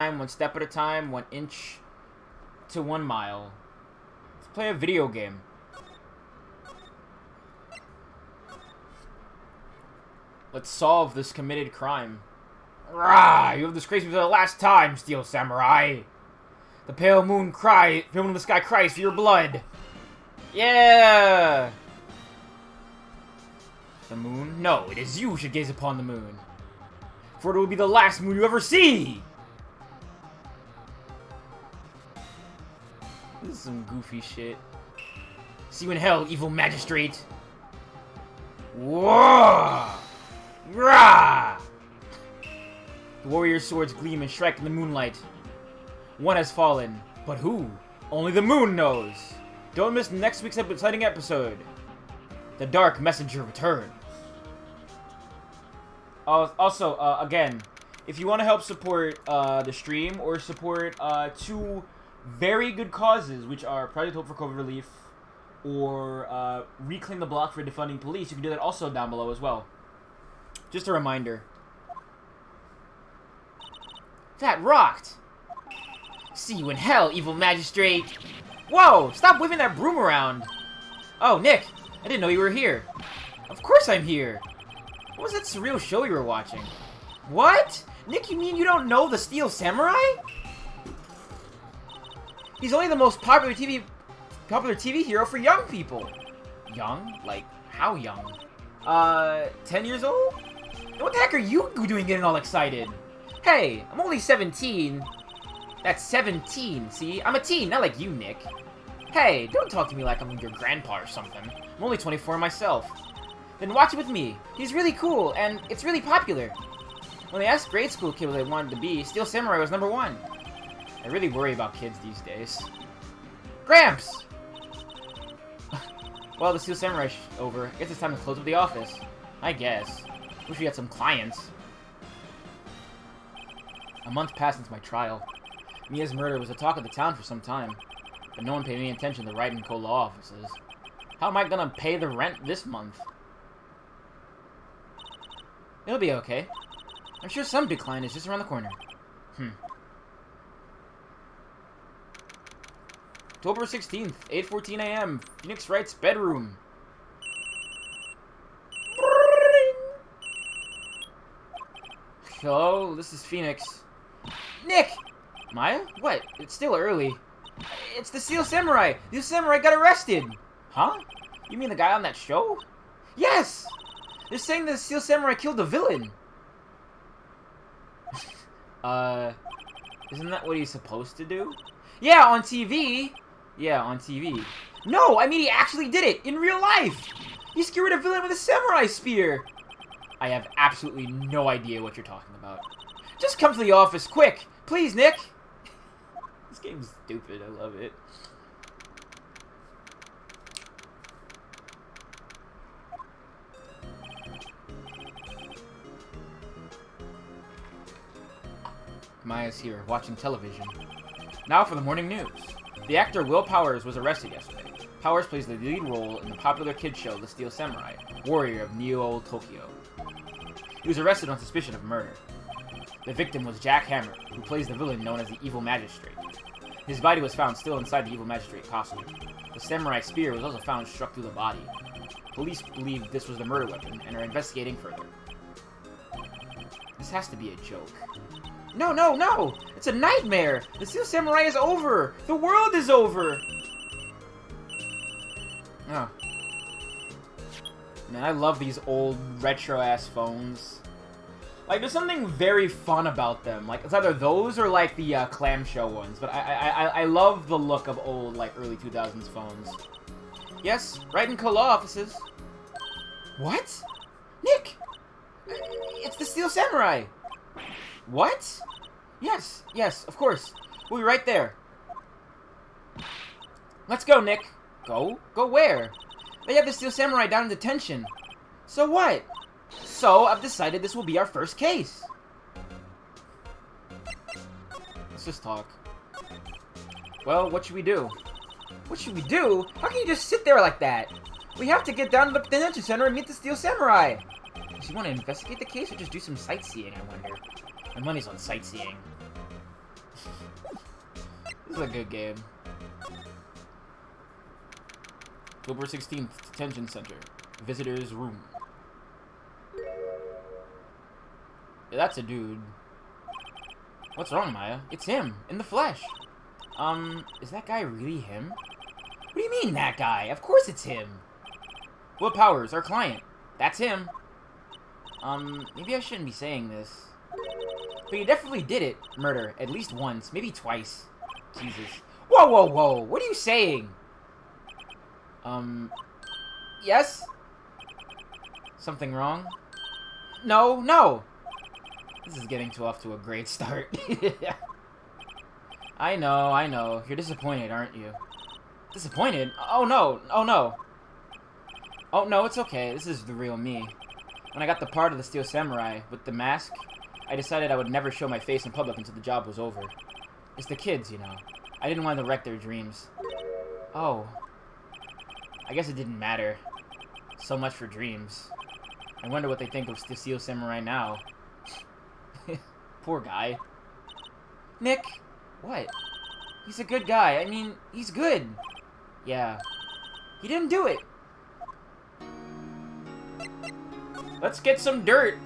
time, one step at a time, 1 inch to 1 mile. Let's play a video game. Let's solve this committed crime. Rah! You have disgraced me for the last time, Steel Samurai. The pale moon in the sky cries for your blood. Yeah! The moon? No, it is you who should gaze upon the moon. For it will be the last moon you ever see! This is some goofy shit. See you in hell, evil magistrate! Whoa! Rah! The warrior's swords gleam and strike in the moonlight. One has fallen, but who? Only the moon knows! Don't miss next week's exciting episode. The Dark Messenger returns. Also, again, if you want to help support the stream or support 2 very good causes, which are Project Hope for COVID Relief or Reclaim the Block for defunding police, you can do that also down below as well. Just a reminder. That rocked! See you in hell, evil magistrate! Whoa! Stop waving that broom around! Oh, Nick! I didn't know you were here. Of course I'm here! What was that surreal show you were watching? What? Nick, you mean you don't know the Steel Samurai? He's only the most popular TV hero for young people. Young? Like, how young? 10 years old? What the heck are you doing getting all excited? Hey, I'm only 17. That's 17, see? I'm a teen, not like you, Nick. Hey, don't talk to me like I'm your grandpa or something. I'm only 24 myself. Then watch it with me. He's really cool, and it's really popular. When they asked grade school kids what they wanted to be, Steel Samurai was #1. I really worry about kids these days. Gramps! Well, the Steel Samurai's over. I guess it's time to close up the office. I guess. Wish we had some clients. A month passed since my trial. Mia's murder was the talk of the town for some time, but no one paid any attention to the Wright and Co. law offices. How am I gonna pay the rent this month? It'll be okay. I'm sure some decline is just around the corner. October 16th, 8:14 a.m. Phoenix Wright's bedroom. Hello, this is Phoenix. Nick! Maya? What? It's still early. It's the Steel Samurai! The samurai got arrested! Huh? You mean the guy on that show? Yes! They're saying the Steel Samurai killed the villain! Isn't that what he's supposed to do? Yeah, on TV! Yeah, on TV. No, I mean he actually did it! In real life! He skewered a villain with a samurai spear! I have absolutely no idea what you're talking about. Just come to the office, quick! Please, Nick! This game's stupid, I love it. Maya's here, watching television. Now for the morning news. The actor Will Powers was arrested yesterday. Powers plays the lead role in the popular kids show The Steel Samurai, warrior of Neo Tokyo. He was arrested on suspicion of murder. The victim was Jack Hammer, who plays the villain known as the Evil Magistrate. His body was found still inside the Evil Magistrate costume. The samurai spear was also found struck through the body. Police believe this was the murder weapon and are investigating further. This has to be a joke. No, no, no! It's a nightmare! The Steel Samurai is over! The world is over! Oh. Man, I love these old retro-ass phones. Like, there's something very fun about them. Like, it's either those or, like, the clamshell ones. But I love the look of old, like, early 2000s phones. Yes, Wright and Co. law offices. What? Nick! It's the Steel Samurai! What? Yes, yes, of course. We'll be right there. Let's go, Nick. Go? Go where? They have the Steel Samurai down in detention. So what? So, I've decided this will be our first case. Let's just talk. Well, what should we do? What should we do? How can you just sit there like that? We have to get down to the detention center and meet the Steel Samurai. Does he want to investigate the case or just do some sightseeing, I wonder? My money's on sightseeing. This is a good game. October 16th, Detention Center. Visitor's room. Yeah, that's a dude. What's wrong, Maya? It's him, in the flesh. Is that guy really him? What do you mean, that guy? Of course it's him. Will Powers, our client. That's him. Maybe I shouldn't be saying this. But you definitely did it. Murder. At least once. Maybe twice. Jesus. Whoa, whoa, whoa. What are you saying? Yes? Something wrong? No, no! This is getting off to a great start. I know. You're disappointed, aren't you? Disappointed? Oh, no. Oh, no. Oh, no, it's okay. This is the real me. When I got the part of the Steel Samurai with the mask, I decided I would never show my face in public until the job was over. It's the kids, you know. I didn't want to wreck their dreams. Oh. I guess it didn't matter. So much for dreams. I wonder what they think of the Steel Samurai now. Poor guy. Nick! What? He's a good guy. I mean, he's good. Yeah. He didn't do it. Let's get some dirt.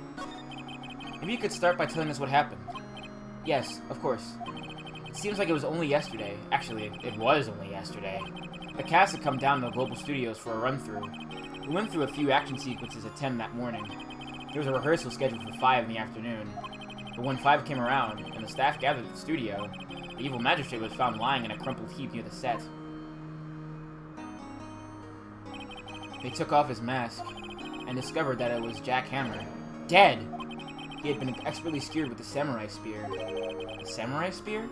Maybe you could start by telling us what happened. Yes, of course. It seems like it was only yesterday. Actually, it was only yesterday. The cast had come down to the Global Studios for a run-through. We went through a few action sequences at 10 that morning. There was a rehearsal scheduled for 5 in the afternoon. But when 5 came around, and the staff gathered at the studio, the evil magistrate was found lying in a crumpled heap near the set. They took off his mask, and discovered that it was Jack Hammer. Dead! He had been expertly skewered with the samurai spear. The samurai spear?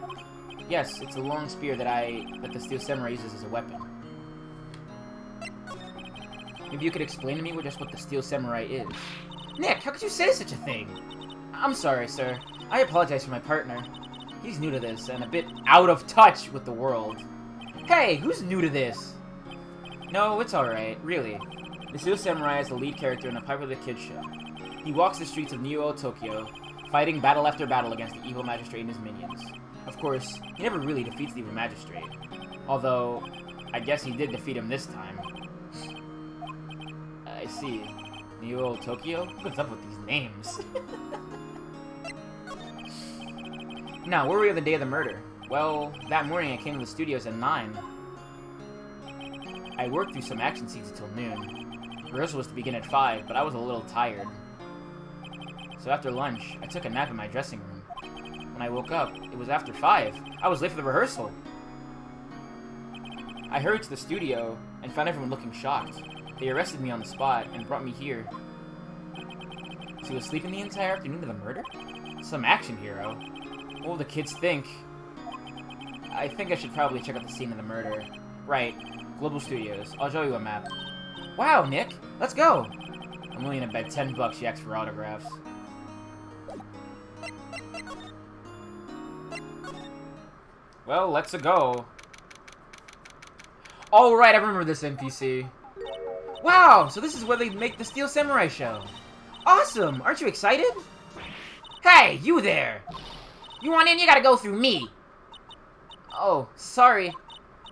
Yes, it's a long spear that the Steel Samurai uses as a weapon. Maybe you could explain to me just what the Steel Samurai is. Nick, how could you say such a thing? I'm sorry, sir. I apologize for my partner. He's new to this, and a bit out of touch with the world. Hey, who's new to this? No, it's alright, really. The Steel Samurai is the lead character in a popular kids show. He walks the streets of Neo Tokyo, fighting battle after battle against the evil magistrate and his minions. Of course, he never really defeats the evil magistrate. Although, I guess he did defeat him this time. I see. Neo Tokyo? What's up with these names? Now, where were you the day of the murder? Well, that morning I came to the studios at 9. I worked through some action scenes until noon. Rehearsal was to begin at 5, but I was a little tired. So after lunch, I took a nap in my dressing room. When I woke up, it was after 5. I was late for the rehearsal. I hurried to the studio and found everyone looking shocked. They arrested me on the spot and brought me here. So he was sleeping the entire afternoon of the murder? Some action hero. What will the kids think? I think I should probably check out the scene of the murder. Right. Global Studios. I'll show you a map. Wow, Nick! Let's go! I'm willing to bet $10 yaks for autographs. Well, let's go. Oh, right, I remember this NPC. Wow, so this is where they make the Steel Samurai show. Awesome! Aren't you excited? Hey, you there! You want in, you gotta go through me. Oh, sorry.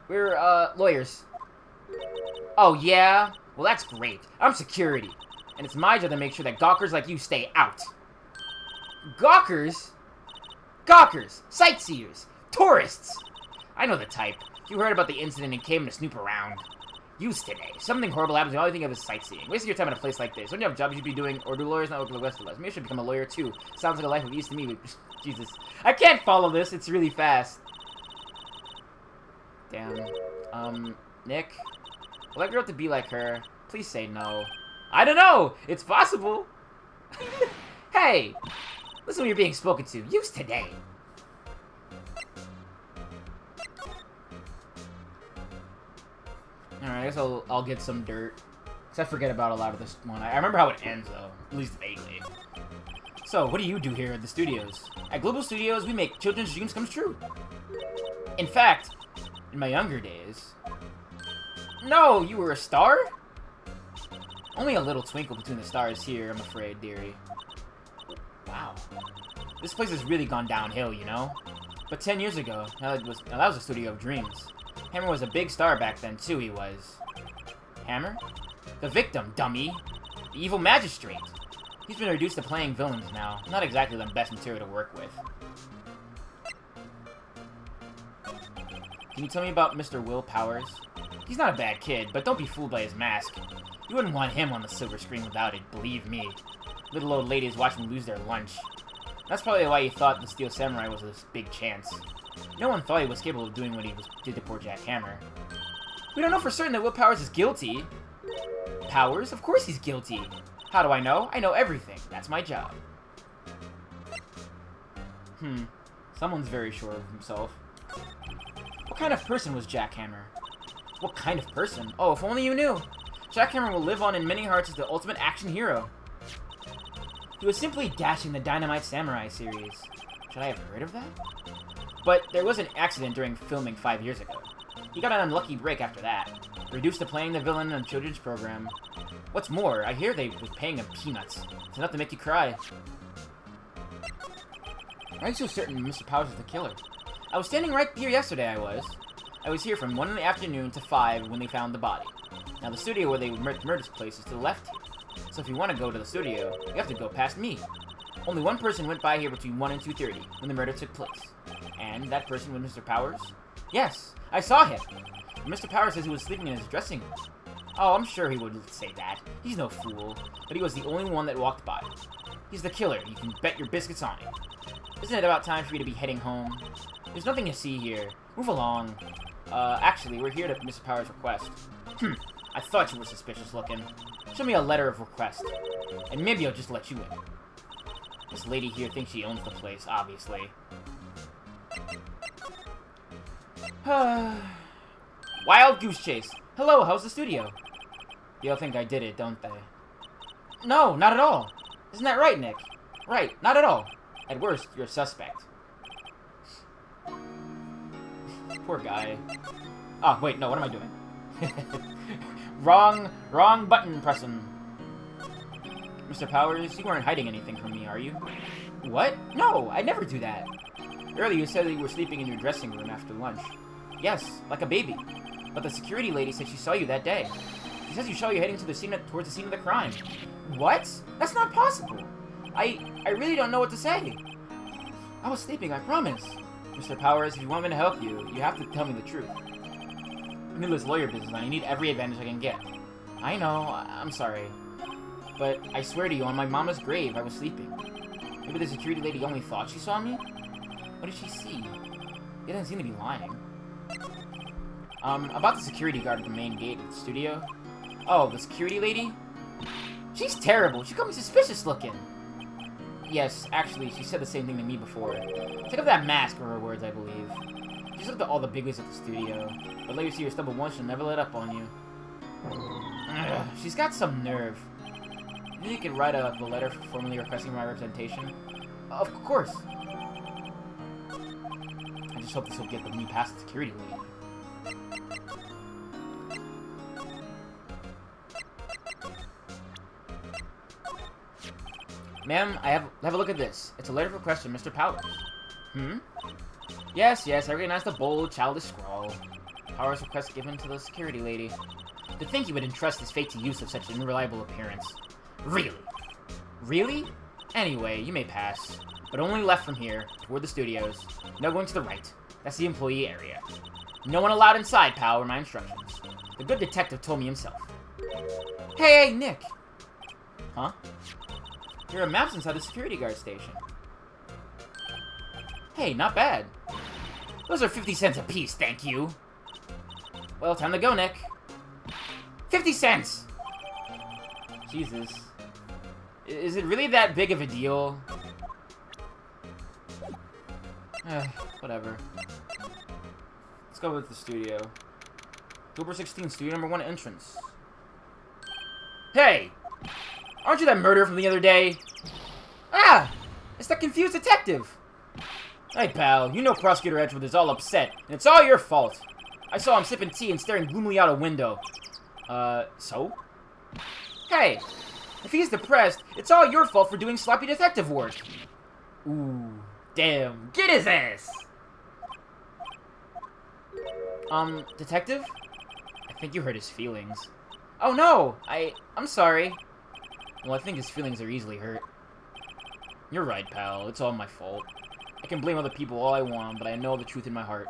We're, lawyers. Oh, yeah? Well, that's great. I'm security. And it's my job to make sure that gawkers like you stay out. Gawkers? Gawkers! Sightseers! Tourists! I know the type. You heard about the incident and came to snoop around. Use today. Something horrible happens and all you think of is sightseeing. Wasting your time in a place like this. Don't you have jobs you should be doing, or do lawyers not work for the rest of us? Maybe I should become a lawyer too. Sounds like a life of ease to me, but Jesus. I can't follow this. It's really fast. Damn. Nick? Will I grow up to be like her? Please say no. I don't know! It's possible! Hey! Listen when you're being spoken to. Use today. Alright, I guess I'll get some dirt. Because I forget about a lot of this one. I remember how it ends, though. At least vaguely. So, what do you do here at the studios? At Global Studios, we make children's dreams come true. In fact, in my younger days... No, you were a star? Only a little twinkle between the stars here, I'm afraid, dearie. Wow. This place has really gone downhill, you know? But 10 years ago, now that was a studio of dreams. Hammer was a big star back then, too, he was. Hammer? The victim, dummy! The evil magistrate! He's been reduced to playing villains now. Not exactly the best material to work with. Can you tell me about Mr. Will Powers? He's not a bad kid, but don't be fooled by his mask. You wouldn't want him on the silver screen without it, believe me. Little old ladies watch him lose their lunch. That's probably why he thought the Steel Samurai was a big chance. No one thought he was capable of doing what he did to poor Jack Hammer. We don't know for certain that Will Powers is guilty. Powers? Of course he's guilty. How do I know? I know everything. That's my job. Someone's very sure of himself. What kind of person was Jack Hammer? What kind of person? Oh, if only you knew. Jack Hammer will live on in many hearts as the ultimate action hero. He was simply dashing the Dynamite Samurai series. Should I have heard of that? But there was an accident during filming 5 years ago. He got an unlucky break after that. Reduced to playing the villain in a children's program. What's more, I hear they were paying him peanuts. It's enough to make you cry. Why are you so certain Mr. Powers is the killer? I was standing right here yesterday, I was here from 1 in the afternoon to 5 when they found the body. Now the studio where they murdered this place is to the left here. So if you want to go to the studio, you have to go past me. Only one person went by here between 1 and 2:30 when the murder took place. And that person was Mr. Powers? Yes, I saw him. Mr. Powers says he was sleeping in his dressing room. Oh, I'm sure he wouldn't say that. He's no fool. But he was the only one that walked by. He's the killer. You can bet your biscuits on it. Isn't it about time for you to be heading home? There's nothing to see here. Move along. Actually, we're here at Mr. Powers' request. I thought you were suspicious looking. Show me a letter of request. And maybe I'll just let you in. This lady here thinks she owns the place, obviously. Wild Goose Chase. Hello, how's the studio? They all think I did it, don't they? No, not at all. Isn't that right, Nick? Right, not at all. At worst, you're a suspect. Poor guy. Oh, wait, no, what am I doing? Wrong button pressing. Mr. Powers, you weren't hiding anything from me, are you? What? No, I never do that. Earlier you said that you were sleeping in your dressing room after lunch. Yes, like a baby. But the security lady said she saw you that day. She says you saw you heading to the scene towards the scene of the crime. What? That's not possible. I really don't know what to say. I was sleeping, I promise. Mr. Powers, if you want me to help you, you have to tell me the truth. I'm in this lawyer business, and I need every advantage I can get. I know, I'm sorry. But I swear to you, on my mama's grave, I was sleeping. Maybe the security lady only thought she saw me? What did she see? He doesn't seem to be lying. About the security guard at the main gate of the studio. Oh, the security lady? She's terrible. She called me suspicious looking. Yes, actually, she said the same thing to me before. Take off that mask, were her words, I believe. She's looked at all the bigwigs at the studio. But let you see her stumble once, she'll never let up on you. Ugh, she's got some nerve. You think you could write a letter formally requesting my representation? Of course. I just hope this will get me past the security lady. Ma'am, have a look at this. It's a letter of request from Mr. Powers. Yes, I recognize the bold, childish scrawl. Powers request given to the security lady. To think he would entrust his fate to use of such an unreliable appearance. Really? Really? Anyway, you may pass. But only left from here, toward the studios. No going to the right. That's the employee area. No one allowed inside, pal, were my instructions. The good detective told me himself. Hey, Nick! Huh? There are maps inside the security guard station. Hey, not bad. Those are 50 cents apiece, thank you. Well, time to go, Nick. 50 cents! Jesus. Is it really that big of a deal? Whatever. Let's go with the studio. October 16th, studio number 1 entrance. Hey! Aren't you that murderer from the other day? Ah! It's that confused detective! Hey, pal, you know Prosecutor Edgeworth is all upset, and it's all your fault. I saw him sipping tea and staring gloomily out a window. So? Hey! If he's depressed, it's all your fault for doing sloppy detective work. Ooh, damn. Get his ass! Detective? I think you hurt his feelings. Oh no! I'm sorry. Well, I think his feelings are easily hurt. You're right, pal. It's all my fault. I can blame other people all I want, but I know the truth in my heart.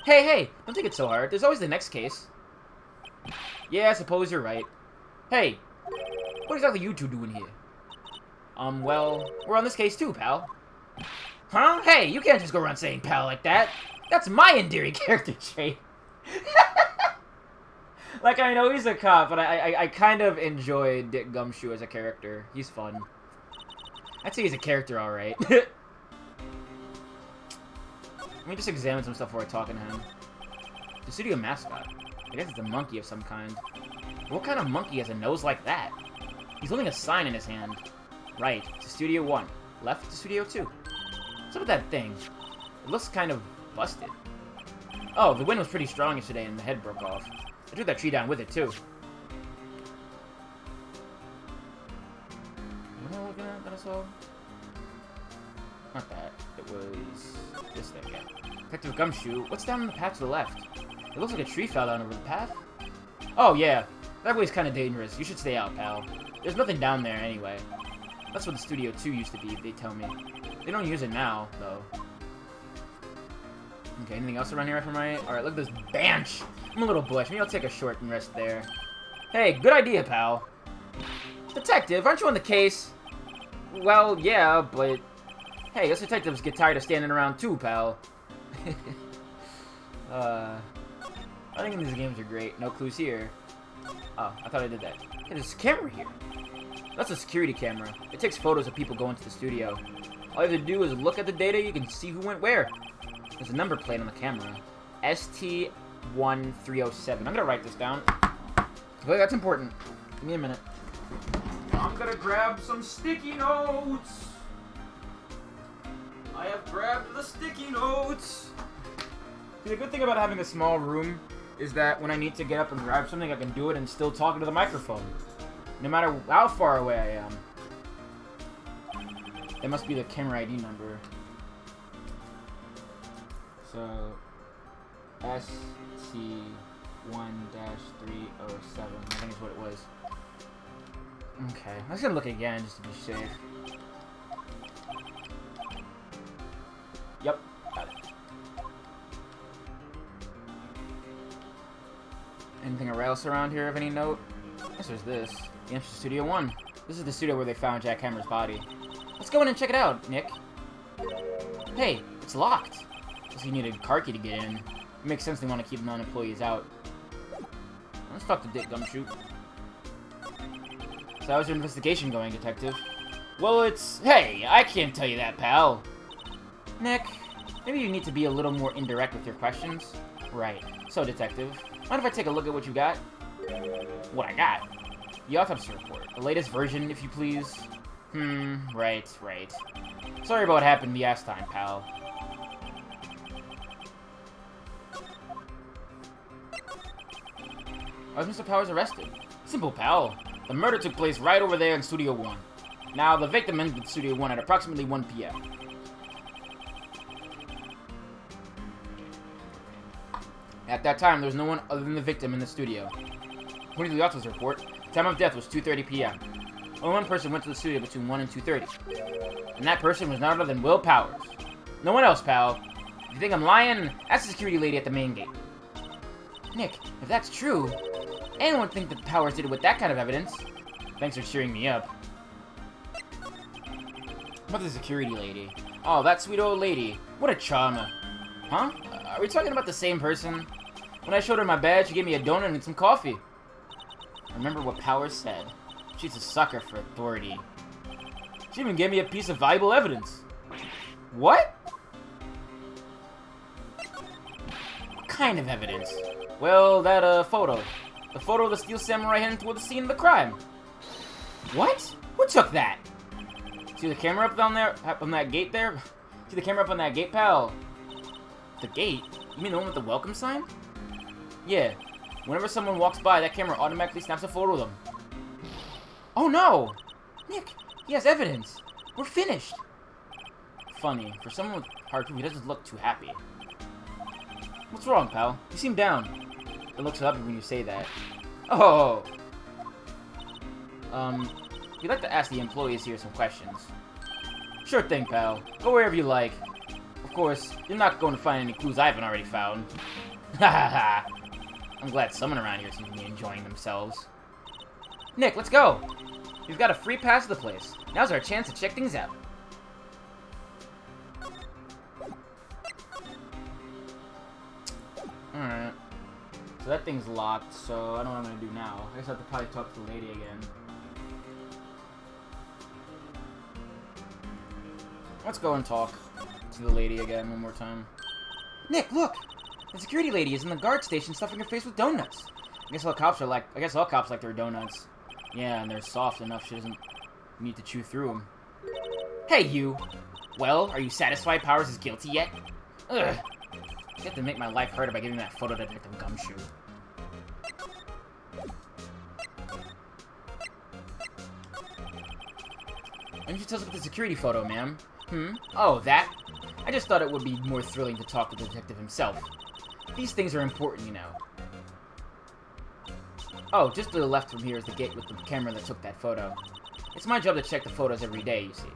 Hey! Don't take it so hard. There's always the next case. Yeah, I suppose you're right. Hey! What exactly are you two doing here? Well, we're on this case too, pal. Huh? Hey, you can't just go around saying pal like that. That's my endearing character trait. Like, I know he's a cop, but I kind of enjoy Dick Gumshoe as a character. He's fun. I'd say he's a character, alright. Let me just examine some stuff before I talk to him. The studio mascot. I guess it's a monkey of some kind. What kind of monkey has a nose like that? He's holding a sign in his hand. Right, to Studio 1. Left to Studio 2. What's up with that thing? It looks kind of busted. Oh, the wind was pretty strong yesterday and the head broke off. I took that tree down with it, too. What am I looking at that I saw? Not that. It was this thing, yeah. Detective Gumshoe. What's down the path to the left? It looks like a tree fell down over the path. Oh, yeah. That way's kind of dangerous. You should stay out, pal. There's nothing down there, anyway. That's what the Studio 2 used to be, they tell me. They don't use it now, though. Okay, anything else around here from right? Alright, look at this bench! I'm a little bush. Maybe I'll take a short and rest there. Hey, good idea, pal. Detective, aren't you on the case? Well, yeah, but... Hey, us detectives get tired of standing around too, pal. I think these games are great. No clues here. Oh, I thought I did that. Hey, there's a camera here. That's a security camera. It takes photos of people going to the studio. All you have to do is look at the data, you can see who went where. There's a number plate on the camera. ST1307. I'm gonna write this down. Okay, that's important. Give me a minute. I'm gonna grab some sticky notes. I have grabbed the sticky notes. See, the good thing about having a small room is that when I need to get up and grab something, I can do it and still talk into the microphone. No matter how far away I am. That must be the camera ID number. So, ST1-307, I think is what it was. Okay, I'm just gonna look again just to be safe. Yep, got it. Anything else around here of any note? I guess there's this. The entrance to Studio 1. This is the studio where they found Jack Hammer's body. Let's go in and check it out, Nick. Hey, it's locked. Guess you need a car key to get in. It makes sense they want to keep non-employees out. Let's talk to Dick Gumshoe. So how's your investigation going, Detective? Well, it's... Hey, I can't tell you that, pal. Nick, maybe you need to be a little more indirect with your questions. Right. So, Detective, mind if I take a look at what you got? What I got? The autopsy report. The latest version, if you please. Right. Sorry about what happened the last time, pal. Why was Mr. Powers arrested? Simple, pal. The murder took place right over there in Studio 1. Now, the victim entered Studio 1 at approximately 1 p.m. At that time, there was no one other than the victim in the studio. According to the autopsy report, the time of death was 2:30 p.m. Only one person went to the studio between 1 and 2:30. And that person was none other than Will Powers. No one else, pal. If you think I'm lying, ask the security lady at the main gate. Nick, if that's true, anyone would think that Powers did it with that kind of evidence. Thanks for cheering me up. About the security lady. Oh, that sweet old lady. What a charmer. Huh? Are we talking about the same person? When I showed her my badge, she gave me a donut and some coffee. Remember what Powers said. She's a sucker for authority. She even gave me a piece of valuable evidence. What? What kind of evidence? Well, that, photo. The photo of the Steel Samurai heading toward the scene of the crime. What? Who took that? See the camera up down there? Up on that gate there? See the camera up on that gate, pal? The gate? You mean the one with the welcome sign? Yeah. Whenever someone walks by, that camera automatically snaps a photo of them. Oh no! Nick, he has evidence. We're finished. Funny. For someone with hard proof, he doesn't look too happy. What's wrong, pal? You seem down. It looks lovely when you say that. Oh! We'd like to ask the employees here some questions. Sure thing, pal. Go wherever you like. Of course, you're not going to find any clues I haven't already found. Ha ha ha! I'm glad someone around here seems to be enjoying themselves. Nick, let's go! We've got a free pass to the place. Now's our chance to check things out. Alright. So that thing's locked, so I don't know what I'm gonna do now. I guess I have to probably talk to the lady again. Let's go and talk to the lady again one more time. Nick, look! The security lady is in the guard station stuffing her face with donuts. I guess all cops like their donuts. Yeah, and they're soft enough she doesn't need to chew through them. Hey, you! Well, are you satisfied Powers is guilty yet? Ugh! You have to make my life harder by giving that photo to Detective Gumshoe. Why don't you tell us about the security photo, ma'am? Oh, that? I just thought it would be more thrilling to talk to the detective himself. These things are important, you know. Oh, just to the left from here is the gate with the camera that took that photo. It's my job to check the photos every day, you see.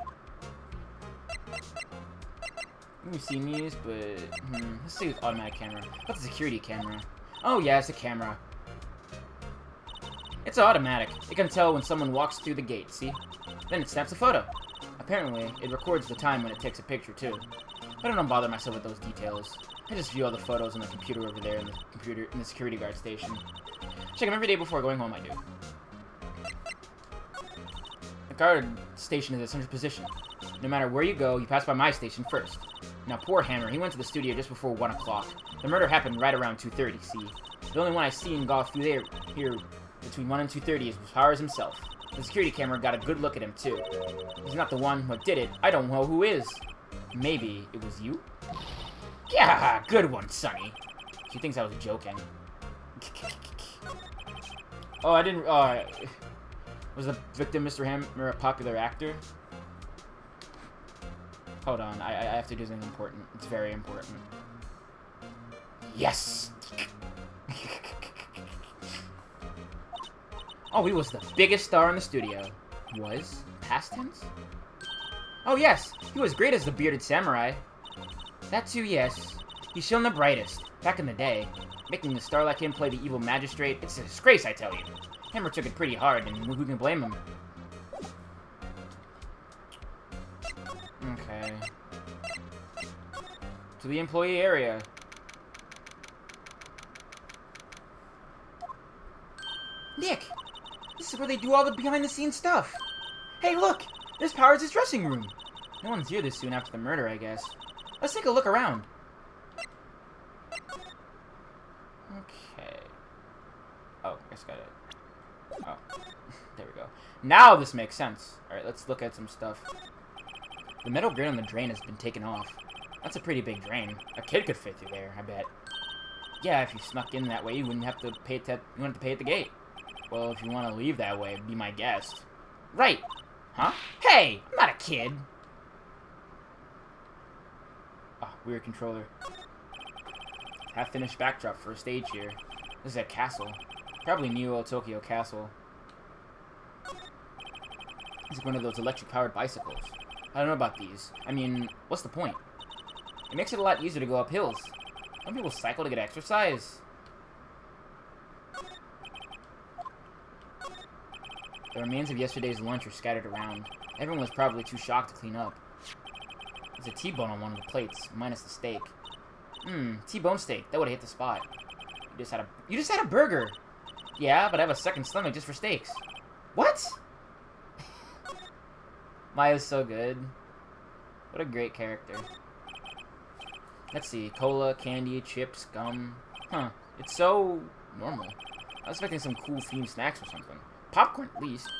You've seen these, but... let's see with automatic camera. What's a security camera? Oh yeah, it's a camera. It's automatic. It can tell when someone walks through the gate, see? Then it snaps a photo. Apparently, it records the time when it takes a picture, too. But I don't bother myself with those details. I just view all the photos on the computer over there in the security guard station. Check them every day before going home, I do. The guard station is a central position. No matter where you go, you pass by my station first. Now, poor Hammer, he went to the studio just before 1 o'clock. The murder happened right around 2:30, see? The only one I seen go through here between 1 and 2:30 is Powers himself. The security camera got a good look at him, too. He's not the one who did it. I don't know who is. Maybe it was you? Yeah, good one, Sonny. She thinks I was joking. Oh, I didn't... was the victim Mr. Hammer a popular actor? Hold on, I have to do something important. It's very important. Yes! Oh, he was the biggest star in the studio. Was? Past tense? Oh, yes! He was great as the bearded samurai. That too, yes. He's shown the brightest. Back in the day. Making a star like him play the evil magistrate, it's a disgrace, I tell you. Hammer took it pretty hard, and who can blame him? Okay. To the employee area. Nick! This is where they do all the behind-the-scenes stuff. Hey, look! There's Powers' dressing room. No one's here this soon after the murder, I guess. Let's take a look around. Okay. Oh, I just got it. Oh. There we go. Now this makes sense. Alright, let's look at some stuff. The metal grid on the drain has been taken off. That's a pretty big drain. A kid could fit through there, I bet. Yeah, if you snuck in that way, you wouldn't have to pay at the gate. Well, if you want to leave that way, be my guest. Right! Huh? Hey! I'm not a kid! Oh, weird controller. Half-finished backdrop for a stage here. This is a castle. Probably Neo Tokyo Castle. This is one of those electric-powered bicycles. I don't know about these. I mean, what's the point? It makes it a lot easier to go up hills. Some people cycle to get exercise. The remains of yesterday's lunch are scattered around. Everyone was probably too shocked to clean up. There's a T-bone on one of the plates, minus the steak. T-bone steak. That would've hit the spot. You just had a burger! Yeah, but I have a second stomach just for steaks. What? Maya's so good. What a great character. Let's see. Cola, candy, chips, gum. Huh. It's so normal. I was expecting some cool themed snacks or something. Popcorn, at least.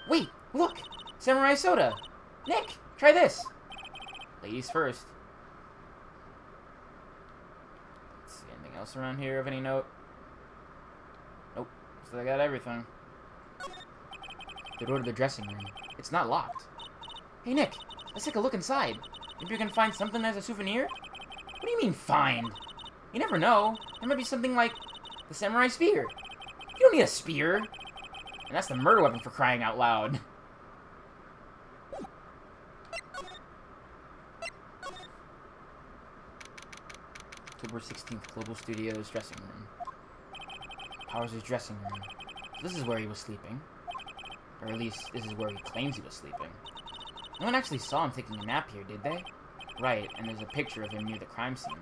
Wait, look! Samurai soda! Nick, try this! Ladies first. Let's see, anything else around here of any note? Nope. So I got everything. The door to the dressing room. It's not locked. Hey, Nick, let's take a look inside. Maybe you can find something as a souvenir? What do you mean, find? You never know. There might be something like the samurai spear. You don't need a spear. And that's the murder weapon for crying out loud. October 16th, Global Studios dressing room. Powers' dressing room. This is where he was sleeping. Or at least, this is where he claims he was sleeping. No one actually saw him taking a nap here, did they? Right, and there's a picture of him near the crime scene.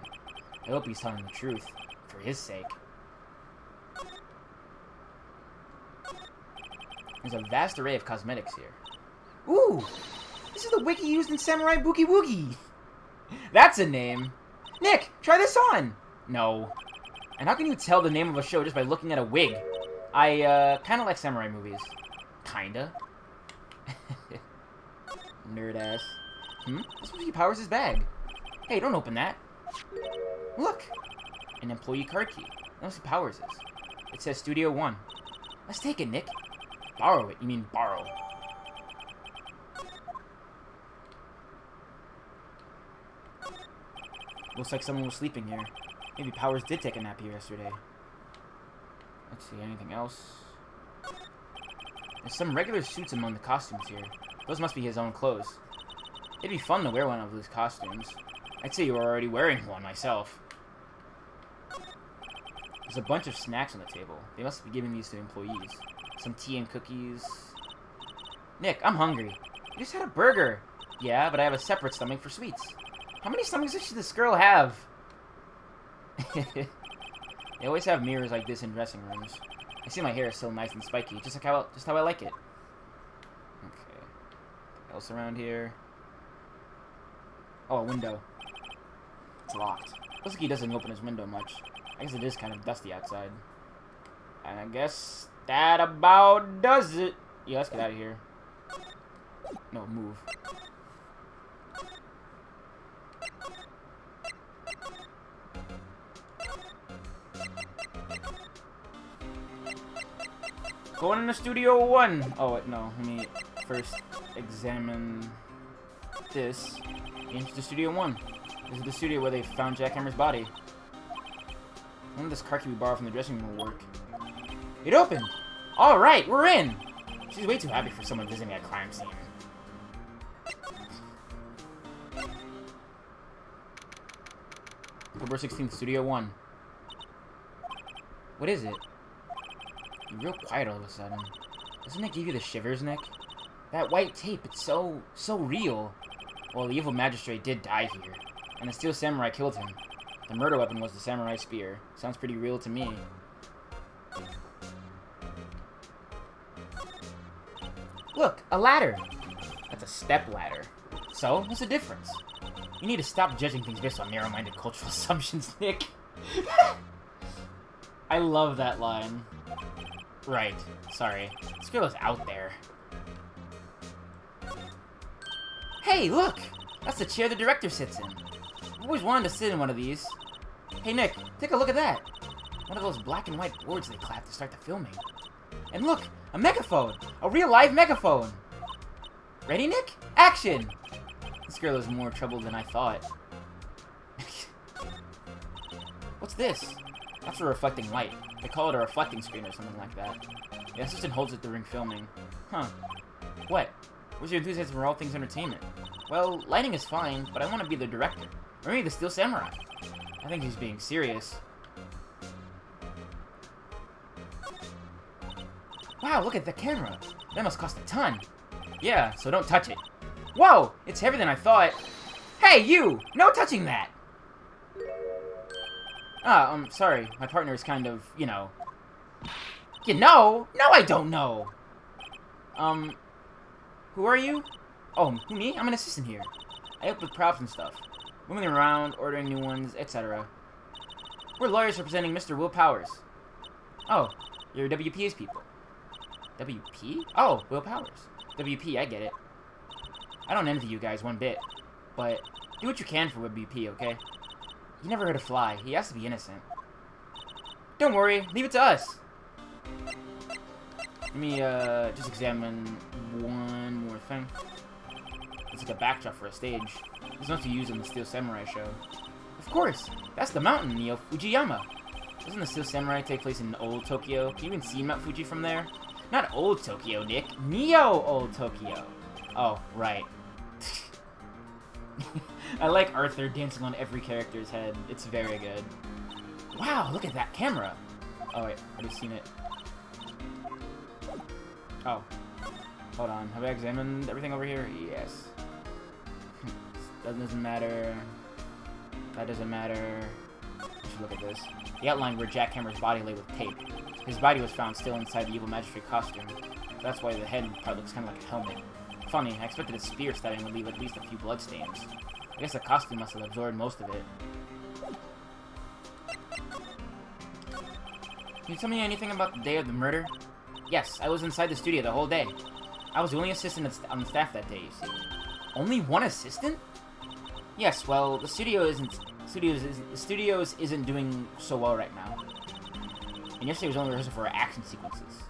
I hope he's telling the truth. For his sake. There's a vast array of cosmetics here. Ooh! This is the wiki used in Samurai Boogie Woogie! That's a name! Nick, try this on! No. And how can you tell the name of a show just by looking at a wig? I, kinda like samurai movies. Kinda. Nerd ass. This must be Powers' bag. Hey, don't open that. Look! An employee card key. That must be Powers'. It says Studio 1. Let's take it, Nick. Borrow it. You mean borrow. Looks like someone was sleeping here. Maybe Powers did take a nap here yesterday. Let's see, anything else? There's some regular suits among the costumes here. Those must be his own clothes. It'd be fun to wear one of those costumes. I'd say you were already wearing one myself. There's a bunch of snacks on the table. They must be giving these to employees. Some tea and cookies. Nick, I'm hungry. You just had a burger. Yeah, but I have a separate stomach for sweets. How many stomachs does this girl have? They always have mirrors like this in dressing rooms. I see my hair is still nice and spiky, just how I like it. Okay. What else around here? Oh, a window. It's locked. Looks like he doesn't open his window much. I guess it is kind of dusty outside. And I guess that about does it. Yeah, let's get out of here. No, move. Going into Studio 1. Oh, wait, no. Let me first examine this. Into the Studio 1. This is the studio where they found Jackhammer's body. None of this car key we borrowed from the dressing room will work. It opened! Alright, we're in! She's way too happy for someone visiting a crime scene. October 16th, Studio 1. What is it? You're real quiet all of a sudden. Doesn't it give you the shivers, Nick? That white tape, it's so real. Well, the evil magistrate did die here, and the steel samurai killed him. The murder weapon was the samurai spear. Sounds pretty real to me. Look, a ladder! That's a step ladder. So, what's the difference? You need to stop judging things based on narrow-minded cultural assumptions, Nick. I love that line. Right. Sorry. This girl is out there. Hey, look! That's the chair the director sits in. I've always wanted to sit in one of these. Hey, Nick, take a look at that. One of those black and white boards they clapped to start the filming. And look, a megaphone! A real live megaphone! Ready, Nick? Action! This girl is more trouble than I thought. What's this? That's a reflecting light. They call it a reflecting screen or something like that. The assistant holds it during filming. Huh. What? What's your enthusiasm for all things entertainment? Well, lighting is fine, but I want to be the director. Or maybe the Steel Samurai. I think he's being serious. Wow, look at the camera. That must cost a ton. Yeah, so don't touch it. Whoa! It's heavier than I thought. Hey, you! No touching that! Sorry. My partner is kind of, you know... You know? No, I don't know! Who are you? Oh, who, me? I'm an assistant here. I help with props and stuff. Moving them around, ordering new ones, etc. We're lawyers representing Mr. Will Powers. Oh, you're WP's people. WP? Oh, Will Powers. WP, I get it. I don't envy you guys one bit. But, do what you can for WP, okay? He never hurt a fly. He has to be innocent. Don't worry, leave it to us. Let me, just examine one more thing. It's like a backdrop for a stage. This must be used in the Steel Samurai show. Of course! That's the mountain, Neo Fujiyama! Doesn't the Steel Samurai take place in Old Tokyo? Can you even see Mount Fuji from there? Not Old Tokyo, Nick. Neo Old Tokyo! Oh, right. I like Arthur dancing on every character's head. It's very good. Wow, look at that camera! Oh wait, I've already seen it. Oh. Hold on. Have I examined everything over here? Yes. That doesn't matter. That doesn't matter. I should look at this. The outline where Jack Hammer's body lay with tape. His body was found still inside the evil magistrate costume. So that's why the head part looks kind of like a helmet. Funny, I expected a spear stabbing would leave at least a few bloodstains. I guess the costume must have absorbed most of it. Can you tell me anything about the day of the murder? Yes, I was inside the studio the whole day. I was the only assistant on the staff that day, you see. Only one assistant? Yes, well, the studios isn't doing so well right now. And yesterday was only rehearsal for our action sequences.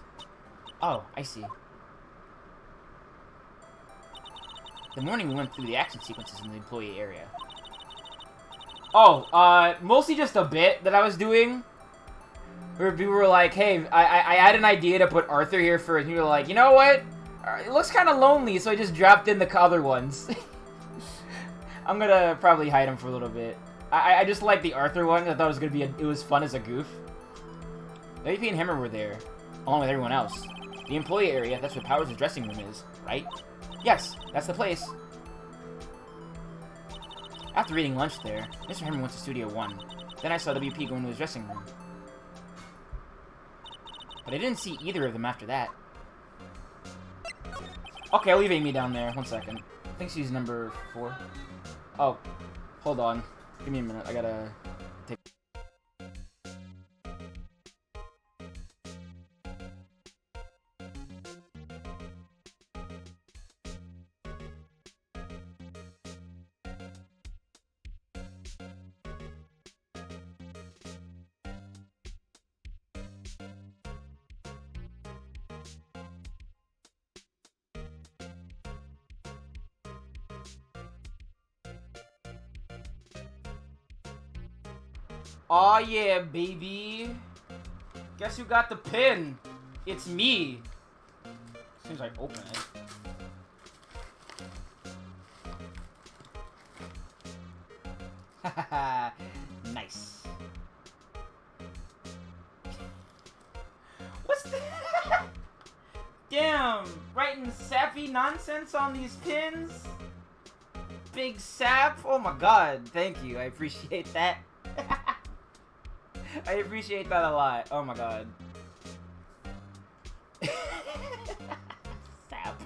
Oh, I see. The morning we went through the action sequences in the employee area. Oh, mostly just a bit that I was doing. Where people were like, hey, I had an idea to put Arthur here first. And people were like, you know what? It looks kind of lonely, so I just dropped in the other ones. I'm gonna probably hide him for a little bit. I just like the Arthur one. I thought it was gonna be it was fun as a goof. WP and Hammer were there, along with everyone else. The employee area, that's where Powers' dressing room is, right? Yes, that's the place. After eating lunch there, Mr. Hammer went to Studio 1. Then I saw WP go into his dressing room. But I didn't see either of them after that. Okay, I'll leave Amy down there. 1 second. I think she's number 4. Oh, hold on. Give me a minute. I gotta take... Aw, yeah, baby. Guess who got the pin? It's me. As soon as I open it. Hahaha. Nice. What's that? Damn. Writing sappy nonsense on these pins? Big sap? Oh my god. Thank you. I appreciate that. I appreciate that a lot. Oh my god. Sap.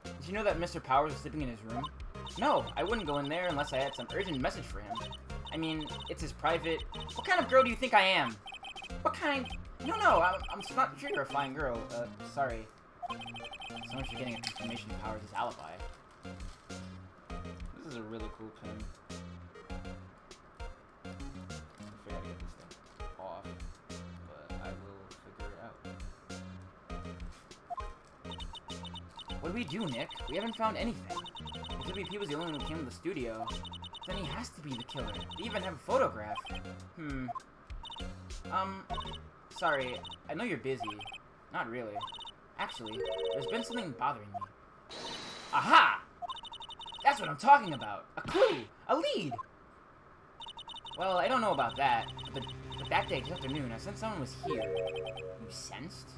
Did you know that Mr. Powers was sleeping in his room? No, I wouldn't go in there unless I had some urgent message for him. I mean, it's his private... What kind of girl do you think I am? What kind... No, I'm not sure you're a fine girl. Sorry. So much for getting a confirmation of Powers' alibi. This is a really cool pin. What do we do, Nick? We haven't found anything. If WP was the only one who came to the studio, then he has to be the killer. They even have a photograph. Sorry, I know you're busy. Not really. Actually, there's been something bothering me. Aha! That's what I'm talking about! A clue! A lead! Well, I don't know about that, but that day, this afternoon, I sensed someone was here. You sensed?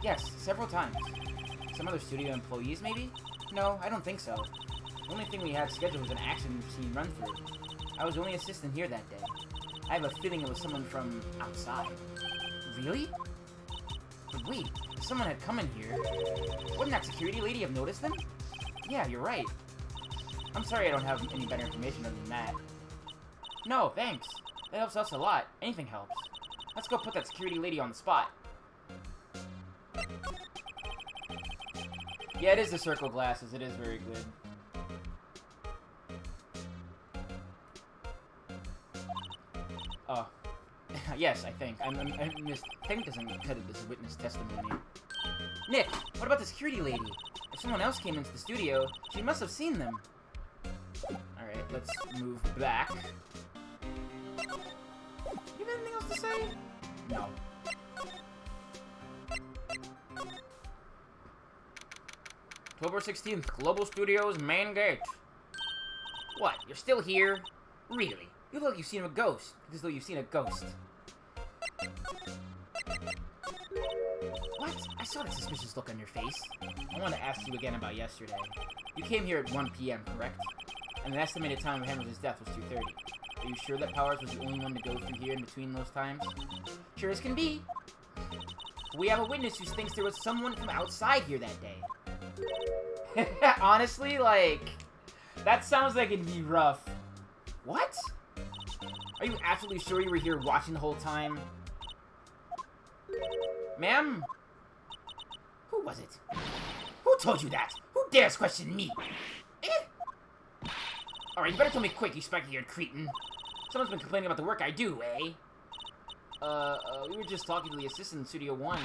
Yes, several times. Some other studio employees, maybe? No, I don't think so. The only thing we had scheduled was an action scene run-through. I was the only assistant here that day. I have a feeling it was someone from outside. Really? But wait, if someone had come in here, wouldn't that security lady have noticed them? Yeah, you're right. I'm sorry I don't have any better information other than that. No, thanks. That helps us a lot. Anything helps. Let's go put that security lady on the spot. Yeah, it is the circle glasses. It is very good. Oh. Yes, I think. I think doesn't cut it as witness testimony. Nick, what about the security lady? If someone else came into the studio, she must have seen them. let's move back. You have anything else to say? No. October 16th, Global Studios main gate. What? You're still here? Really? You look like you've seen a ghost. As though you've seen a ghost. What? I saw that suspicious look on your face. I want to ask you again about yesterday. You came here at 1 p.m., correct? And the estimated time of Henry's death was 2:30. Are you sure that Powers was the only one to go through here in between those times? Sure as can be. We have a witness who thinks there was someone from outside here that day. Honestly, like, that sounds like it'd be rough. What? Are you absolutely sure you were here watching the whole time? Ma'am? Who was it? Who told you that? Who dares question me? Eh? Alright, you better tell me quick, you spike-eared cretin. Someone's been complaining about the work I do, eh? We were just talking to the assistant in Studio 1.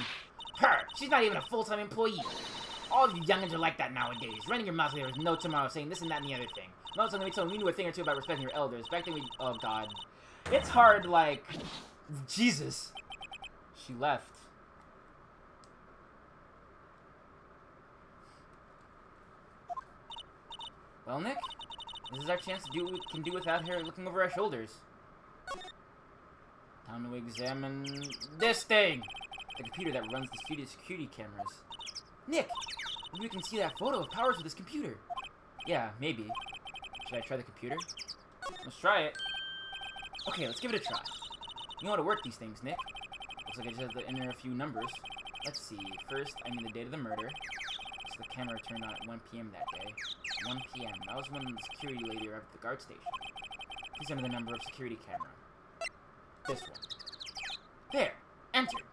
Her! She's not even a full-time employee! All of you youngins are like that nowadays. Running your mouth there is no tomorrow, saying this and that and the other thing. No one's gonna be telling you a thing or two about respecting your elders. Back then we... Oh, God. It's hard, like... Jesus. She left. Well, Nick, this is our chance to do what we can do without her looking over our shoulders. Time to examine this thing! The computer that runs the studio security cameras. Nick! Maybe we can see that photo of Powers with this computer. Yeah, maybe. Should I try the computer? Let's try it. Okay, let's give it a try. You know how to work these things, Nick. Looks like I just have to enter a few numbers. Let's see. First, I need the date of the murder. So the camera turned on at 1 p.m. that day. 1 p.m. That was when the security lady arrived at the guard station. Please enter the number of security camera. This one. There! Entered!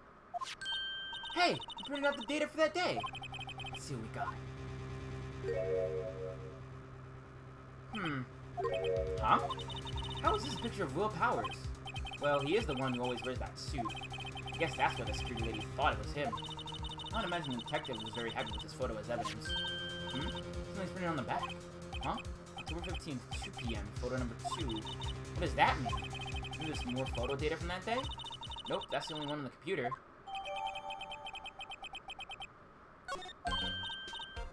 Hey! You printed out the data for that day! Let's see what we got. Huh? How is this a picture of Will Powers? Well, he is the one who always wears that suit. I guess that's why the security lady thought it was him. I would imagine the detective was very happy with this photo as evidence. Something's printed on the back. Huh? October 15th, 2 p.m., photo number 2. What does that mean? Maybe there's more photo data from that day? Nope, that's the only one on the computer.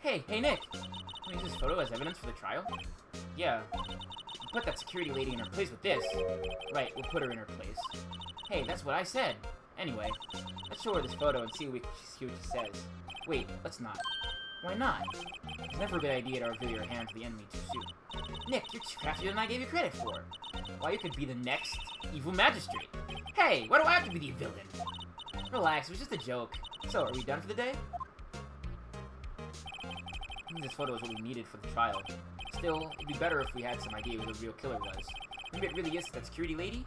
Hey, Nick! Can we use this photo as evidence for the trial? Yeah. We'll put that security lady in her place with this. Right, we'll put her in her place. Hey, that's what I said. Anyway, let's show her this photo and see what she says. Wait, let's not. Why not? It's never a good idea to reveal your hand to the enemy too soon. Nick, you're too craftier than I gave you credit for. Why, you could be the next evil magistrate. Hey, why do I have to be the villain? Relax, it was just a joke. So, are we done for the day? I think this photo is what we needed for the trial. Still, it'd be better if we had some idea who the real killer was. Maybe it really is that security lady?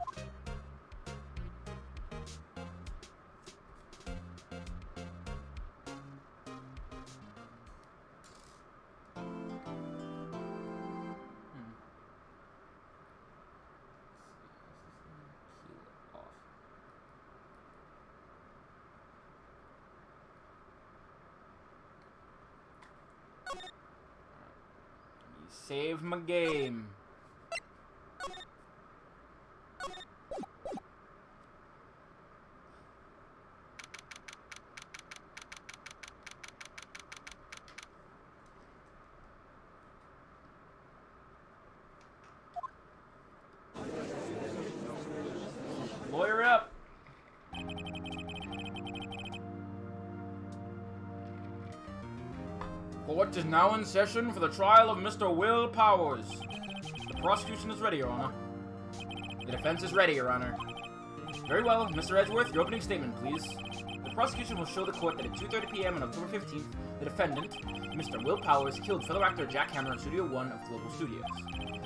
Save my game. Lawyer up. Court is now in session for the trial of Mr. Will Powers. The prosecution is ready, Your Honor. The defense is ready, Your Honor. Very well, Mr. Edgeworth, your opening statement, please. The prosecution will show the court that at 2:30 p.m. on October 15th, the defendant, Mr. Will Powers, killed fellow actor Jack Hammer in Studio 1 of Global Studios.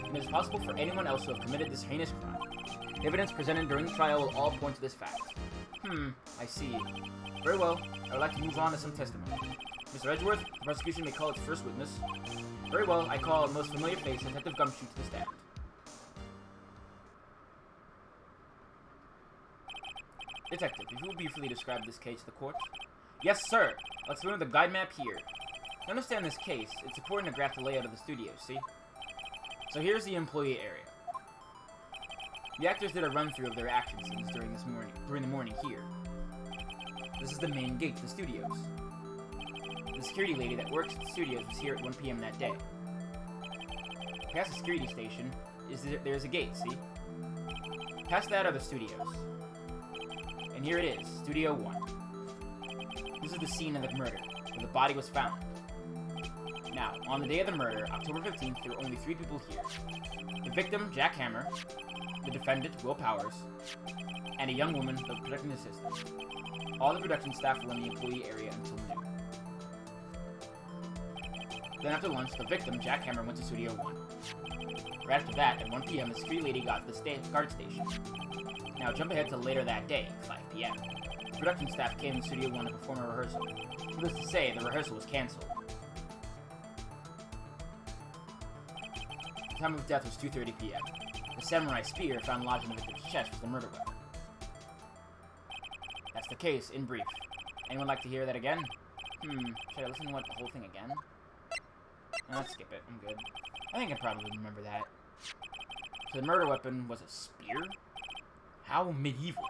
And it is possible for anyone else to have committed this heinous crime. The evidence presented during the trial will all point to this fact. I see. Very well, I would like to move on to some testimony. Mr. Edgeworth, the prosecution may call its first witness. Very well, I call a most familiar face, Detective Gumshoe, to the stand. Detective, if you will briefly describe this case to the court. Yes, sir. Let's learn the guide map here. To understand this case, it's important to graph the layout of the studio, see? So here's the employee area. The actors did a run-through of their action scenes during the morning here. This is the main gate to the studios. The security lady that works at the studios was here at 1 p.m. that day. Past the security station, there's a gate, see? Past that are the studios. And here it is, Studio 1. This is the scene of the murder, where the body was found. Now, on the day of the murder, October 15th, there were only 3 people here. The victim, Jack Hammer, the defendant, Will Powers, and a young woman, the production assistant. All the production staff were in the employee area until noon. Then after lunch, the victim, Jack Hammer, went to Studio 1. Right after that, at 1 p.m., the security lady got to the guard station. Now jump ahead to later that day, 5 p.m. The production staff came to Studio 1 to perform a rehearsal. Needless to say, the rehearsal was cancelled. The time of death was 2:30 p.m. The samurai spear found lodged in the victim's chest was the murder weapon. That's the case, in brief. Anyone like to hear that again? Should I listen to the whole thing again? Let's skip it, I'm good. I think I probably remember that. So the murder weapon was a spear? How medieval.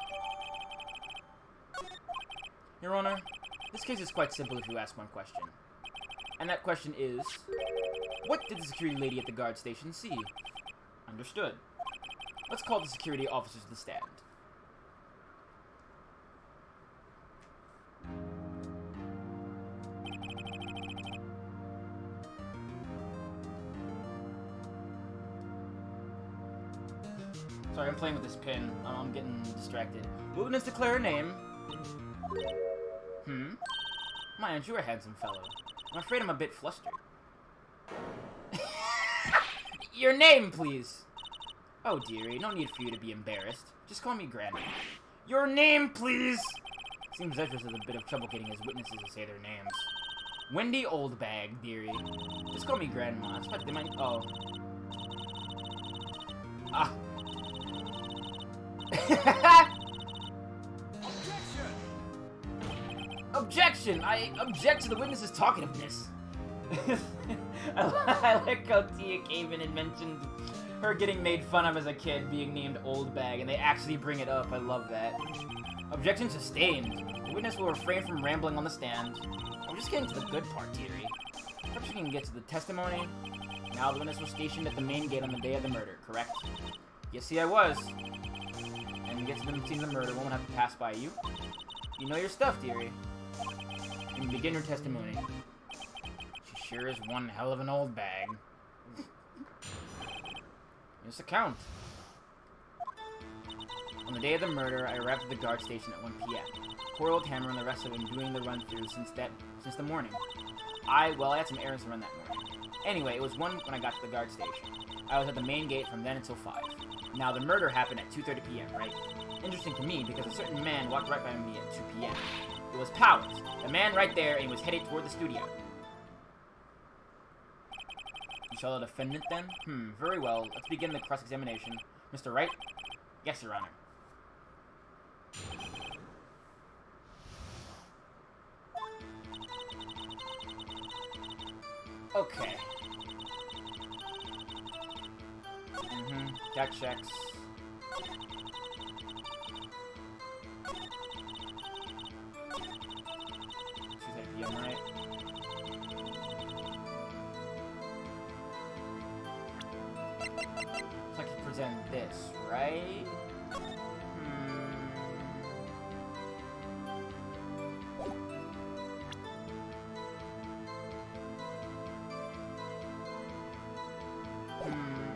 Your Honor, this case is quite simple if you ask one question. And that question is, what did the security lady at the guard station see? Understood. Let's call the security officers to the stand. Sorry, I'm playing with this pin. I'm getting distracted. Witness declare a name. Mind you, a handsome fellow. I'm afraid I'm a bit flustered. Your name, please! Oh, dearie, no need for you to be embarrassed. Just call me Grandma. Your name, please! Seems Zephyrus has a bit of trouble getting his witnesses to say their names. Wendy Oldbag, dearie. Just call me Grandma. I expect they might... Oh. Ah. Objection! I object to the witness's talkativeness. I like how Tia came in and mentioned her getting made fun of as a kid, being named Oldbag, and they actually bring it up. I love that. Objection sustained. The witness will refrain from rambling on the stand. I'm just getting to the good part, Teary. Perhaps we can get to the testimony. Now the witness was stationed at the main gate on the day of the murder, correct? Yes, see, I was. And to get to the scene of the murder, one will have to pass by you. You know your stuff, dearie. You can begin your testimony. She sure is one hell of an old bag. Just a count. On the day of the murder, I arrived at the guard station at 1 p.m. Poor old Hammer and the rest of them doing the run-through since the morning. I had some errands to run that morning. Anyway, it was 1 when I got to the guard station. I was at the main gate from then until 5. Now, the murder happened at 2:30 p.m., right? Interesting to me, because a certain man walked right by me at 2 p.m. It was Powers, the man right there, and he was headed toward the studio. You saw the defendant, then? Very well. Let's begin the cross-examination. Mr. Wright? Yes, Your Honor. Okay. That checks. 2:30 p.m., right? So I can present this, right?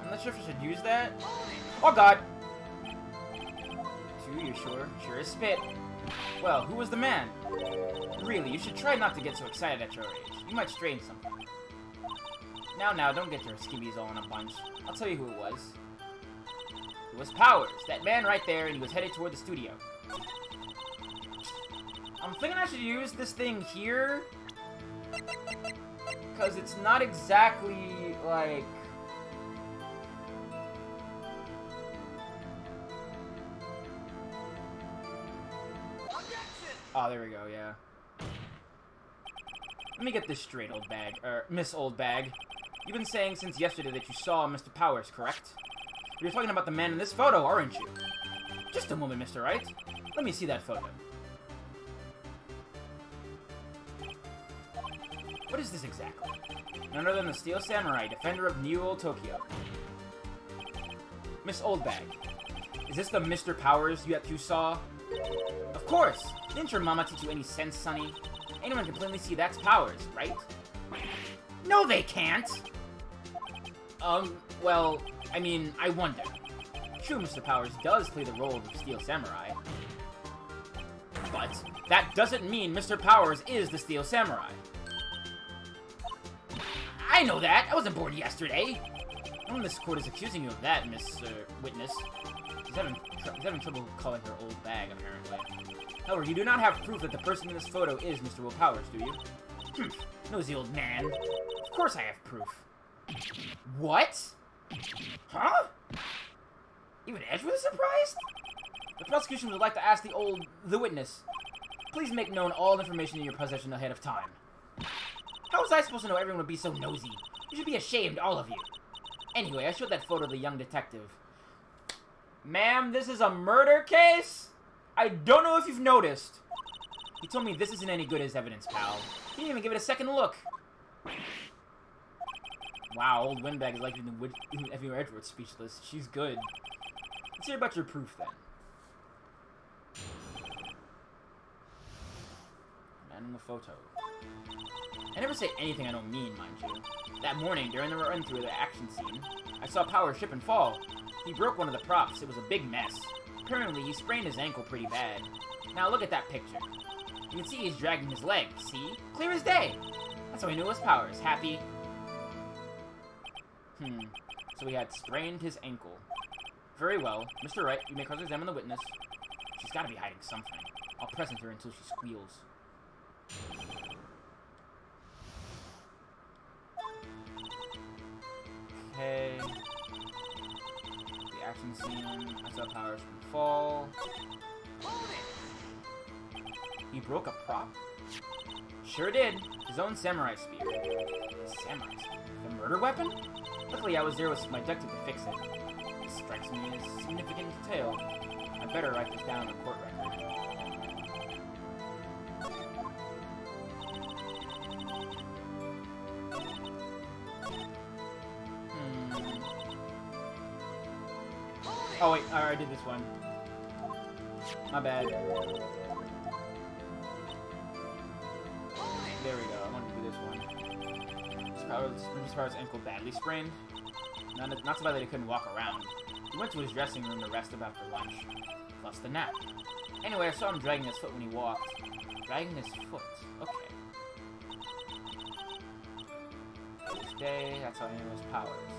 I'm not sure if I should use that. Oh god! 2, you sure? Sure as spit. Well, who was the man? Really, you should try not to get so excited at your age. You might strain something. Now, don't get your skibbies all in a bunch. I'll tell you who it was. It was Powers, that man right there, and he was headed toward the studio. I'm thinking I should use this thing here, because it's not exactly, like... Oh, there we go, yeah. Let me get this straight, old bag. Or, Miss Old Bag. You've been saying since yesterday that you saw Mr. Powers, correct? You're talking about the man in this photo, aren't you? Just a moment, Mr. Wright. Let me see that photo. What is this exactly? None other than the Steel Samurai, defender of New Old Tokyo. Miss Oldbag, is this the Mr. Powers that you saw? Of course! Didn't your mama teach you any sense, Sonny? Anyone can plainly see that's Powers, right? No, they can't! Well, I mean, I wonder. True, Mr. Powers does play the role of the Steel Samurai. But that doesn't mean Mr. Powers is the Steel Samurai. I know that! I wasn't born yesterday! No one in this court is accusing you of that, Miss, Witness. He's having trouble calling her old bag, apparently. However, you do not have proof that the person in this photo is Mr. Will Powers, do you? Nosy old man. Of course I have proof. What? Huh? Even Edgeworth is surprised? The prosecution would like to ask the witness. Please make known all information in your possession ahead of time. How was I supposed to know everyone would be so nosy? You should be ashamed, all of you. Anyway, I showed that photo to the young detective. Ma'am, this is a murder case? I don't know if you've noticed. He told me this isn't any good as evidence, pal. He didn't even give it a second look. Wow, old Windbag is like Effie Edgeworth speechless. She's good. Let's hear about your proof, then. Man in the photo. I never say anything I don't mean, mind you. That morning, during the run-through of the action scene, I saw Powers trip and fall. He broke one of the props. It was a big mess. Apparently, he sprained his ankle pretty bad. Now look at that picture. You can see he's dragging his leg, see? Clear as day! That's how we knew it was Powers. Happy? So he had sprained his ankle. Very well. Mr. Wright, you may cross-examine the witness. She's gotta be hiding something. I'll present her until she squeals. Okay. The action scene. I saw Powers fall. He broke a prop? Sure did. His own samurai spear. Samurai spear? The murder weapon? Luckily, I was there with my detective to fix it. This strikes me as a significant detail. I better write this down on the court record. Oh wait, I already did this one. My bad. There we go, I wanted to do this one. Mr. Powers' ankle badly sprained. Not so bad that he couldn't walk around. He went to his dressing room to rest up after lunch. Plus the nap. Anyway, I saw him dragging his foot when he walked. Dragging his foot. Okay. This day, that's how I knew it was Powers.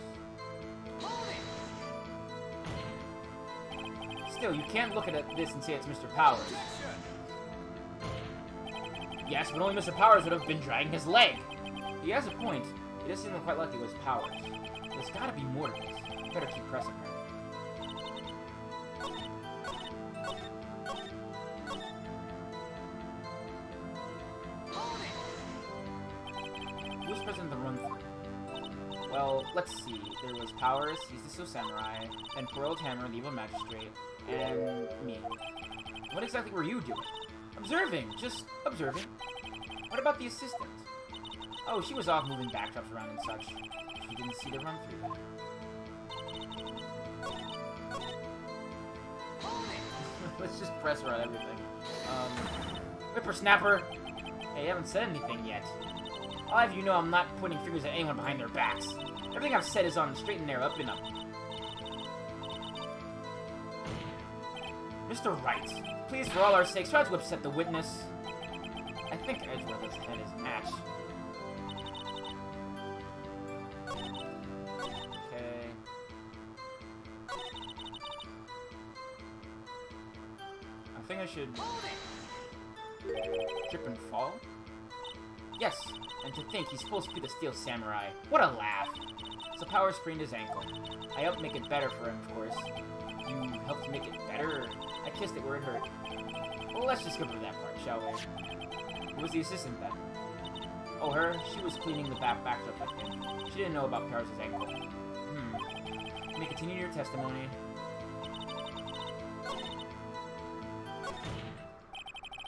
Still, you can't look at this and say it's Mr. Powers. Yes, but only Mr. Powers would have been dragging his leg. He has a point. It does seem quite likely it was Powers. There's gotta be more to this. Better keep pressing her. Who was present in the run-through? Well, let's see. There was Powers, he's the Steel Samurai, then poor old Hammer, the evil magistrate, and me. What exactly were you doing? Observing. Just observing. What about the assistant? Oh, she was off moving backdrops around and such. She didn't see the run-through then. Let's just press her on everything. Whippersnapper! Hey, you haven't said anything yet. I'll have you know I'm not pointing fingers at anyone behind their backs. Everything I've said is on the straight and narrow, up and up. Mr. Wright, please, for all our sakes, try to upset the witness. I think Edgeworth has had his match. Okay. I think I should trip and fall? Yes, and to think he's supposed to be the Steel Samurai. What a laugh! So Powers sprained his ankle. I helped make it better for him, of course. You helped make it better? I kissed it where it hurt. Well, let's just go through that part, shall we? Who was the assistant then? Oh, her? She was cleaning the backdrop, I think. She didn't know about Paris' ankle. You may continue your testimony.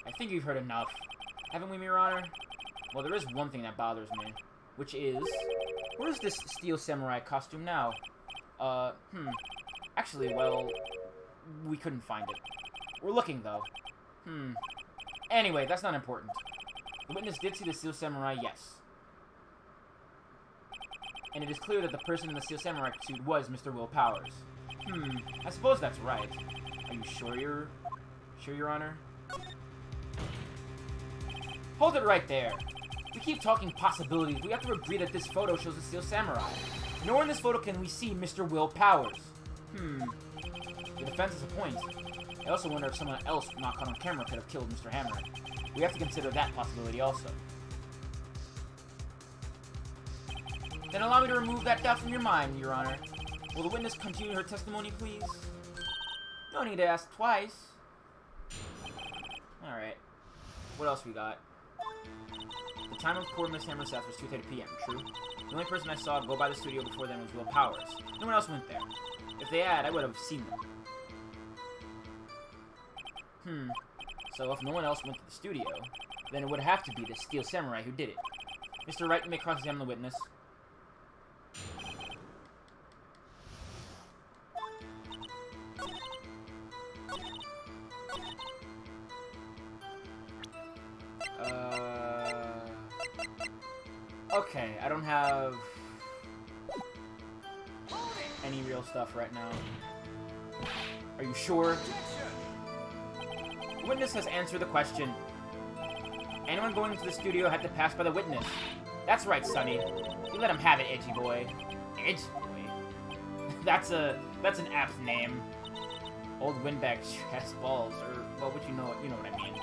I think you've heard enough. Haven't we, Your Honor? Well, there is one thing that bothers me. Which is... Where's this Steel Samurai costume now? Actually, well... We couldn't find it. We're looking, though. Anyway, that's not important. The witness did see the Steel Samurai, yes. And it is clear that the person in the Steel Samurai suit was Mr. Will Powers. I suppose that's right. Are you sure, Your Honor? Hold it right there. We keep talking possibilities. We have to agree that this photo shows the Steel Samurai. Nor in this photo can we see Mr. Will Powers. The defense is a point. I also wonder if someone else not caught on camera could have killed Mr. Hammer. We have to consider that possibility also. Then allow me to remove that doubt from your mind, Your Honor. Will the witness continue her testimony, please? No need to ask twice. Alright. What else we got? The time of poor Miss Hammer's death was 2:30 p.m., true? The only person I saw go by the studio before then was Will Powers. No one else went there. If they had, I would have seen them. So if no one else went to the studio, then it would have to be the Steel Samurai who did it. Mr. Wright, you may cross-examine the witness. Okay, I don't have any real stuff right now. Are you sure? The witness has answered the question. Anyone going into the studio had to pass by the witness. That's right, Sonny. You let him have it, Edgy Boy. Edgy Boy? That's an apt name. Old Windbag has balls, or, well, you know what I mean.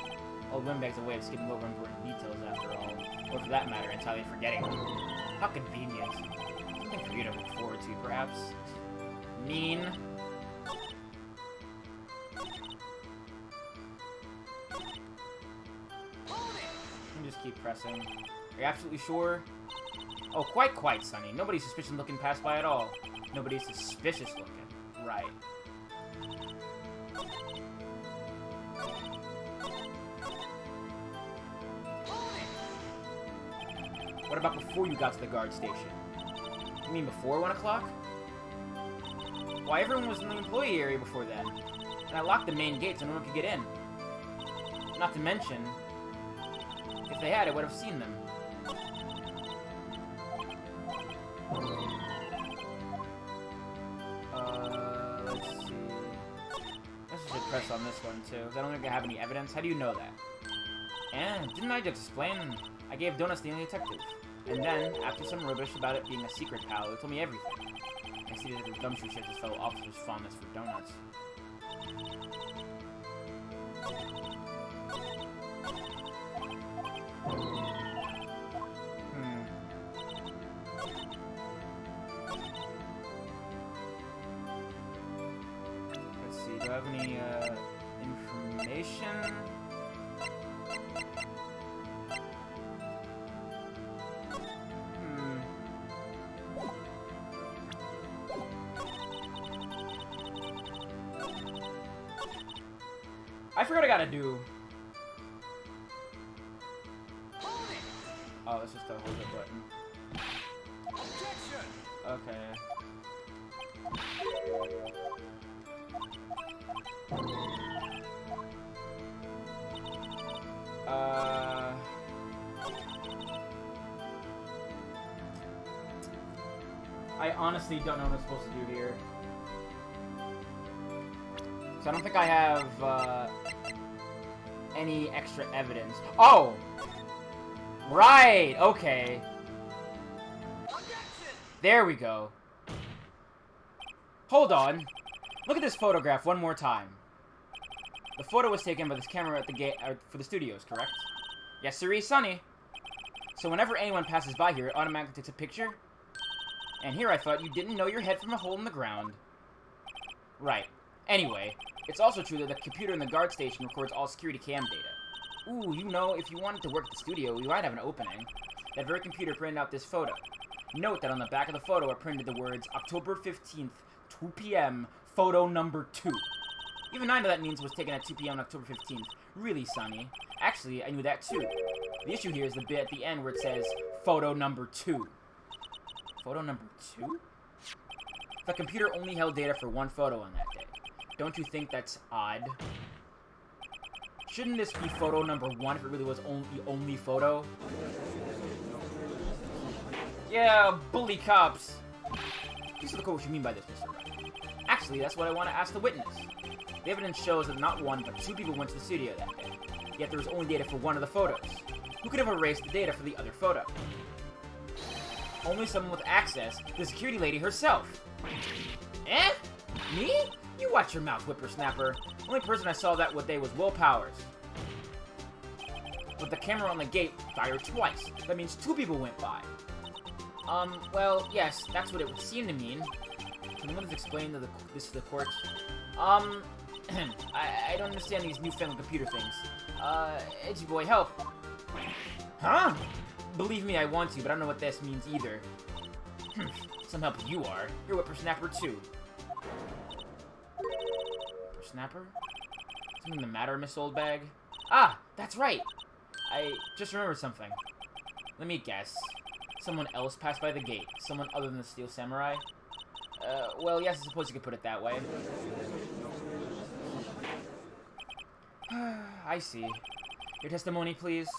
Old Windbag's a way of skipping over important details, after all. Or for that matter, entirely forgetting them. How convenient. Something for you to look forward to, perhaps. Mean. Just keep pressing. Are you absolutely sure? Oh, quite, Sonny. Nobody's suspicious looking passed by at all. Nobody's suspicious looking. Right. What about before you got to the guard station? You mean before 1 o'clock? Why, everyone was in the employee area before then. And I locked the main gate so no one could get in. Not to mention, if they had, I would have seen them. Let's see. I should press on this one, too, because I don't think I have any evidence. How do you know that? And didn't I just explain? I gave donuts to the young detective. And then, after some rubbish about it being a secret pal, he told me everything. I see that the gumshoe shares his fellow officer's fondness for donuts. Let's see, do I have any, information? I forgot I gotta do. Oh, that's just a hold it button. Okay. I honestly don't know what I'm supposed to do here. So I don't think I have, any extra evidence. Oh! Right! Okay. There we go. Hold on. Look at this photograph one more time. The photo was taken by this camera at the gate for the studios, correct? Yes, sirree, Sonny. So whenever anyone passes by here, it automatically takes a picture? And here I thought you didn't know your head from a hole in the ground. Right. Anyway, it's also true that the computer in the guard station records all security cam data. Ooh, you know, if you wanted to work at the studio, you might have an opening. That very computer printed out this photo. Note that on the back of the photo are printed the words October 15th, 2 p.m., photo number 2. Even I know that means it was taken at 2 p.m. on October 15th. Really, Sonny? Actually, I knew that too. The issue here is the bit at the end where it says, photo number 2. Photo number 2? The computer only held data for one photo on that day. Don't you think that's odd? Shouldn't this be photo number 1 if it really was the only photo? Yeah, bully cops! Please look at what you mean by this, Mr. Wright. Actually, that's what I want to ask the witness. The evidence shows that not 1, but 2 people went to the studio that day. Yet there was only data for one of the photos. Who could have erased the data for the other photo? Only someone with access, the security lady herself. Eh? Me? You watch your mouth, whippersnapper. The only person I saw that day was Will Powers. With the camera on the gate, fired twice. That means 2 people went by. Well, yes, that's what it would seem to mean. Can anyone explain this to the court? I don't understand these newfangled computer things. Edgy boy, help. Huh? Believe me, I want to, but I don't know what this means either. Some help you are. You're whippersnapper too. Whippersnapper? Something the matter, Miss Oldbag? Ah, that's right! I just remembered something. Let me guess. Someone else passed by the gate. Someone other than the Steel Samurai? Well, yes, I suppose you could put it that way. I see. Your testimony, please.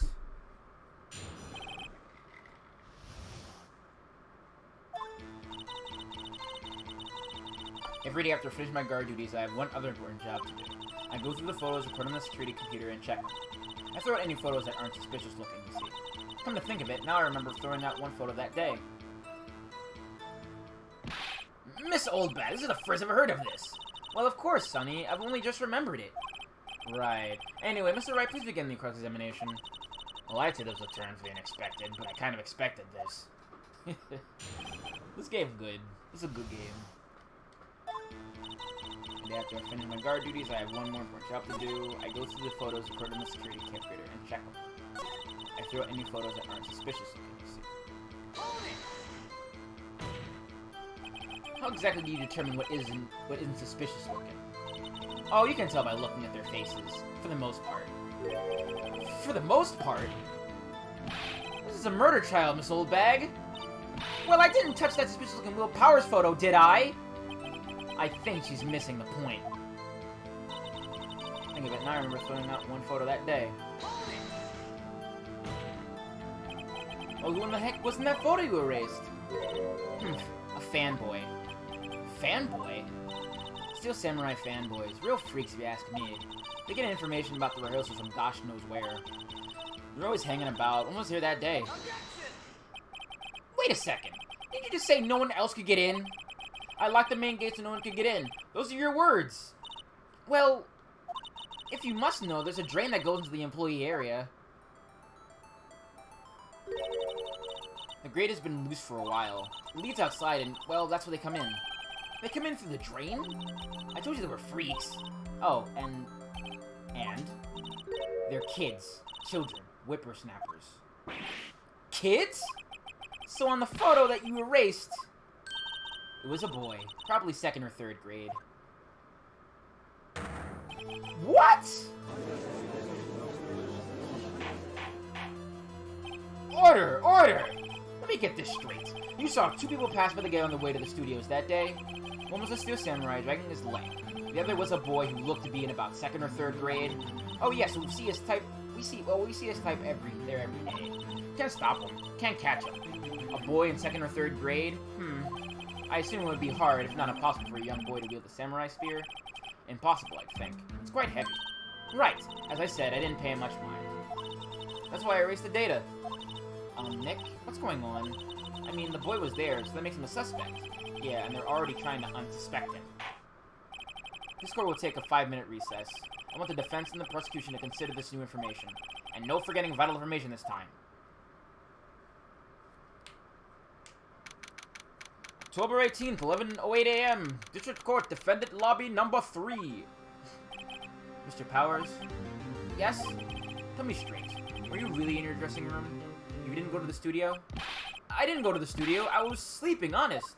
Every day after I finish my guard duties, I have one other important job to do. I go through the photos, put them on the security computer, and check them. I throw out any photos that aren't suspicious looking, you see. Come to think of it, now I remember throwing out one photo that day. Miss Oldbag, this is the first I've ever heard of this. Well, of course, Sonny. I've only just remembered it. Right. Anyway, Mr. Wright, please begin the cross-examination. Well, I'd say this was a turn for the unexpected, but I kind of expected this. This game's good. This is a good game. And after I finish my guard duties, I have one more important job to do. I go through the photos recorded in the security computer and check them. I throw out any photos that aren't suspicious looking, you see. How exactly do you determine what isn't suspicious looking? Oh, you can tell by looking at their faces, for the most part. For the most part? This is a murder trial, Miss Oldbag. Well, I didn't touch that suspicious-looking Will Powers photo, did I? I think she's missing the point. Think of it, now I remember throwing out one photo that day. Oh, who in the heck was in that photo you erased? A fanboy. Fanboy? Steel Samurai fanboys. Real freaks, if you ask me. They get information about the rehearsals from gosh knows where. They're always hanging about. When was here that day? Wait a second. Did you just say no one else could get in? I locked the main gate so no one could get in. Those are your words. Well, if you must know, there's a drain that goes into the employee area. The grate has been loose for a while. It leads outside and, well, that's where they come in. They come in through the drain? I told you they were freaks. Oh, and they're kids. Children. Whippersnappers. Kids? So on the photo that you erased, it was a boy. Probably 2nd or 3rd grade. What? Order! Order! Let me get this straight. You saw 2 people pass by the gate on the way to the studios that day. One was a Steel Samurai dragging his leg. The other was a boy who looked to be in about 2nd or 3rd grade. Oh yes, we see his type. We see his type every day. Can't stop him. Can't catch him. A boy in 2nd or 3rd grade? I assume it would be hard, if not impossible, for a young boy to wield the samurai spear. Impossible, I think. It's quite heavy. Right. As I said, I didn't pay him much mind. That's why I erased the data. Nick, what's going on? I mean, the boy was there, so that makes him a suspect. Yeah, and they're already trying to unsuspect him. This court will take a 5-minute recess. I want the defense and the prosecution to consider this new information. And no forgetting vital information this time. October 18th, 11:08 a.m. District Court, Defendant Lobby number 3. Mr. Powers? Yes? Tell me straight, were you really in your dressing room? You didn't go to the studio? I didn't go to the studio, I was sleeping, honest.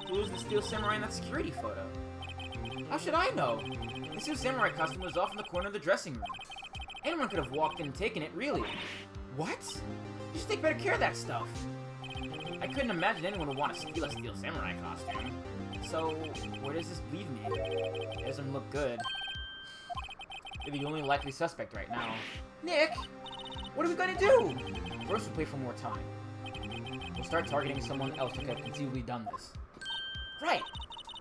Who was the Steel Samurai in that security photo? How should I know? The Steel Samurai costume was off in the corner of the dressing room. Anyone could have walked in and taken it, really. What? You should take better care of that stuff. I couldn't imagine anyone would want to steal a Steel Samurai costume. So, where does this leave me? It doesn't look good. You're the only likely suspect right now. Nick! What are we gonna do? First, we'll play for more time. We'll start targeting someone else who could have conceivably done this. Right!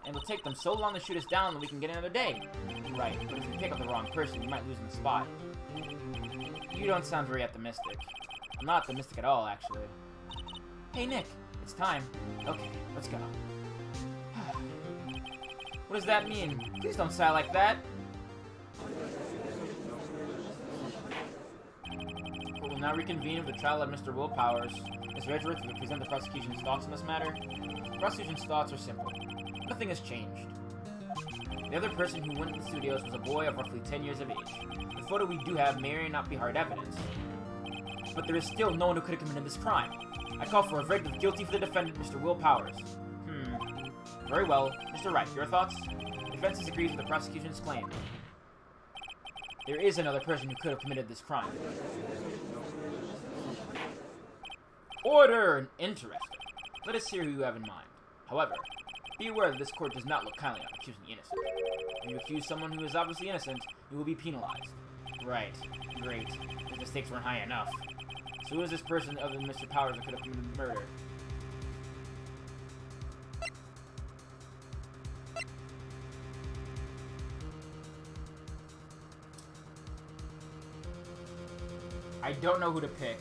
And it'll take them so long to shoot us down that we can get another day. Right, but if we pick up the wrong person, we might lose in the spot. You don't sound very optimistic. I'm not optimistic at all, actually. Hey, Nick, it's time. Okay, let's go. What does that mean? Please don't sigh like that. We will now reconvene with the trial of Mr. Willpowers. Mr. Edgeworth will present the prosecution's thoughts on this matter. The prosecution's thoughts are simple. Nothing has changed. The other person who went to the studios was a boy of roughly 10 years of age. The photo we do have may or may not be hard evidence, but there is still no one who could have committed this crime. I call for a verdict of guilty for the defendant, Mr. Willpowers. Very well. Mr. Wright, your thoughts? The defense disagrees with the prosecution's claim. There is another person who could have committed this crime. Order! Interesting. Let us hear who you have in mind. However, be aware that this court does not look kindly on accusing the innocent. If you accuse someone who is obviously innocent, you will be penalized. Right. Great. The stakes weren't high enough. So who is this person other than Mr. Powers that could have committed the murder? I don't know who to pick.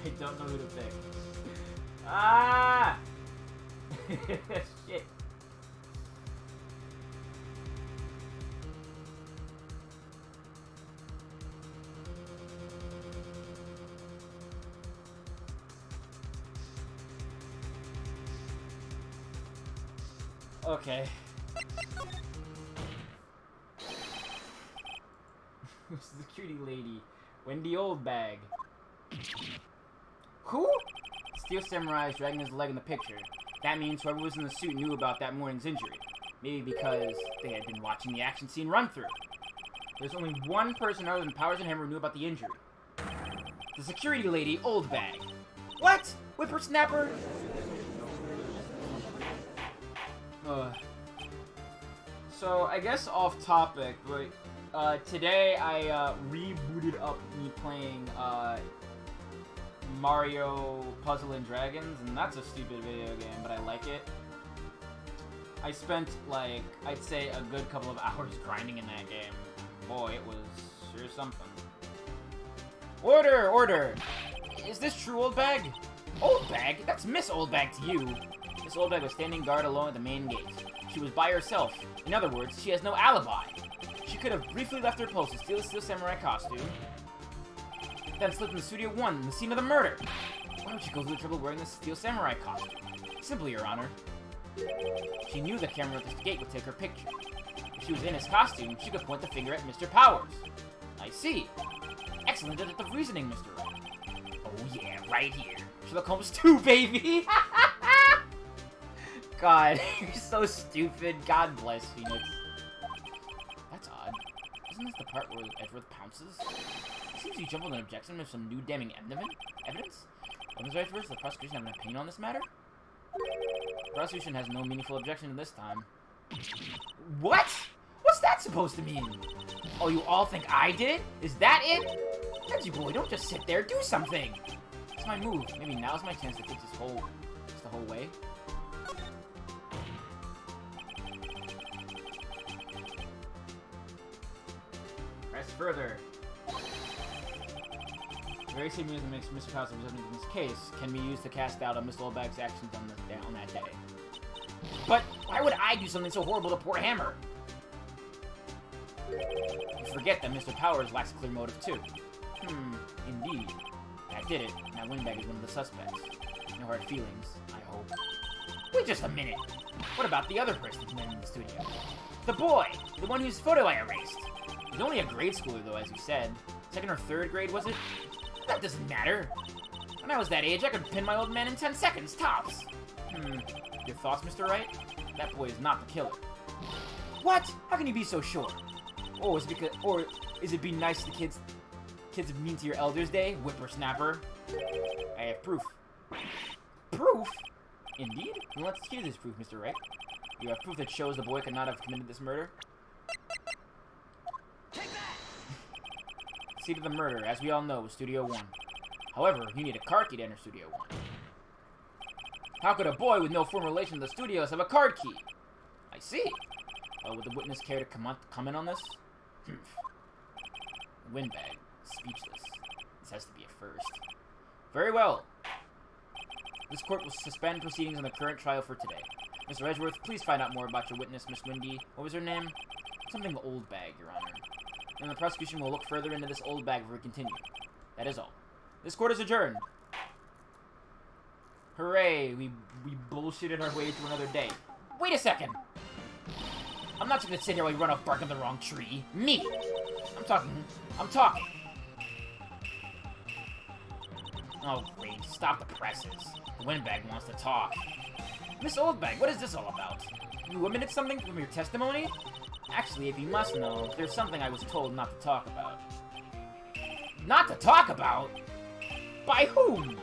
I don't know who to pick. Ah! Shit. Okay. Security lady. Wendy Oldbag. Who? Steel Samurai is dragging his leg in the picture. That means whoever was in the suit knew about that morning's injury. Maybe because they had been watching the action scene run through. There's only one person other than Powers and Hammer who knew about the injury. The security lady, Oldbag. What? Whippersnapper? So, I guess off topic, but today I rebooted up me playing Mario Puzzle and Dragons, and that's a stupid video game, but I like it. I spent, like, I'd say a good couple of hours grinding in that game. Boy, it was sure something. Order! Order! Is this true, Oldbag? Oldbag? That's Miss Oldbag to you. Miss Oldbag was standing guard alone at the main gate. She was by herself. In other words, she has no alibi. She could have briefly left her post to steal the Steel Samurai costume, then slipped into Studio 1 in the scene of the murder. Why would she go through the trouble of wearing the Steel Samurai costume? Simply, Your Honor. She knew the camera at the gate would take her picture. If she was in his costume, she could point the finger at Mr. Powers. I see. Excellent deductive reasoning, Mr. Wright. Oh yeah, right here. Sherlock Holmes 2, baby! God, you're so stupid. God bless Phoenix. That's odd. Isn't this the part where Edgeworth pounces? It seems you jumbled an objection with some new damning evidence? What is Edgeworth? The prosecution have an opinion on this matter? The prosecution has no meaningful objection to this time. What? What's that supposed to mean? Oh, you all think I did it? Is that it? Edgy boy, don't just sit there. Do something. It's my move. Maybe now's my chance to take this the whole way. Press further. The very same reason that makes Mr. Powers represented in this case can be used to cast doubt on Miss Oldbag's actions on that day. But why would I do something so horrible to poor Hammer? You forget that Mr. Powers lacks clear motive too. Indeed. That Wright did it, and that windbag is one of the suspects. No hard feelings, I hope. Wait just a minute! What about the other person who went in the studio? The boy! The one whose photo I erased! He's only a grade schooler, though, as you said. 2nd or 3rd grade, was it? That doesn't matter! When I was that age, I could pin my old man in 10 seconds, tops! Your thoughts, Mr. Wright? That boy is not the killer. What? How can you be so sure? Or is it be nice to kids mean to your elders' day, whippersnapper? I have proof. Proof? Indeed? Well, let's hear this proof, Mr. Wright. You have proof that shows the boy could not have committed this murder? Take that! The seat of the murder, as we all know, was Studio 1. However, you need a card key to enter Studio 1. How could a boy with no formal relation to the studios have a card key? I see. Would the witness care to comment on this? Windbag. Speechless. This has to be a first. Very well. This court will suspend proceedings on the current trial for today. Mr. Edgeworth, please find out more about your witness, Miss Windy. What was her name? Something old bag, Your Honor. And the prosecution will look further into this old bag before we continue. That is all. This court is adjourned. Hooray! We bullshitted our way through another day. Wait a second! I'm not just gonna sit here while you run off bark on the wrong tree. Me! I'm talking. Oh, great. Stop the presses. The windbag wants to talk. Miss Oldbag, what is this all about? You omitted something from your testimony? Actually, if you must know, there's something I was told not to talk about. Not to talk about? By whom?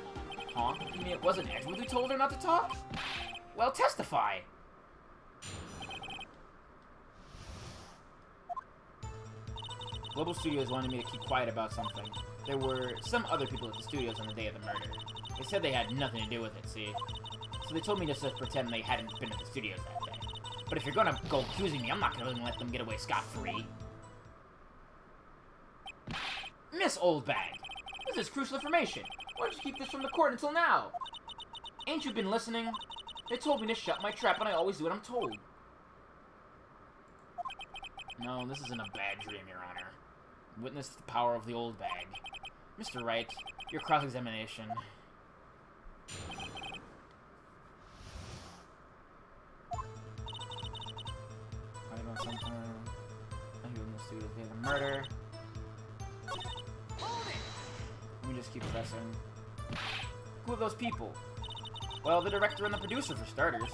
Huh? You mean it wasn't Edgewood who told her not to talk? Well, testify! Global Studios wanted me to keep quiet about something. There were some other people at the studios on the day of the murder. They said they had nothing to do with it, see? So they told me just to pretend they hadn't been at the studios that day. But if you're gonna go accusing me, I'm not gonna let them get away scot-free. Miss Oldbag! This is crucial information! Why did you keep this from the court until now? Ain't you been listening? They told me to shut my trap and I always do what I'm told. No, this isn't a bad dream, Your Honor. Witness the power of the old bag. Mr. Wright, your cross-examination. I know sometime. I hear in the studio they had a murder. Let me just keep pressing. Who are those people? Well, the director and the producer, for starters.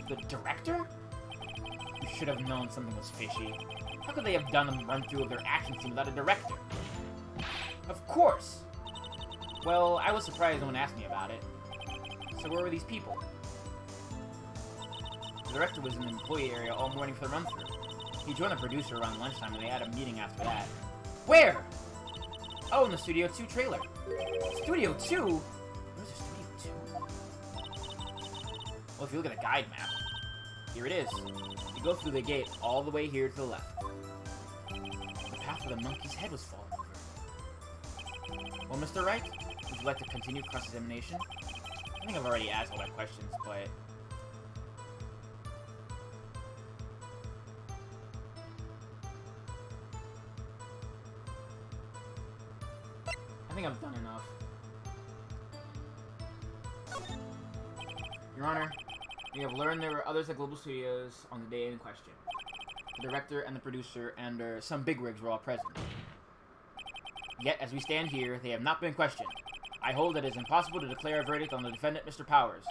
The director? You should have known something was fishy. How could they have done a run-through of their action scene without a director? Of course! Well, I was surprised no one asked me about it. So where were these people? The director was in the employee area all morning for the run-through. He joined the producer around lunchtime and they had a meeting after that. Where? Oh, in the Studio 2 trailer. Studio 2? Where's the Studio 2? Well, if you look at the guide map, here it is. You go through the gate all the way here to the left. The path where the monkey's head was falling over. Well, Mr. Wright, would you like to continue cross-examination? I think I've already asked all my questions, but... I think I've done enough. Your Honor, we have learned there were others at Global Studios on the day in question. The director and the producer and some bigwigs were all present. Yet, as we stand here, they have not been questioned. I hold that it is impossible to declare a verdict on the defendant, Mr. Powers.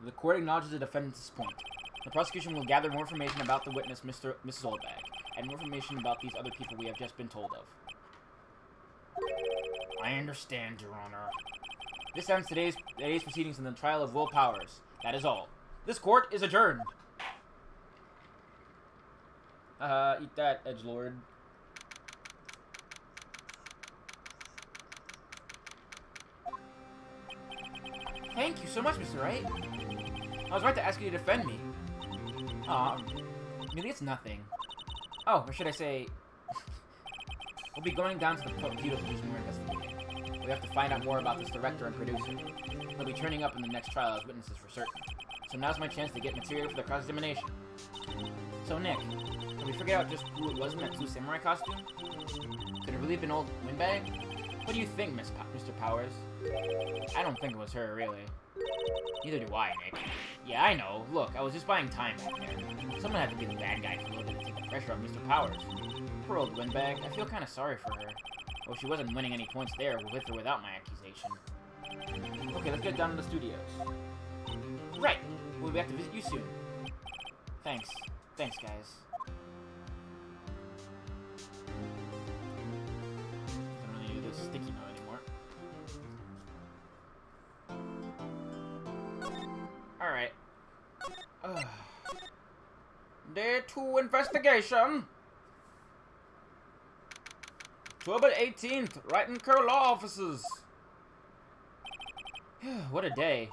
The court acknowledges the defendant's point. The prosecution will gather more information about the witness, Mrs. Oldbag, and more information about these other people we have just been told of. I understand, Your Honor. This ends today's proceedings in the trial of Will Powers. That is all. This court is adjourned. Eat that, edgelord. Thank you so much, Mr. Wright. I was right to ask you to defend me. Maybe it's nothing. Oh, or should I say... We'll be going down to the computer to do some more investigating. We have to find out more about this director and producer. They'll be turning up in the next trial as witnesses for certain. So now's my chance to get material for the cross-examination. So, Nick, have we figured out just who it was in that blue samurai costume? Could it really have been old Windbag? What do you think, Mr. Powers? I don't think it was her, really. Neither do I, Nick. Yeah, I know. Look, I was just buying time back there. Someone had to be the bad guy for a little bit to take the pressure off Mr. Powers. Poor old Windbag. I feel kind of sorry for her. Well, she wasn't winning any points there, with or without my accusation. Okay, let's get down to the studios. Right! We'll be back to visit you soon. Thanks. Thanks, guys. Don't really need this sticky note anymore. Alright. Day 2 investigation. October 18th, Wright and Curl Law Offices. What a day.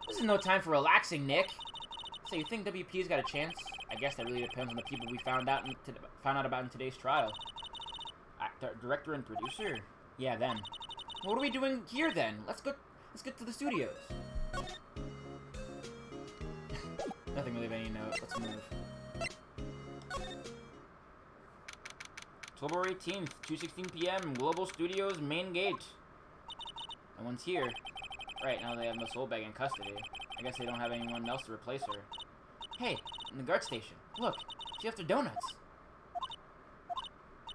This is no time for relaxing, Nick. So you think WP's got a chance? I guess that really depends on the people we found out about in today's trial. Actor, director, and producer? Yeah, them. What are we doing here then? Let's get to the studios. Nothing really of any note. Let's move. October 18th, 2:16 p.m. Global Studios main gate. No one's here. Right, now they have Miss Windbag in custody. I guess they don't have anyone else to replace her. Hey, in the guard station. Look, she left her donuts.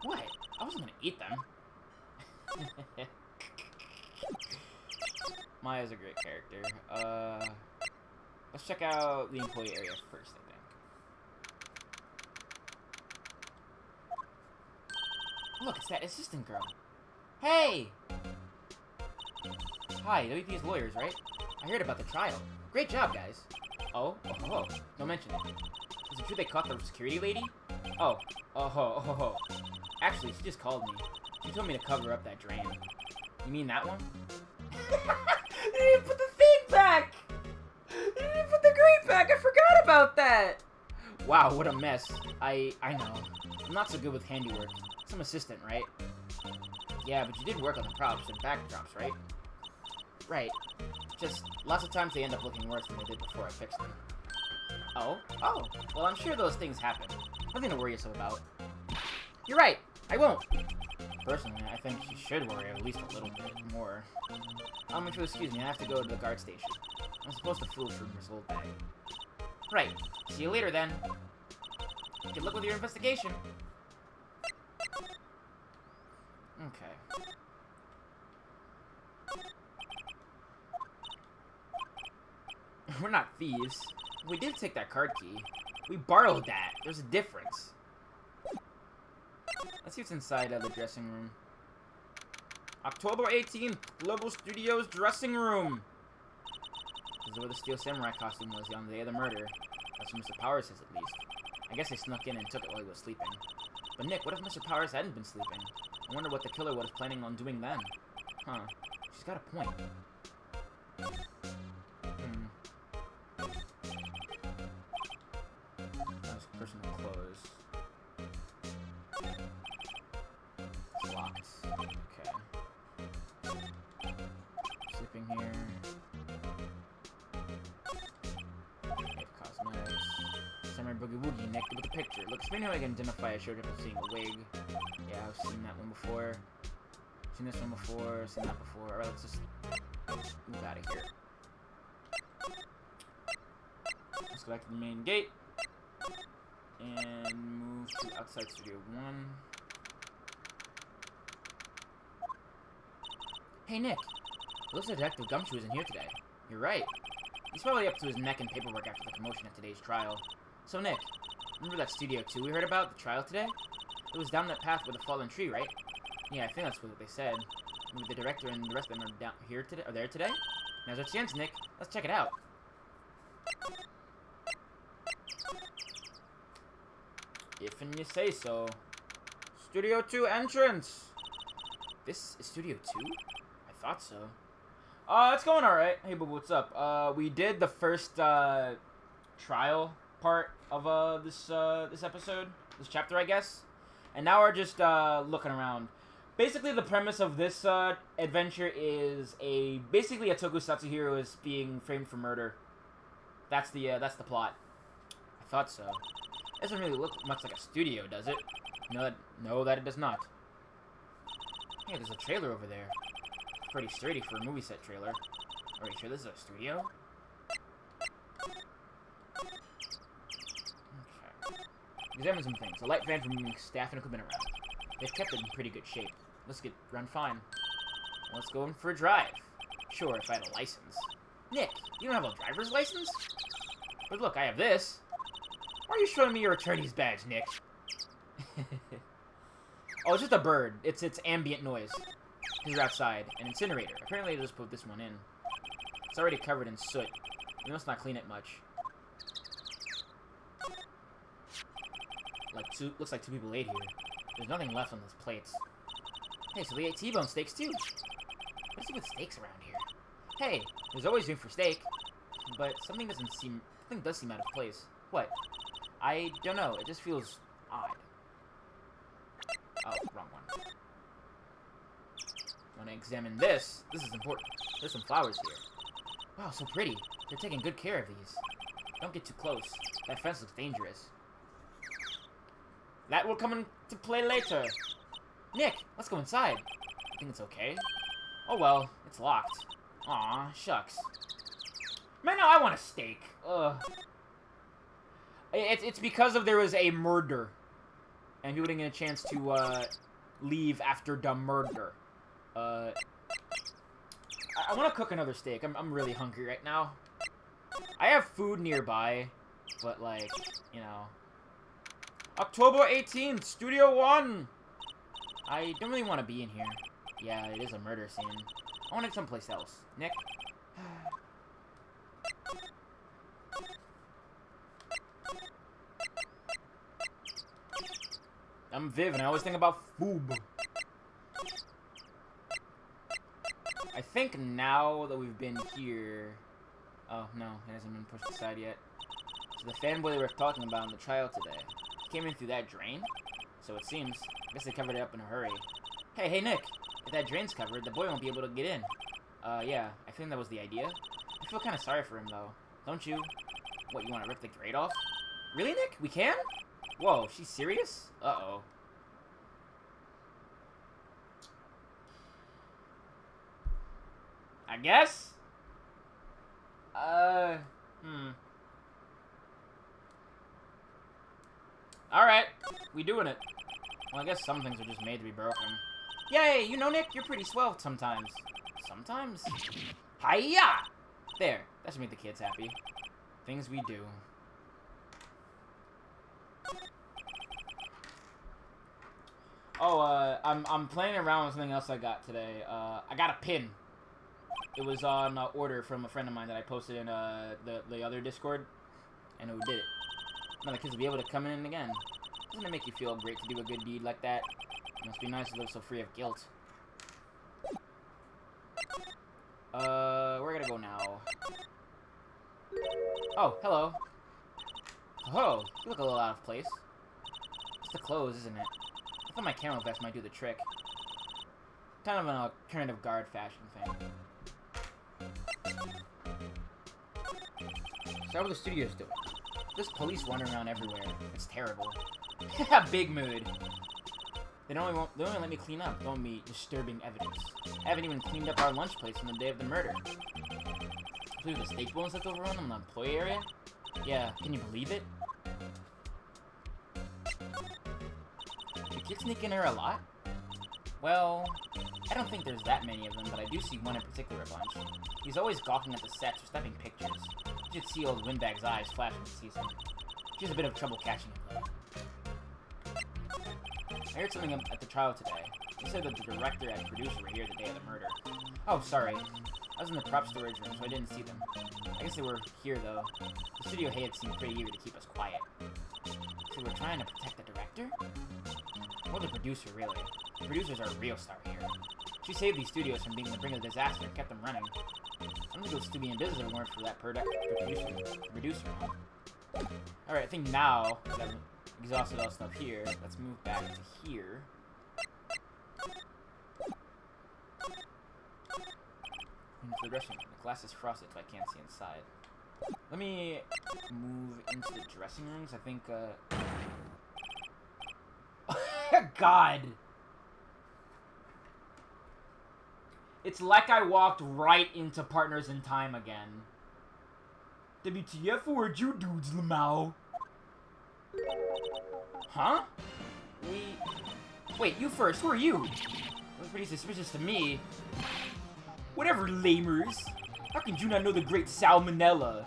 What? I wasn't gonna eat them. Maya's a great character. Let's check out the employee area first, I think. Look, it's that assistant girl. Hey! Hi, WP's lawyers, right? I heard about the trial. Great job, guys. Oh, don't mention it. Is it true they caught the security lady? Actually, she just called me. She told me to cover up that drain. You mean that one? They didn't put the thing back! They didn't put the grate back! I forgot about that! Wow, what a mess. I know. I'm not so good with handiwork. Some assistant, right? Yeah, but you did work on the props and backdrops, right? Right. Just, lots of times they end up looking worse than they did before I fixed them. Oh? Well, I'm sure those things happen. Nothing to worry yourself about. You're right! I won't! Personally, I think she should worry at least a little bit more. If you'll excuse me, I have to go to the guard station. I'm supposed to fool for Miss Windbag. Right. See you later, then. Good luck with your investigation. Okay. We're not thieves. We did take that card key. We borrowed that. There's a difference. Let's see what's inside the dressing room. October 18th, Global Studios dressing room. This is where the Steel Samurai costume was on the day of the murder. That's what Mr. Powers says, at least. I guess they snuck in and took it while he was sleeping. But Nick, what if Mr. Powers hadn't been sleeping? I wonder what the killer was planning on doing then. Huh. She's got a point. That's personal clothes. It's locked. Okay. Sleeping here. Cosmetics. Samurai Boogie Woogie, Nick, with the picture. Looks funny how I can identify I showed up as seeing a wig. Yeah, I've seen that one before. Seen this one before, seen that before. Alright, let's just move out of here. Let's go back to the main gate. And move to outside Studio 1. Hey, Nick. It looks like Detective Gumshoe isn't here today. You're right. He's probably up to his neck in paperwork after the commotion at today's trial. So, Nick, remember that Studio 2 we heard about, the trial today? It was down that path with the fallen tree, right? Yeah, I think that's what they said. Maybe the director and the rest of them are down here today. Are there today? Now's our chance, Nick. Let's check it out. If and you say so. Studio 2 entrance. This is Studio 2? I thought so. It's going alright. Hey, boo, what's up? We did the first, trial part of, this episode. This chapter, I guess. And now we're just, looking around. Basically, the premise of this, adventure is basically a tokusatsu hero is being framed for murder. That's the plot. I thought so. It doesn't really look much like a studio, does it? No, that it does not. Hey, there's a trailer over there. Pretty sturdy for a movie set trailer. Are you sure this is a studio? Okay. Examine some things. A light van for moving staff and equipment around. They've kept it in pretty good shape. Let's run fine. Let's go in for a drive. Sure, if I had a license. Nick, you don't have a driver's license? But look, I have this. Why are you showing me your attorney's badge, Nick? Oh, it's just a bird. It's ambient noise. He's outside. An incinerator. Apparently they just put this one in. It's already covered in soot. We must not clean it much. Looks like two people ate here. There's nothing left on those plates. Hey, so they ate T-bone steaks too. What's it with steaks around here? Hey, there's always room for steak. But something does seem out of place. What? I don't know. It just feels odd. Oh, wrong one. Want to examine this? This is important. There's some flowers here. Wow, so pretty. They're taking good care of these. Don't get too close. That fence looks dangerous. That will come into play later. Nick, let's go inside. I think it's okay. Oh well, it's locked. Aw, shucks. Man, no, I want a steak. Ugh. It's because there was a murder. And people didn't get a chance to, leave after the murder. I want to cook another steak. I'm really hungry right now. I have food nearby, but, like, you know. October 18th, Studio 1! I don't really want to be in here. Yeah, it is a murder scene. I want it someplace else. Nick? I'm Viv, and I always think about food. I think now that we've been here... Oh, no, it hasn't been pushed aside yet. So the fanboy they were talking about in the trial today came in through that drain? So it seems. I guess they covered it up in a hurry. Hey, Nick! If that drain's covered, the boy won't be able to get in. Yeah, I think that was the idea. I feel kind of sorry for him, though. Don't you? What, you want to rip the grate off? Really, Nick? We can? Whoa, she's serious? Uh-oh. I guess? Alright, we doing it. Well, I guess some things are just made to be broken. Yay, you know, Nick, you're pretty swell sometimes. Sometimes? Hiya! There, that should make the kids happy. Things we do. Oh, I'm playing around with something else I got today. I got a pin. It was on order from a friend of mine that I posted in the other Discord. And who did it. Now the kids will be able to come in again. Doesn't it make you feel great to do a good deed like that? It must be nice to live so free of guilt. We're gonna go now. Oh, hello. Oh, you look a little out of place. It's the clothes, isn't it? I thought my camo vest might do the trick. Kind of an alternative guard fashion thing. So how are the studios doing? There's police running around everywhere. It's terrible. Big mood. They only let me clean up. Don't be disturbing evidence. I haven't even cleaned up our lunch plates from the day of the murder. Including the steak bones left over on the employee area? Yeah, can you believe it? Do kids sneak in here a lot? Well, I don't think there's that many of them, but I do see one in particular a bunch. He's always gawking at the sets or snapping pictures. You should see old Windbag's eyes flash when he sees him. She has a bit of trouble catching him, though. I heard something at the trial today. They said that the director and producer were here the day of the murder. Oh, sorry. I was in the prop storage room, so I didn't see them. I guess they were here, though. The studio head seemed pretty eager to keep us quiet. So we're trying to protect the director? Or the producer, really. The producers are a real star here. She saved these studios from being the brink of disaster and kept them running. I don't think it would still be in business if it weren't for that producer. Alright, I think now that I've exhausted all stuff here, let's move back to here. Into the restroom. The glass is frosted, so I can't see inside. Let me move into the dressing rooms. I think, God! It's like I walked right into Partners in Time again. WTF, where'd you dudes, Lamau? Huh? Wait, you first. Who are you? That's pretty suspicious to me. Whatever, lamers. How can you not know the great Salmonella?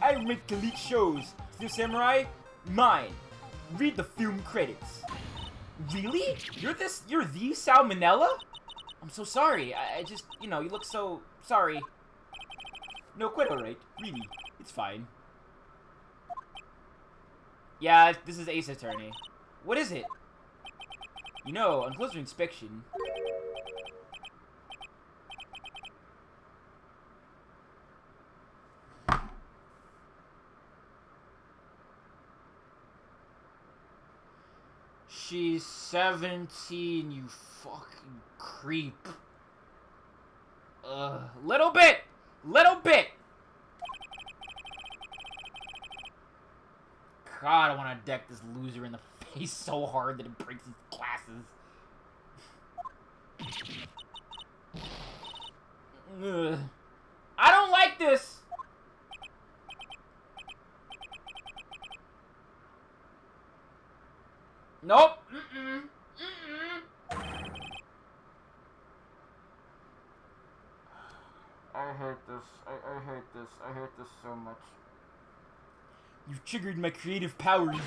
I make elite shows. Steel Samurai? Mine. Read the film credits. Really? You're the Salmonella? I'm so sorry. I just, you know, you look so sorry. No, quite alright. Really. It's fine. Yeah, this is Ace Attorney. What is it? You know, on closer inspection... She's 17, you fucking creep. Ugh. Little bit! Little bit! God, I want to deck this loser in the face so hard that it breaks his glasses. Ugh. I don't like this! Nope. I hate this. I hate this. I hate this so much. You've triggered my creative powers.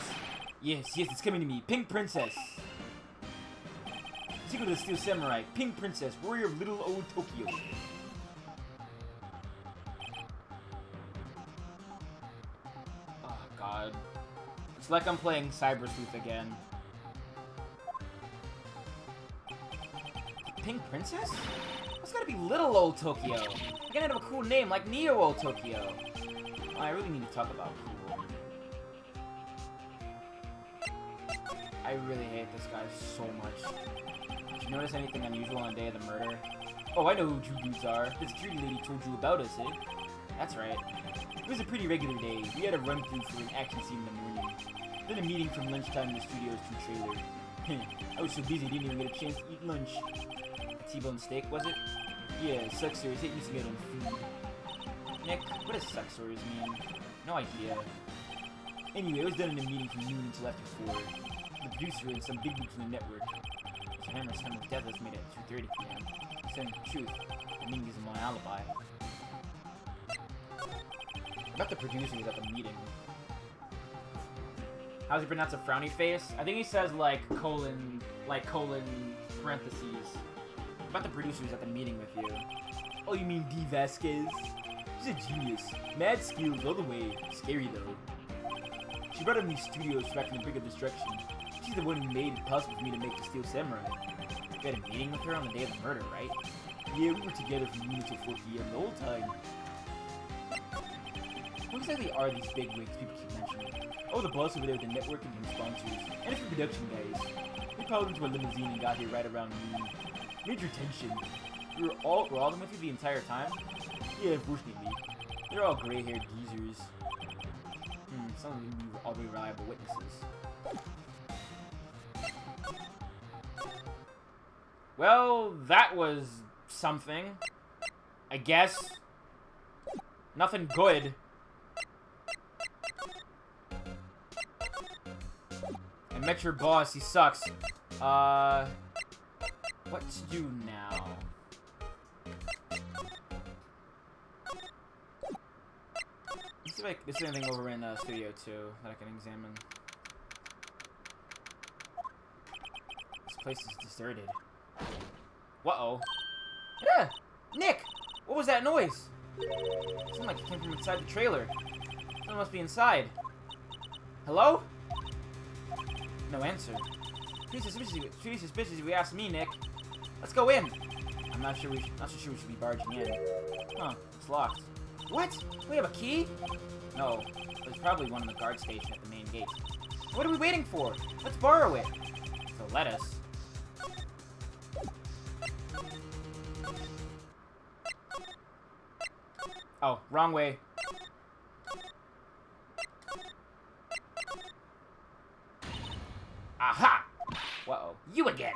Yes, it's coming to me. Pink Princess. Sequel to the Steel Samurai. Pink Princess, warrior of little old Tokyo. Oh, God. It's like I'm playing Cyber Sleuth again. Pink Princess? That's gotta be Little Old Tokyo. I gotta have a cool name like Neo Old Tokyo. Oh, I really need to talk about cool. I really hate this guy so much. Did you notice anything unusual on the day of the murder? Oh, I know who you dudes are. This security lady told you about us, eh? That's right. It was a pretty regular day. We had a run-through for an action scene in the morning. Then a meeting from lunchtime in the studio's trailer. I was so busy, didn't even get a chance to eat lunch. T-bone steak, was it? Yeah, sucksores hate missing out on food. Nick, what does sucksores mean? No idea. Anyway, I was done in a meeting from noon until after 4. The producer and some bigwigs from the network. Mr. Hammer's time of death was made at 2:30 p.m. He's telling the truth. The meeting gives him my alibi. I bet the producer was at the meeting. How's he pronounce a frowny face? I think he says colon parentheses. I bet the producer was at the meeting with you. Oh, you mean D. Vasquez? She's a genius. Mad skills all the way. Scary though. She brought him these studios back from the brink of destruction. She's the one who made it possible for me to make the Steel Samurai. You had a meeting with her on the day of the murder, right? Yeah, we were together from noon until 4 p.m. the whole time. What exactly are these big wigs people keep mentioning? Oh, the boss over there with the network and some sponsors. And a few production guys. We piled into a limousine and got here right around noon. Major tension. Were all of them with you the entire time? Yeah, unfortunately. They're all gray-haired geezers. Some of them are reliable witnesses. Well, that was something. I guess. Nothing good. I met your boss, he sucks. What to do now? Let's see if there's anything over in Studio 2 that I can examine. This place is deserted. Uh-oh. Yeah! Nick! What was that noise? It sounded like it came from inside the trailer. Someone must be inside. Hello? No answer. Pretty suspicious if you ask me, Nick. Let's go in. I'm not sure we should be barging in. Huh, it's locked. What? We have a key? No, there's probably one in the guard station at the main gate. What are we waiting for? Let's borrow it. So let us. Oh, wrong way. Aha! Whoa, you again.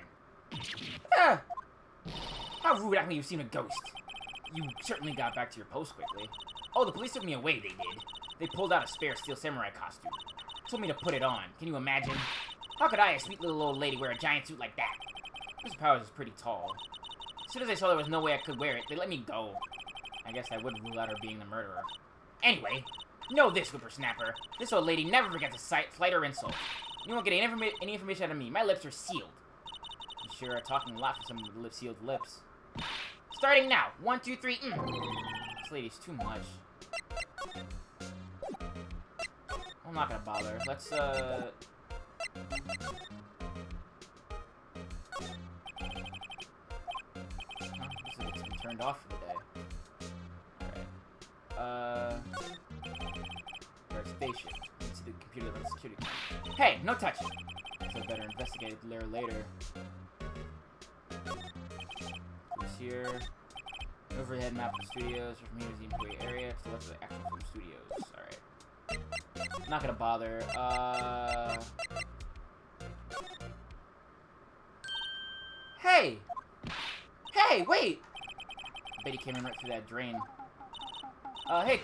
Ah! How rude after you've seen a ghost. You certainly got back to your post quickly. Oh, the police took me away, they did. They pulled out a spare steel samurai costume. Told me to put it on. Can you imagine? How could I, a sweet little old lady, wear a giant suit like that? Mr. Powers is pretty tall. As soon as I saw there was no way I could wear it, they let me go. I guess I would rule out her being the murderer. Anyway, know this, whippersnapper. This old lady never forgets a slight or insult. You won't get any information out of me. My lips are sealed. You sure are talking a lot for someone with sealed lips. Starting now. 1, 2, 3. This lady's too much. I'm not gonna bother. Let's, Huh? This is turned off for the day. Alright. Our station. Into the computer level security. Hey, no touching! So I better investigate it later. Who's here? Overhead map of studios. From here is the employee area. So what's the actual film studios? Alright. Not gonna bother. Hey! Hey, wait! I bet he came in right through that drain. Hey,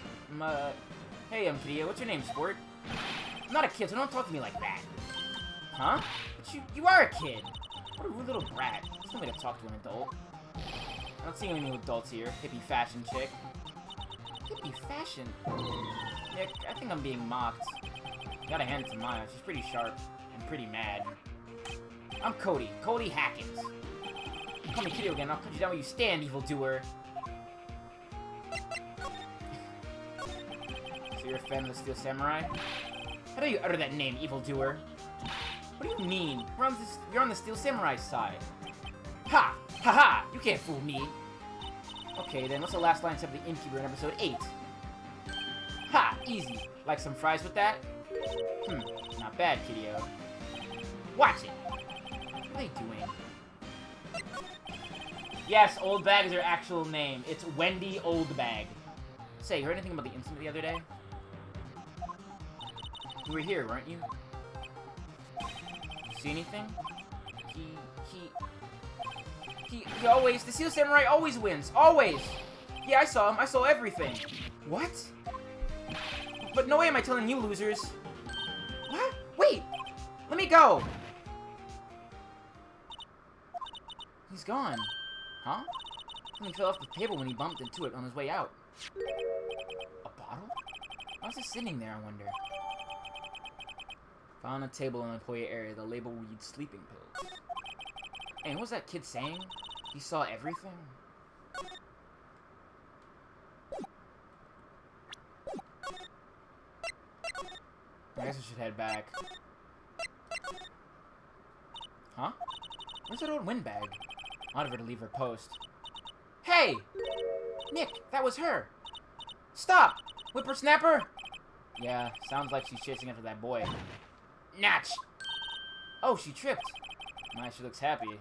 Kiddo, what's your name, sport? I'm not a kid, so don't talk to me like that. Huh? But you are a kid. What a rude little brat. There's no way to talk to an adult. I don't see any new adults here. Hippie fashion chick. Hippie fashion? Nick, I think I'm being mocked. Gotta hand it to Maya. She's pretty sharp and pretty mad. I'm Cody. Cody Hackins. Call me Kiddo again. I'll put you down where you stand, evildoer. So you're a fan of the Steel Samurai? How do you utter that name, evildoer? What do you mean? You're on the Steel Samurai's side. Ha! Ha ha! You can't fool me. Okay, then what's the last line of the Innkeeper in episode 8? Ha! Easy. Like some fries with that? Not bad, Kiddo. Watch it! What are they doing? Yes, Oldbag is her actual name. It's Wendy Oldbag. Say, you heard anything about the incident the other day? You were here, weren't you? See anything? He always, the Steel Samurai always wins. Always! Yeah, I saw him. I saw everything. What? But no way am I telling you, losers. What? Wait! Let me go! He's gone. Huh? He fell off the table when he bumped into it on his way out. A bottle? Why was it sitting there, I wonder? Found on a table in the employee area. The label reads sleeping pills. And what was that kid saying? He saw everything? I guess I should head back. Huh? Where's that old windbag? Out of her to leave her post. Hey! Nick, that was her! Stop! Whippersnapper! Yeah, sounds like she's chasing after that boy. Natch! Oh, she tripped. My, she looks happy.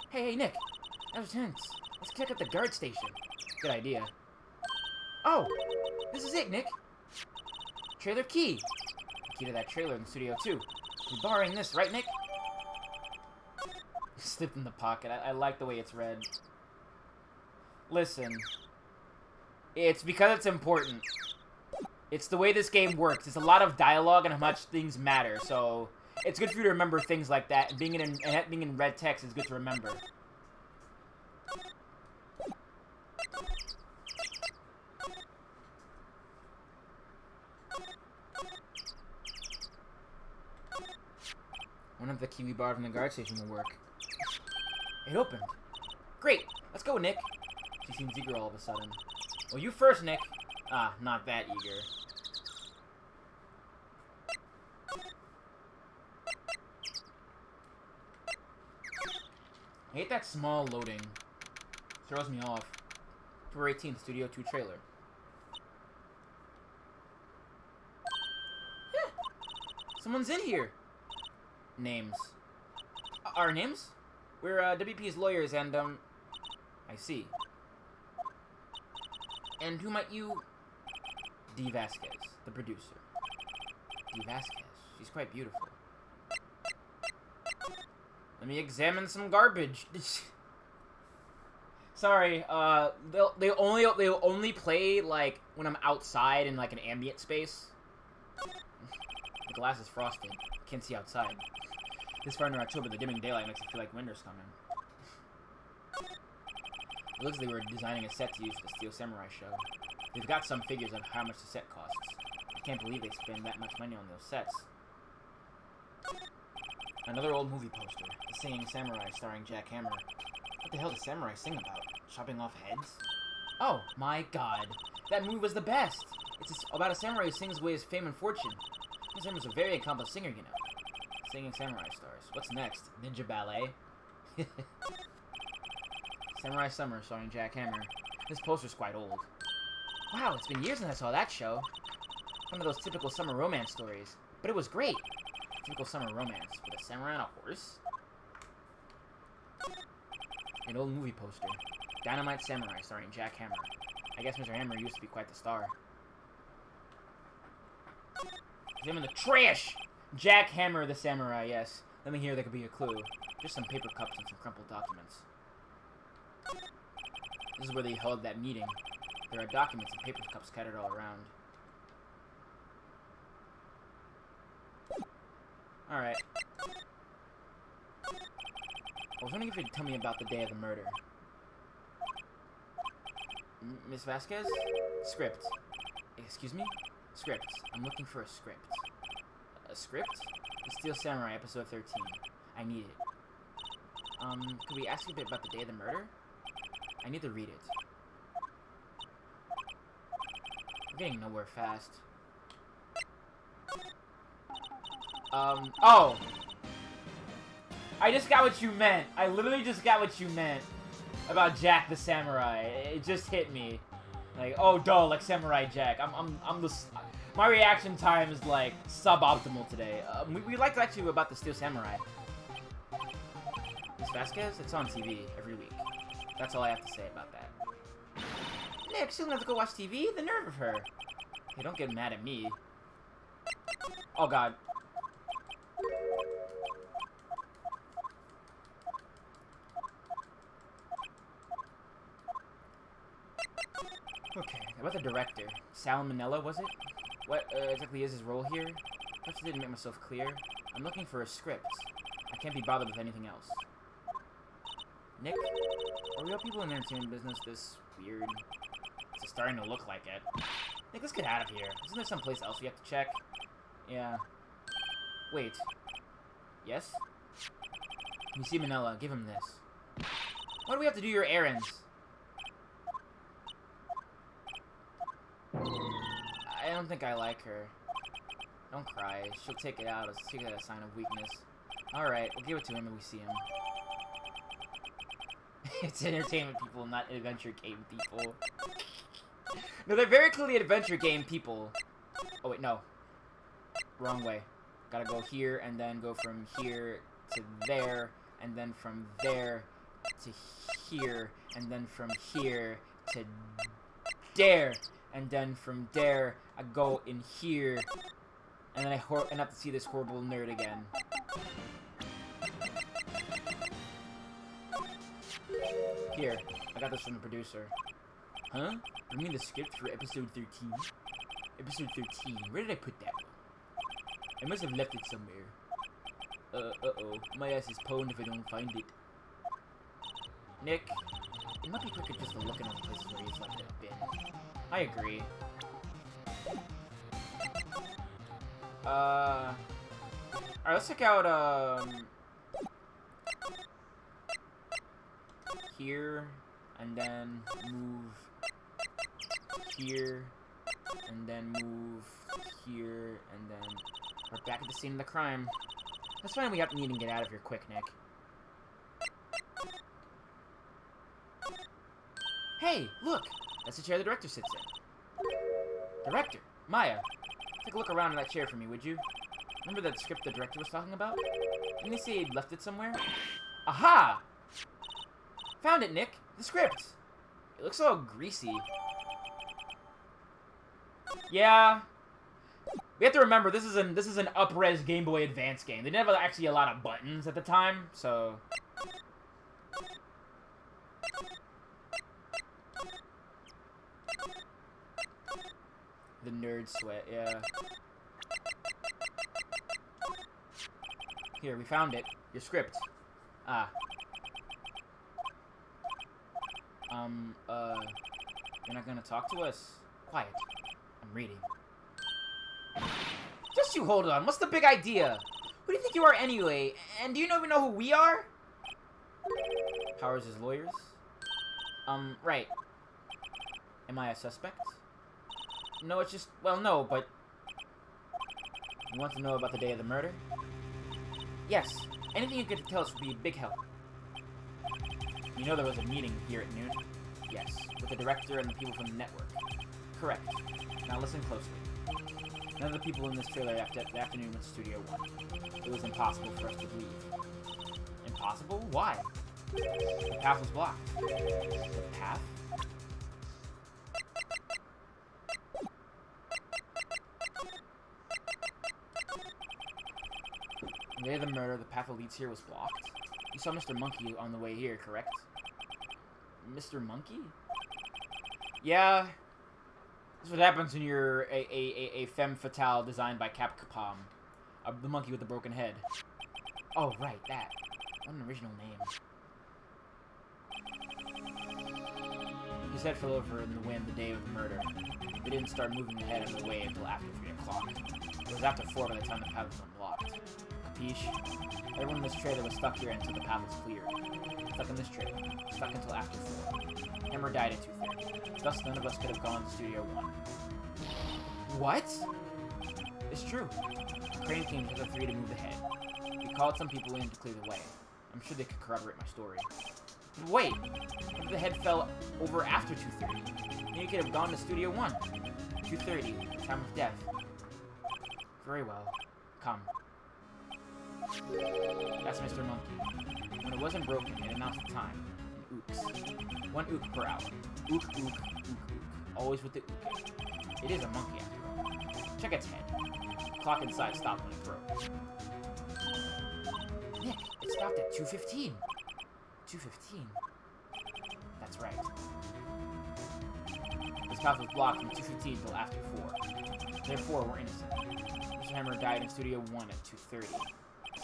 Hey, Nick! That was tense. Let's check out the guard station. Good idea. Oh! This is it, Nick! Trailer key! Key to that trailer in the studio, too. You're borrowing this, right, Nick? Slipped in the pocket. I like the way it's read. Listen. It's because it's important. It's the way this game works. It's a lot of dialogue and how much things matter, so it's good for you to remember things like that, and being in red text is good to remember. One of the key we borrowed from the guard station will work. It opened. Great! Let's go, Nick! She seems eager all of a sudden. Well, you first, Nick. Ah, not that eager. I hate that small loading. Throws me off. February 18th, Studio 2 trailer. Yeah. Someone's in here. Names. Our names? We're WP's lawyers, and I see. And who might you... D. Vasquez, the producer. D. Vasquez. She's quite beautiful. Let me examine some garbage. Sorry, they'll only play, like, when I'm outside in, like, an ambient space. The glass is frosted. Can't see outside. This far into October, the dimming daylight makes it feel like winter's coming. It looks like they were designing a set to use for the Steel Samurai show. They've got some figures of how much the set costs. I can't believe they spend that much money on those sets. Another old movie poster. The Singing Samurai starring Jack Hammer. What the hell does samurai sing about? Chopping off heads? Oh, my god. That movie was the best! It's about a samurai who sings away his fame and fortune. This Hammer's a very accomplished singer, you know. Singing Samurai stars. What's next? Ninja Ballet? Samurai Summer starring Jack Hammer. This poster's quite old. Wow, it's been years since I saw that show. One of those typical summer romance stories. But it was great. Typical summer romance with a samurai on a horse. An old movie poster. Dynamite Samurai starring Jack Hammer. I guess Mr. Hammer used to be quite the star. Him in the trash! Jack Hammer the Samurai, yes. Let me hear there could be a clue. Just some paper cups and some crumpled documents. This is where they held that meeting. There are documents and paper cups scattered all around. Alright. I was wondering if you'd tell me about the day of the murder. Miss Vasquez? Script. Excuse me? Script. I'm looking for a script. A script? The Steel Samurai, episode 13. I need it. Could we ask you a bit about the day of the murder? I need to read it. We're getting nowhere fast. Oh! I just got what you meant. I literally just got what you meant about Jack the Samurai. It just hit me. Like, oh, duh, like Samurai Jack. I'm the... My reaction time is, like, suboptimal today. We like to actually about the Steel Samurai. Miss Vasquez? It's on TV every week. That's all I have to say about that. Nick, she doesn't have to go watch TV? The nerve of her. Hey, don't get mad at me. Oh, God. Okay, about the director. Salmonella, was it? What exactly is his role here? Perhaps I didn't make myself clear. I'm looking for a script. I can't be bothered with anything else. Nick? Are real people in the entertainment business this weird? It's starting to look like it. Nick, let's get out of here. Isn't there someplace else we have to check? Yeah. Wait. Yes? You see Manila, give him this. Why do we have to do your errands? I don't think I like her. Don't cry. She'll take it out as a sign of weakness. Alright, we'll give it to him when we see him. It's entertainment people, not adventure game people. No, they're very clearly adventure game people. Oh, wait, no. Wrong way. Gotta go here, and then go from here to there, and then from there to here, and then from here to there, and then from there, I go in here, and then I end up to see this horrible nerd again. Here, I got this from the producer. Huh? You mean the script for episode 13? Episode 13, where did I put that one? I must have left it somewhere. Uh-oh. My ass is pwned if I don't find it. Nick, it might be quicker just to look in other places where he's left it a bin. I agree. Alright, let's check out, here, and then move here, and then move here, and then we're back at the scene of the crime. That's fine, we need to get out of here quick, Nick. Hey, look! That's the chair the director sits in. Director? Maya, take a look around in that chair for me, would you? Remember that script the director was talking about? Didn't he say he'd left it somewhere? Aha! Found it, Nick! The script. It looks all greasy. Yeah. We have to remember this is an up-res Game Boy Advance game. They didn't have actually a lot of buttons at the time, so the nerd sweat, yeah. Here, we found it. Your script. Ah. You're not gonna talk to us? Quiet. I'm reading. Just you hold on. What's the big idea? Who do you think you are anyway? And do you even know who we are? Powers as lawyers? Right. Am I a suspect? No, it's just... Well, no, but... You want to know about the day of the murder? Yes. Anything you could tell us would be a big help. You know there was a meeting here at noon? Yes. With the director and the people from the network. Correct. Now listen closely. None of the people in this trailer after the afternoon went to Studio 1. It was impossible for us to leave. Impossible? Why? The path was blocked. The path? The day of the murder, the path that leads here was blocked. You saw Mr. Monkey on the way here, correct? Mr. Monkey? Yeah. This is what happens when you're a femme fatale designed by Capcom. The monkey with the broken head. Oh, right, that. What an original name. His head fell over in the wind the day of the murder. We didn't start moving the head out of the way until after 3 o'clock. It was after 4 by the time the path was unblocked. Capiche? Everyone in this trailer was stuck here until the path was cleared. Stuck in this trailer. Stuck until after 4. Hammer died at 2:30. Thus, none of us could have gone to Studio 1. What? It's true. A crane came to the 3 to move the head. We called some people in to clear the way. I'm sure they could corroborate my story. But wait! What if the head fell over after 2:30? Maybe you could have gone to Studio 1. 2:30, time of death. Very well. Come. That's Mr. Monkey. When it wasn't broken, it announced the time. In ooks. 1 ook per hour. Ook, ook, ook, ook. Always with the ook. It is a monkey after all. Check its head. The clock inside stopped when it broke. Nick, it stopped at 2:15. 2:15? That's right. This path was blocked from 2:15 until after 4. Therefore, we're innocent. Mr. Hammer died in Studio 1 at 2:30.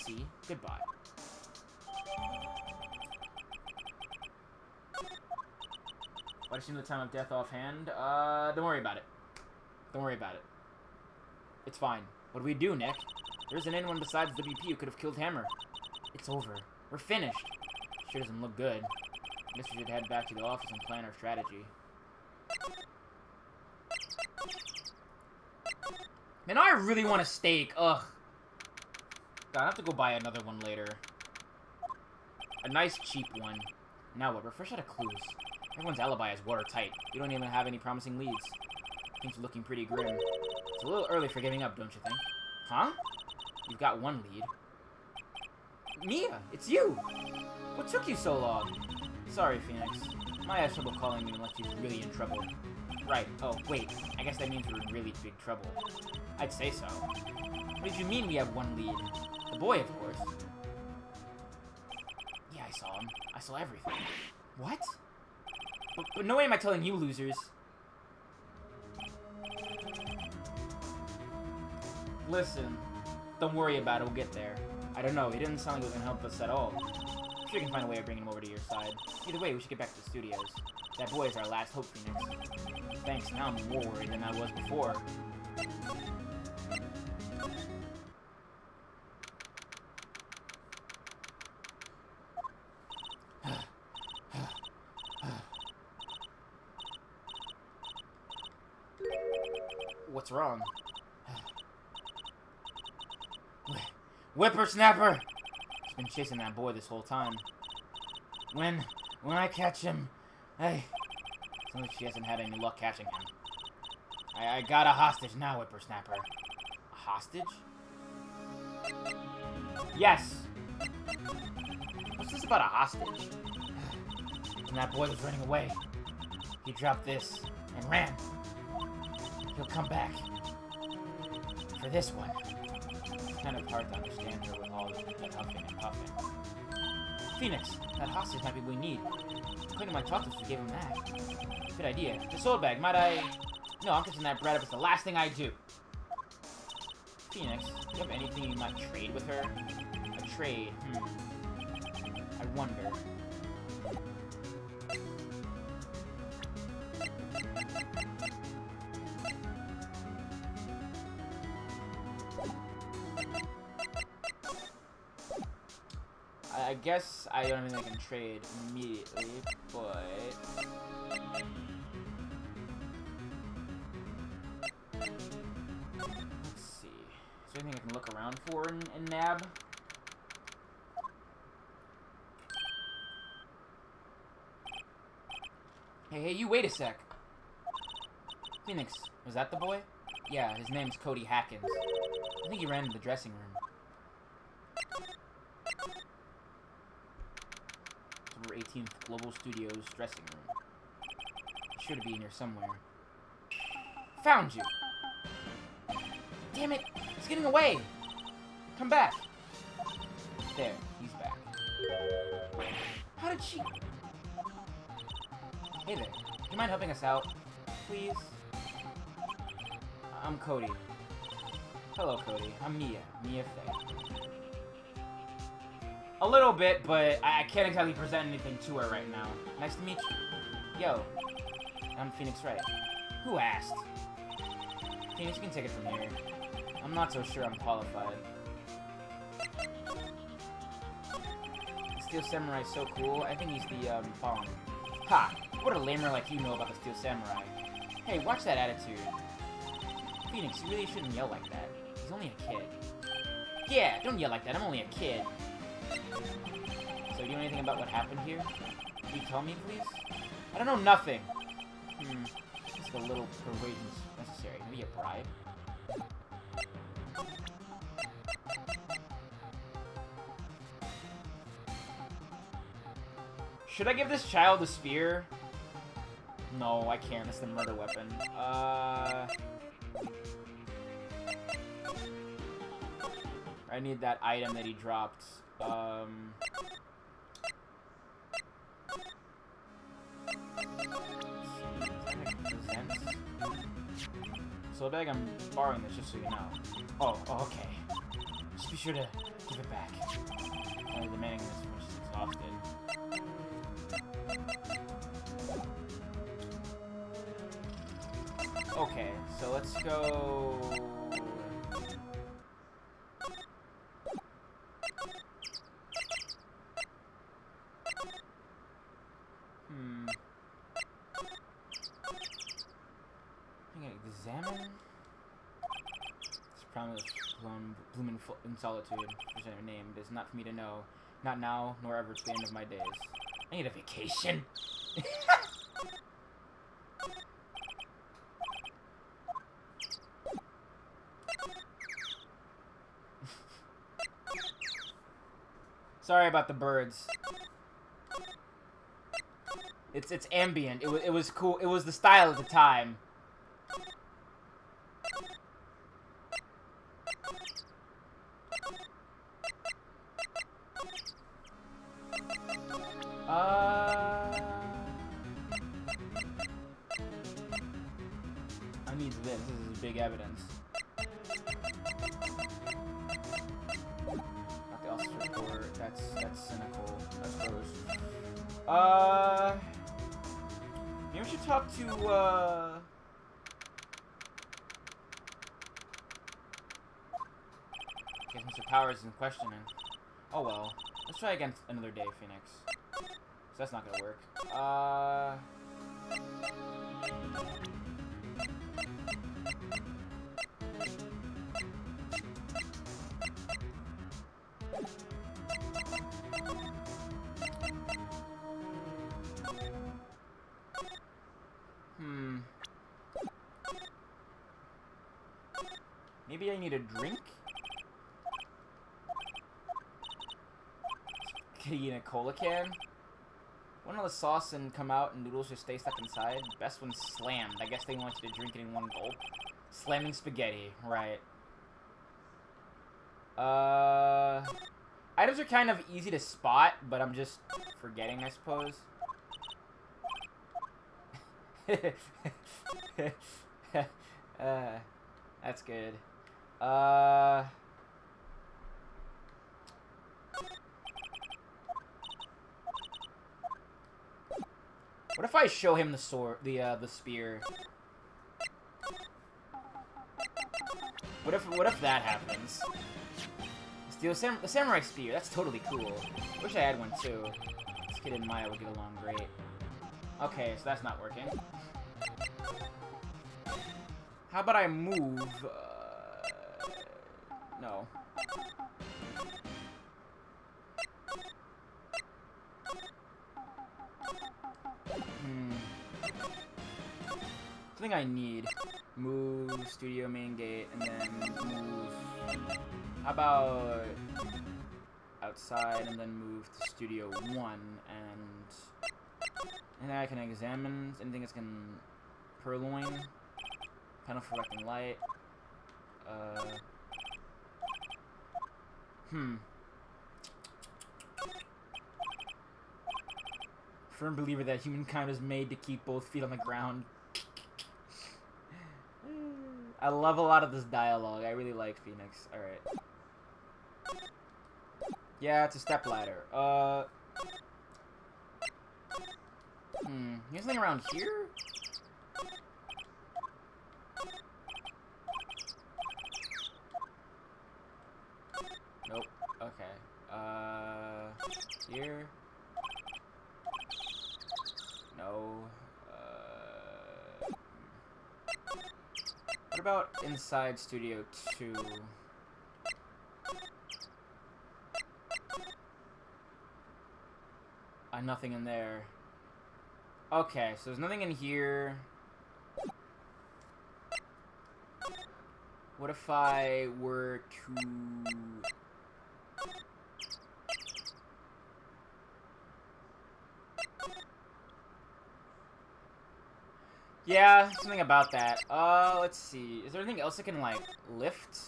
See? Goodbye. Why did you know the time of death offhand? Don't worry about it. Don't worry about it. It's fine. What do we do, Nick? There isn't anyone besides WP who could have killed Hammer. It's over. We're finished. Sure doesn't look good. I guess we should head back to the office and plan our strategy. Man, I really want a steak. Ugh. God, I have to go buy another one later. A nice, cheap one. Now what? We're fresh out of clues. Everyone's alibi is watertight. We don't even have any promising leads. Things are looking pretty grim. It's a little early for giving up, don't you think? Huh? You've got one lead. Mia, it's you! What took you so long? Sorry, Phoenix. Might have trouble calling you unless she's really in trouble. Right. Oh, wait. I guess that means we're in really big trouble. I'd say so. What did you mean we have one lead? The boy, of course. Yeah, I saw him. I saw everything. What? But no way am I telling you, losers. Listen. Don't worry about it. We'll get there. I don't know. He didn't sound like he was going to help us at all. I'm sure you can find a way of bringing him over to your side. Either way, we should get back to the studios. That boy is our last hope, Phoenix. Thanks. Now I'm more worried than I was before. What's wrong? Whippersnapper! He's been chasing that boy this whole time. When I catch him, seems like she hasn't had any luck catching him. I got a hostage now, Whippersnapper. A hostage? Yes! What's this about a hostage? And that boy was running away. He dropped this and ran. He'll come back. For this one. It's kind of hard to understand her with all that huffing and puffing. Phoenix, that hostage might be what we need. According to my talkers, we gave him that. Good idea. The soul bag, might I... No, I'm kissing that bread up. It's the last thing I do. Phoenix, do you have anything you might trade with her? A trade, I wonder. I guess I don't think I can trade immediately, but... Let's see. Is there anything I can look around for in Nab? Hey, you wait a sec. Phoenix, was that the boy? Yeah, his name's Cody Hackins. I think he ran into the dressing room. Over 18th Global Studios dressing room. It should be in here somewhere. Found you! Damn it! It's getting away! Come back! There, he's back. How did she... Hey there. Do you mind helping us out? Please? I'm Cody. Hello, Cody. I'm Mia. Mia Faye. A little bit, but I can't exactly present anything to her right now. Nice to meet you. Yo. I'm Phoenix Wright. Who asked? Phoenix, you can take it from here. I'm not so sure I'm qualified. The Steel Samurai's so cool. I think he's the, bomb. Ha! What a lamer like you know about the Steel Samurai. Hey, watch that attitude. Phoenix, you really shouldn't yell like that. He's only a kid. Yeah, don't yell like that. I'm only a kid. So, do you know anything about what happened here? Can you tell me, please? I don't know nothing. Just a little persuasion necessary. Maybe a bribe? Should I give this child a spear? No, I can't. It's the murder weapon. I need that item that he dropped. So bag, I'm borrowing this just so you know. Oh, okay. Just be sure to give it back. Only demanding this when she's exhausted. Okay, so let's go... Examine? This promise bloom in solitude. There's a name. It is not for me to know. Not now, nor ever to the end of my days. I need a vacation. Sorry about the birds. It's ambient. It was cool. It was the style at the time. I need this. This is big evidence. Not the officer report. That's cynical. That's gross. Maybe we should talk to guess Mr. Powers is questioning. Oh well. Let's try again another day, Phoenix. So that's not gonna work. Maybe I need a drink? Can you get a cola can? Wouldn't all the sauce and come out and noodles just stay stuck inside? Best one slammed. I guess they want you to drink it in one gulp. Slamming spaghetti, right. Items are kind of easy to spot, but I'm just forgetting, I suppose. That's good. What if I show him the sword, the spear? What if that happens? Steal the samurai spear. That's totally cool. Wish I had one too. This kid and Maya would get along great. Okay, so that's not working. How about I move? No. Something I need. Move studio main gate and then move. How about outside and then move to studio 1 and then I can examine anything that's can purloin. Panel for wrecking light. Firm believer that humankind is made to keep both feet on the ground. I love a lot of this dialogue. I really like Phoenix. Alright. Yeah, it's a stepladder. Here's something around here? Nope. Okay. Here? No. What about inside Studio 2? Nothing in there. Okay, so there's nothing in here. What if I were to... Yeah, something about that. Let's see. Is there anything else I can, like, lift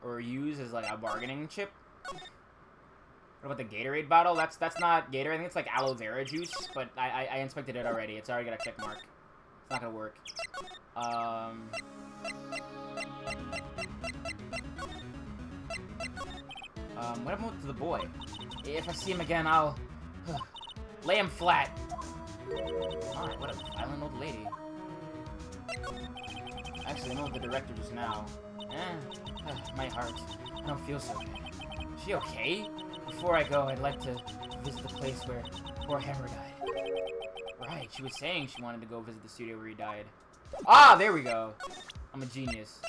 or use as, like, a bargaining chip? What about the Gatorade bottle? That's not Gatorade. I think it's, like, aloe vera juice, but I inspected it already. It's already got a check mark. It's not gonna work. What happened to the boy? If I see him again, I'll... lay him flat. Alright, what a violent old lady. Actually, I know the director just now. My heart. I don't feel so good. Is she okay? Before I go, I'd like to visit the place where poor Hammer died. Right, she was saying she wanted to go visit the studio where he died. Ah, there we go. I'm a genius.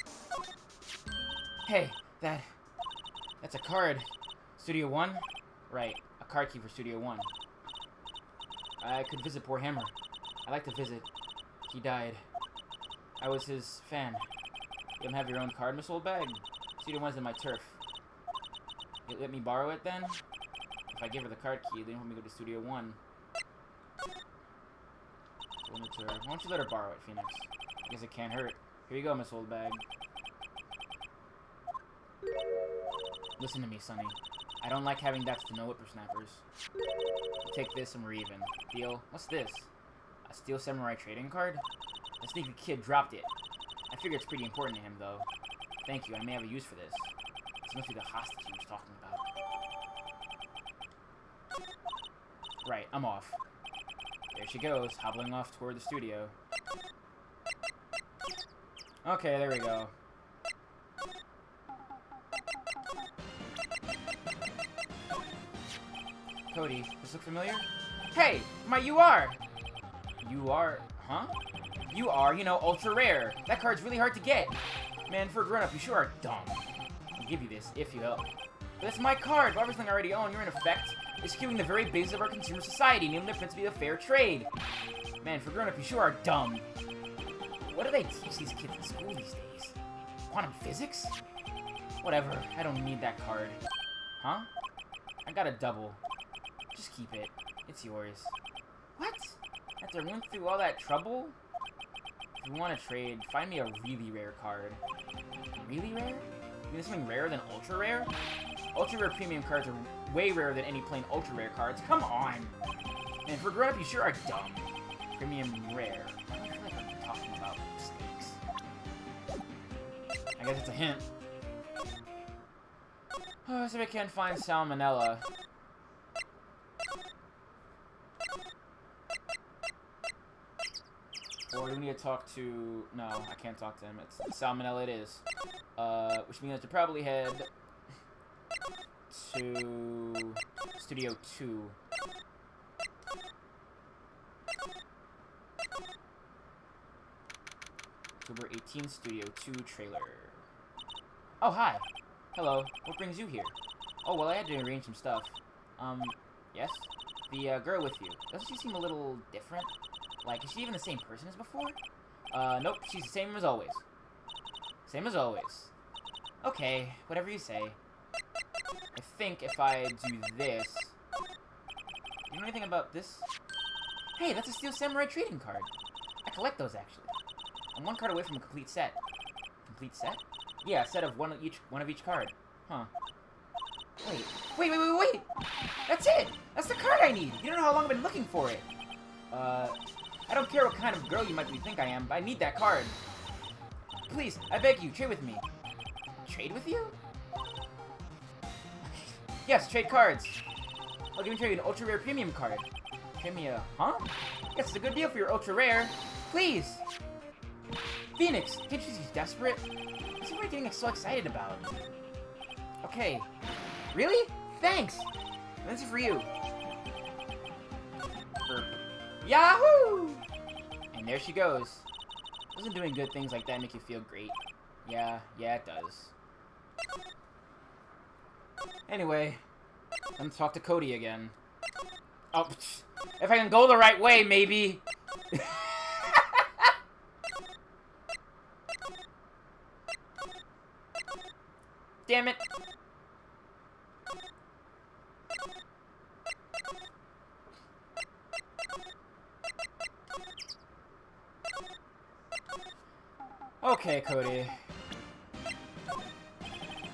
Hey, that's a card. Studio 1? Right, a card key for Studio 1. I could visit poor Hammer. I'd like to visit. He died. I was his fan. You don't have your own card, Miss Oldbag? Studio 1's in my turf. You let me borrow it then? If I give her the card key, then let me go to Studio 1. Why don't you let her borrow it, Phoenix? I guess it can't hurt. Here you go, Miss Oldbag. Listen to me, Sonny. I don't like having debts to no whippersnappers. You take this and we're even. Deal? What's this? A Steel Samurai trading card? The sneaky kid dropped it. I figure it's pretty important to him, though. Thank you, I may have a use for this. This must be the hostage he was talking about. Right, I'm off. There she goes, hobbling off toward the studio. Okay, there we go. Cody, this look familiar? Hey, my UR! UR? Huh? UR, you know, ultra rare. That card's really hard to get. Man, for a grown-up, you sure are dumb. I'll give you this, if you help. But that's my card. For everything I already own, you're in effect eschewing the very base of our consumer society, namely the principle of fair trade. Man, for a grown-up, you sure are dumb. What do they teach these kids in school these days? Quantum physics? Whatever, I don't need that card. Huh? I got a double. Just keep it. It's yours. What? After I went through all that trouble? If you want to trade, find me a really rare card. Really rare? You mean something rarer than ultra rare? Ultra rare premium cards are way rarer than any plain ultra rare cards. Come on! And for grown up, you sure are dumb. Premium rare. I don't feel like I'm talking about stakes. I guess it's a hint. Oh, so I can't find Salmonella. Or do we need to talk to... No, I can't talk to him. It's Salmonella it is. Which means to probably head to Studio 2. October 18th, Studio 2 trailer. Oh, hi. Hello. What brings you here? Oh, well, I had to arrange some stuff. Yes? The girl with you. Doesn't she seem a little different? Like, is she even the same person as before? Nope, she's the same as always. Same as always. Okay, whatever you say. I think if I do this... You know anything about this? Hey, that's a Steel Samurai trading card. I collect those, actually. I'm one card away from a complete set. Complete set? Yeah, a set of one of each card. Huh. Wait! That's it! That's the card I need! You don't know how long I've been looking for it. I don't care what kind of girl you might think I am, but I need that card. Please, I beg you, trade with me. Trade with you? Yes, trade cards. I'll give you an ultra rare premium card. Trade me a... Huh? Yes, it's a good deal for your ultra rare. Please! Phoenix, can't you see she's desperate? What's everybody getting so excited about? Okay. Really? Thanks! This is for you. Yahoo! And there she goes. Doesn't doing good things like that make you feel great? Yeah, it does. Anyway, let's talk to Cody again. Oh, if I can go the right way, maybe. Damn it. Okay, Cody.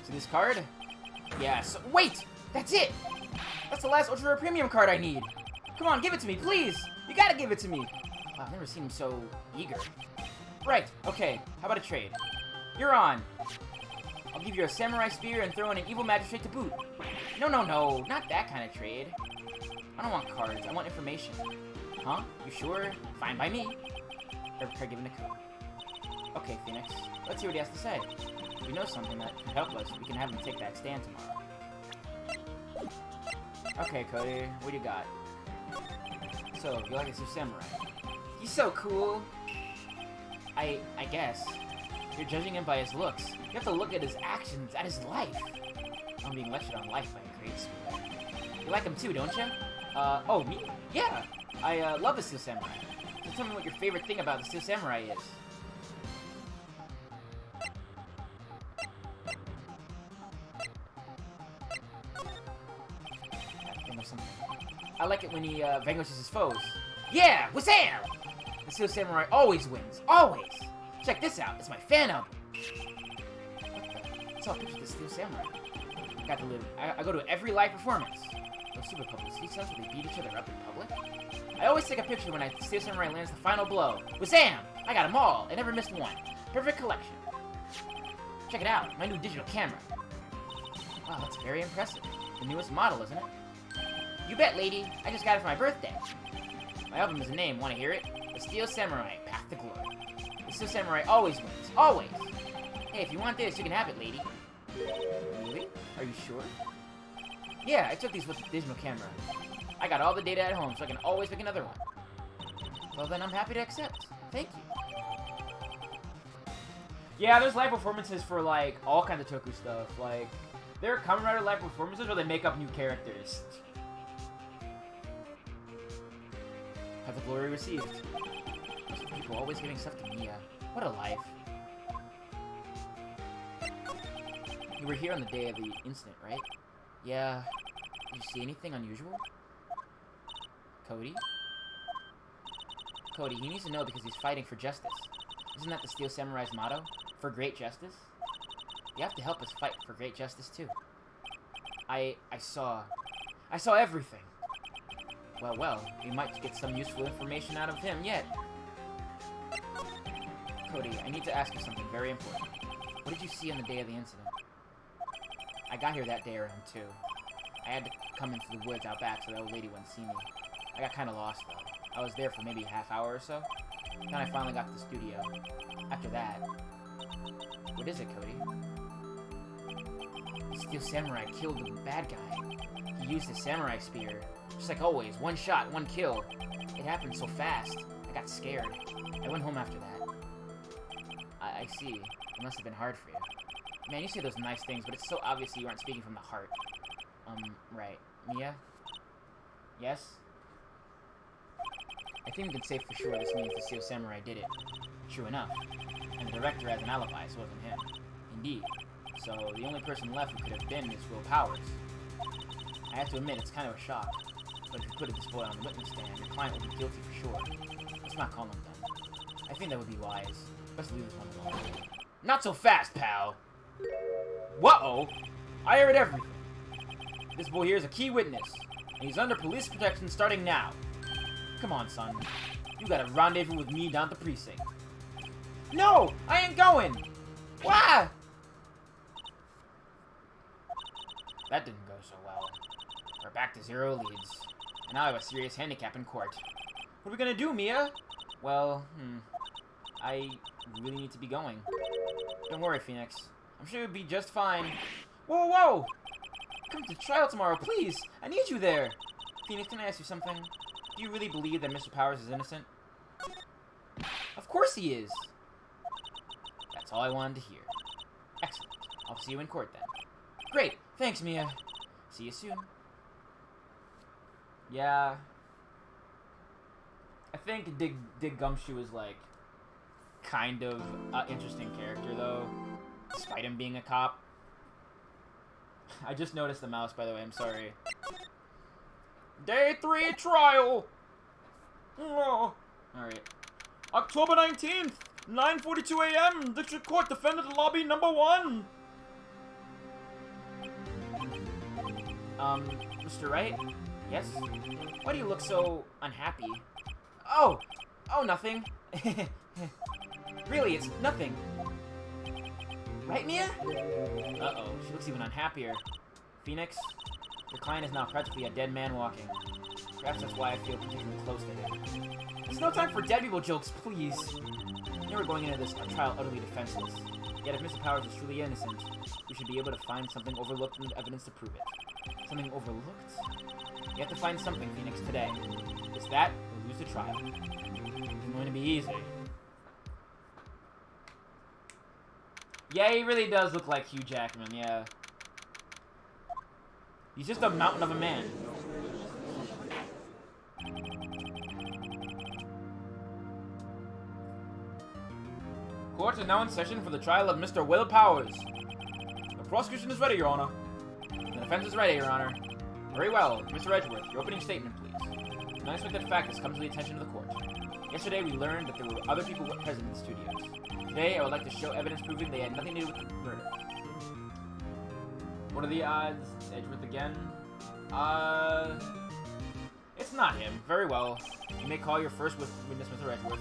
See this card? Yes. Wait! That's it! That's the last Ultra Rare Premium card I need! Come on, give it to me, please! You gotta give it to me! Wow, I've never seen him so eager. Right, okay. How about a trade? You're on! I'll give you a Samurai Spear and throw in an Evil Magistrate to boot. No, not that kind of trade. I don't want cards, I want information. Huh? You sure? Fine by me. Every card given to Cody. Okay, Phoenix. Let's see what he has to say. If we know something that could help us, we can have him take that stand tomorrow. Okay, Cody. What do you got? So, you like a Steel Samurai? He's so cool! I guess. You're judging him by his looks. You have to look at his actions, at his life. I'm being lectured on life by a grade schooler. You like him too, don't you? Oh, me? Yeah! I, love the Steel Samurai. So tell me what your favorite thing about the Steel Samurai is. I like it when he vanquishes his foes. Yeah! Wazam! The Steel Samurai always wins. Always! Check this out. It's my fan album. What the? I saw a picture of the Steel Samurai. Got to live. I go to every live performance. Those super public see stunts where they beat each other up in public. I always take a picture when Steel Samurai lands the final blow. Wazam! I got them all. I never missed one. Perfect collection. Check it out. My new digital camera. Wow, that's very impressive. The newest model, isn't it? You bet, lady. I just got it for my birthday. My album has a name. Want to hear it? The Steel Samurai, Path to Glory. The Steel Samurai always wins. Always! Hey, if you want this, you can have it, lady. Really? Are you sure? Yeah, I took these with the digital camera. I got all the data at home, so I can always pick another one. Well, then I'm happy to accept. Thank you. Yeah, there's live performances for, like, all kinds of Toku stuff. Like, there are Kamen Rider live performances where they make up new characters. Have the glory received. Those people always giving stuff to Mia. What a life. You were here on the day of the incident, right? Yeah. Did you see anything unusual? Cody? Cody, he needs to know because he's fighting for justice. Isn't that the Steel Samurai's motto? For great justice? You have to help us fight for great justice, too. I saw everything. Well, we might get some useful information out of him yet. Cody, I need to ask you something very important. What did you see on the day of the incident? I got here that day around 2. I had to come into the woods out back so the old lady wouldn't see me. I got kind of lost, though. I was there for maybe a half hour or so. Then I finally got to the studio. After that... What is it, Cody? The Steel Samurai killed the bad guy. He used his samurai spear. Just like always, one shot, one kill. It happened so fast. I got scared. I went home after that. I see. It must have been hard for you. Man, you say those nice things, but it's so obvious you aren't speaking from the heart. Right. Mia? Yes? I think we can say for sure this means the Steel Samurai did it. True enough. And the director has an alibi, so it wasn't him. Indeed. So, the only person left who could have been is Will Powers. I have to admit, it's kind of a shock. But if you put this boy on the witness stand, your client will be guilty for sure. Let's not call him then. I think that would be wise. Let's leave this one alone. Not so fast, pal! Whoa! I heard everything. This boy here is a key witness, and he's under police protection starting now. Come on, son. You got a rendezvous with me down at the precinct. No! I ain't going! Why? That didn't go so well. We're back to 0 leads. And now I have a serious handicap in court. What are we gonna do, Mia? Well, I really need to be going. Don't worry, Phoenix. I'm sure you'll be just fine. Whoa, whoa! Come to trial tomorrow, please! I need you there! Phoenix, can I ask you something? Do you really believe that Mr. Powers is innocent? Of course he is! That's all I wanted to hear. Excellent. I'll see you in court then. Great! Thanks, Mia. See you soon. Yeah. I think Dig Gumshoe is, like, kind of an interesting character, though. Despite him being a cop. I just noticed the mouse, by the way. I'm sorry. Day 3 trial! Oh. Alright. October 19th, 9:42 a.m. District Court, defendant lobby number 1. Mr. Wright? Yes? Why do you look so unhappy? Oh! Oh, nothing. Really, it's nothing. Right, Mia? Uh-oh, she looks even unhappier. Phoenix, your client is now practically a dead man walking. Perhaps that's why I feel particularly close to him. There's no time for dead people jokes, please. Now we're going into this trial utterly defenseless. Yet if Mr. Powers is truly innocent, we should be able to find something overlooked in the evidence to prove it. Something overlooked? You have to find something, Phoenix, today. It's that, or lose the trial. It's going to be easy. Yeah, he really does look like Hugh Jackman, yeah. He's just a mountain of a man. Court is now in session for the trial of Mr. Will Powers. The prosecution is ready, Your Honor. The defense is ready, Your Honor. Very well. Mr. Edgeworth, your opening statement, please. An unexpected fact has come to the attention of the court. Yesterday, we learned that there were other people present in the studios. Today, I would like to show evidence proving they had nothing to do with the murder. What are the odds? Edgeworth again? It's not him. Very well. You may call your first witness, Mr. Edgeworth.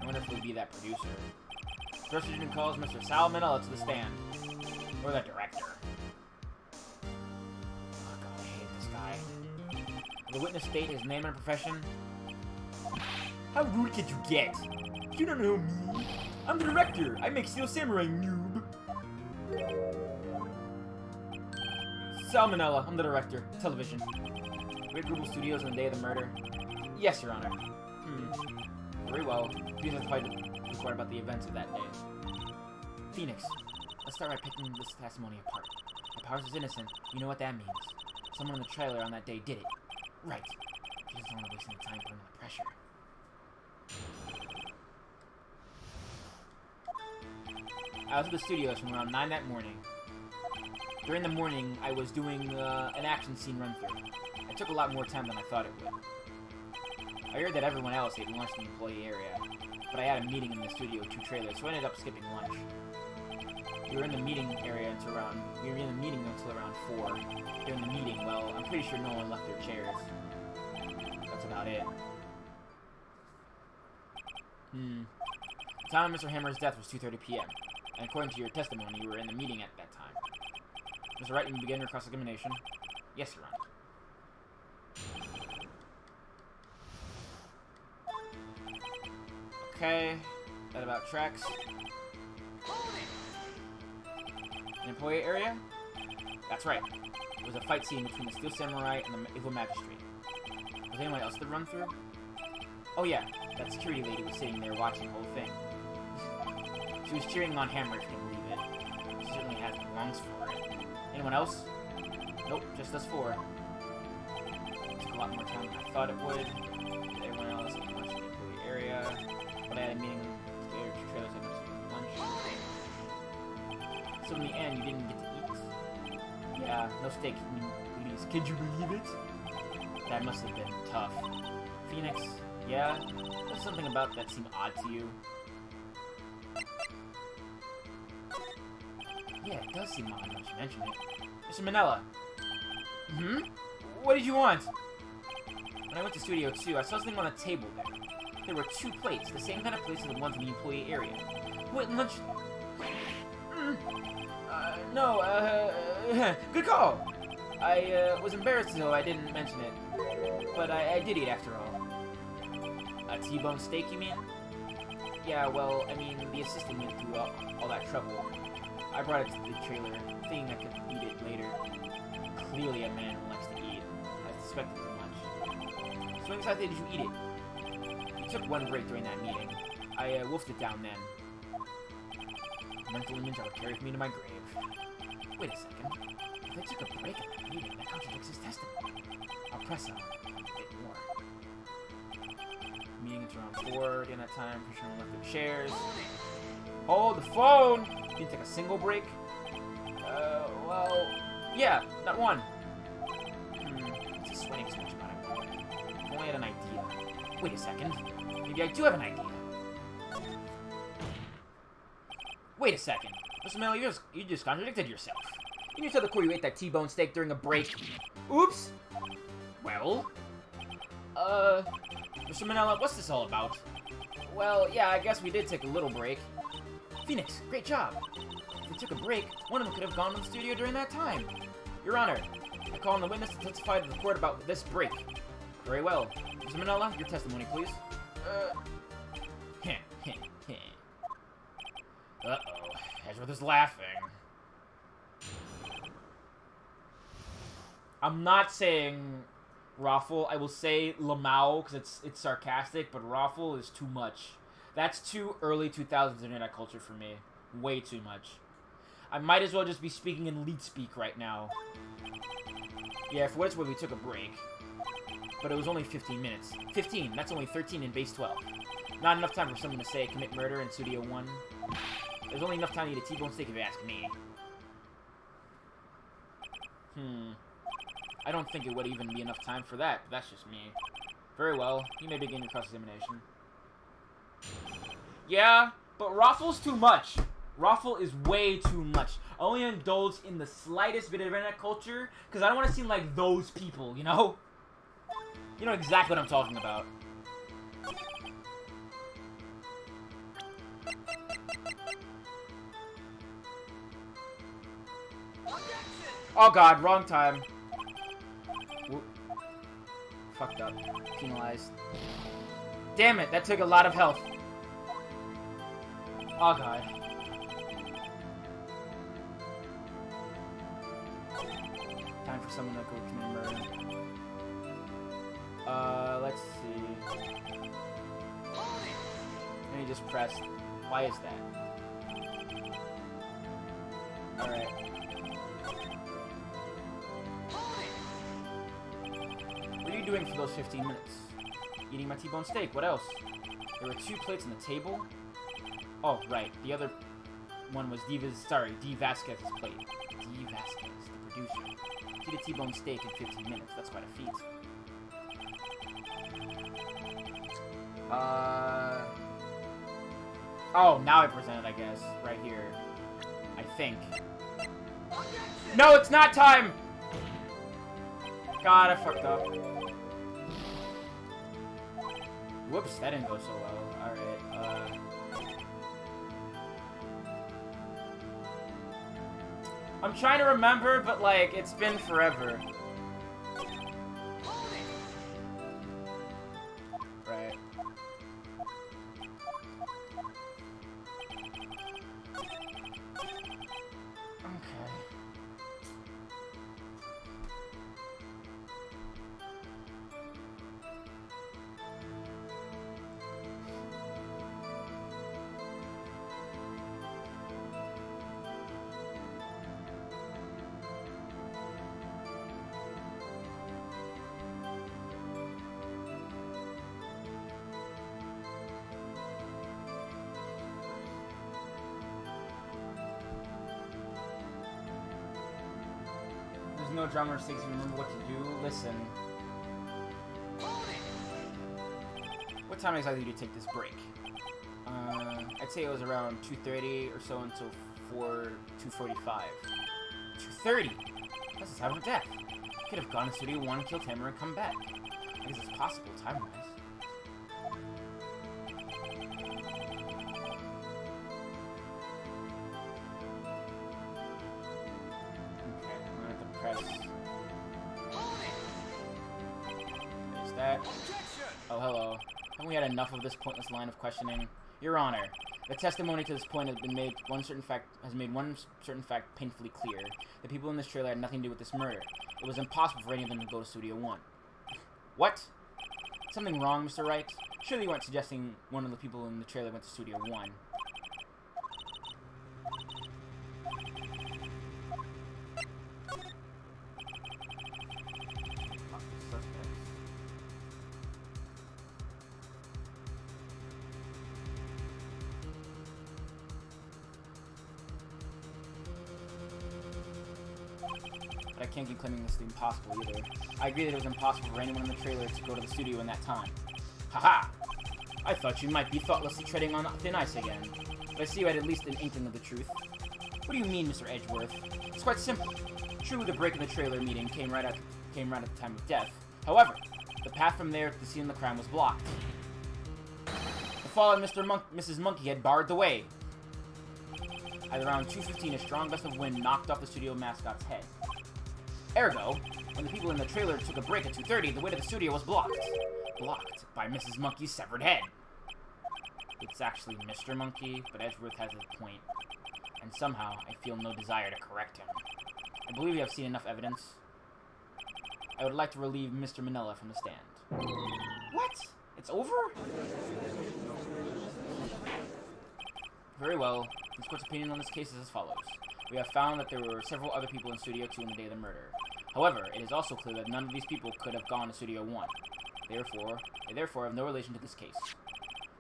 I wonder if it would be that producer. First agent calls Mr. Sal Manella to the stand. Or the director. Oh god, I hate this guy. Will the witness state his name and profession? How rude could you get? You don't know me. I'm the director. I make Steel Samurai, noob. Salmonella. I'm the director. Television. Great Google Studios on the day of the murder. Yes, Your Honor. Very well. Please notify the court about the events of that day. Phoenix. Let's start by picking this testimony apart. If Powers is innocent, you know what that means. Someone in the trailer on that day did it. Right. He doesn't want to waste any time putting the pressure. I was at the studios from around 9 that morning. During the morning, I was doing an action scene run-through. It took a lot more time than I thought it would. I I heard that everyone else ate lunch in the employee area, but I had a meeting in the studio with 2 trailers, so I ended up skipping lunch. We were in the meeting until around 4. During the meeting, well, I'm pretty sure no one left their chairs. That's about it. The time of Mr. Hammer's death was 2:30 p.m., and according to your testimony, you were in the meeting at that time. Mr. Wright, you begin your cross-examination. Yes, Your Honor. Okay, that about tracks. An employee area? That's right. It was a fight scene between the Steel Samurai and the Evil Magistrate. Was anyone else to run through? Oh yeah, that security lady was sitting there watching the whole thing. She was cheering on Hammer, if you can believe it. She certainly has lungs for it. Anyone else? Nope, just us 4. It took a lot more time than I thought it would. Did everyone else eat lunch in the employee area? But I had a meeting with the trailers and lunch. So in the end, you didn't get to eat? Yeah, no steak, please. Could you believe it? That must have been tough. Phoenix, yeah? There's something about that seemed odd to you. Yeah, it does seem odd now that you mention it. Mr. Manella. What did you want? When I went to Studio 2, I saw something on a table there. There were 2 plates, the same kind of plates as the ones in the employee area. What lunch... no, good call! I was embarrassed though I didn't mention it. But I did eat after all. A T-bone steak, you mean? Yeah, well, I mean, the assistant went through all that trouble. I brought it to the trailer, thinking I could eat it later. Clearly a man who likes to eat. I suspected too much. So when exactly did you eat it? You took 1 break during that meeting. I wolfed it down then. A mental image that would carry me to my grave. Wait a second. If I took a break at that meeting, that contradicts his testimony. I'll press on a bit more. Meeting until around 4 during that time. For sure, left their chairs. Hold the phone! You didn't take a single break? Well... Yeah, not 1. It's just sweating so much about it. If only I had an idea. Wait a second. Maybe I do have an idea. Wait a second. Mr. Mel, you just contradicted yourself. You just tell the court you ate that T-bone steak during a break. Oops! Well? Mr. Manella, what's this all about? Well, yeah, I guess we did take a little break. Phoenix, great job. If we took a break, one of them could have gone to the studio during that time. Your Honor, I call on the witness to testify to the court about this break. Very well. Mr. Manella, your testimony, please. Uh-oh. Edgeworth is laughing. I'm not saying Raffle. I will say Lamau because it's sarcastic, but Raffle is too much. That's too early 2000s internet culture for me. Way too much. I might as well just be speaking in lead speak right now. Yeah, for what it's worth, we took a break. But it was only 15 minutes. 15! That's only 13 in base 12. Not enough time for someone to say commit murder in Studio 1. There's only enough time to eat a T-bone steak if you ask me. I don't think it would even be enough time for that, but that's just me. Very well, you may begin your cross-examination. Yeah, but Raffle's too much. Raffle is way too much. I only indulge in the slightest bit of internet culture, because I don't want to seem like those people, you know? You know exactly what I'm talking about. Oh god, wrong time. Whoop. Fucked up. Penalized. Damn it, that took a lot of health. Oh god. Time for someone to go commit murder. Let's see. And he just pressed. Why is that? Alright. What are you doing for those 15 minutes? Eating my T-bone steak. What else? There were 2 plates on the table. Oh, right. The other one was D. Vasquez's plate. D. Vasquez, the producer. Eat a T-bone steak in 15 minutes. That's quite a feat. Oh, now I present it, I guess. Right here. I think. No, it's not time! God, I fucked up. Whoops, that didn't go so well. Alright, I'm trying to remember, but, like, it's been forever. Right. Okay. There's no drama or stakes. Remember what to do. Listen. What time exactly did you take this break? I'd say it was around 2:30 or so until 2:45. 2:30? That's the time of death. Could have gone to Studio 1, killed Hammer, and come back. I guess it's possible, time-wise. That. Oh, hello. Haven't we had enough of this pointless line of questioning? Your Honor, the testimony to this point has made one certain fact painfully clear. The people in this trailer had nothing to do with this murder. It was impossible for any of them to go to Studio 1. What? Something wrong, Mr. Wright? Surely you weren't suggesting one of the people in the trailer went to Studio 1. But I can't keep claiming this to be impossible either. I agree that it was impossible for anyone in the trailer to go to the studio in that time. Haha! I thought you might be thoughtlessly treading on thin ice again. But I see you had at least an inkling of the truth. What do you mean, Mr. Edgeworth? It's quite simple. True, the break in the trailer meeting came right at the time of death. However, the path from there to the scene of the crime was blocked. The fallen Mrs. Monkey had barred the way. At around 2:15, a strong gust of wind knocked off the studio mascot's head. Ergo, when the people in the trailer took a break at 2:30, the way to the studio was blocked. Blocked by Mrs. Monkey's severed head. It's actually Mr. Monkey, but Edgeworth has a point. And somehow, I feel no desire to correct him. I believe you have seen enough evidence. I would like to relieve Mr. Manila from the stand. What? It's over? Very well. This court's opinion on this case is as follows. We have found that there were several other people in Studio 2 on the day of the murder. However, it is also clear that none of these people could have gone to Studio 1. They therefore have no relation to this case.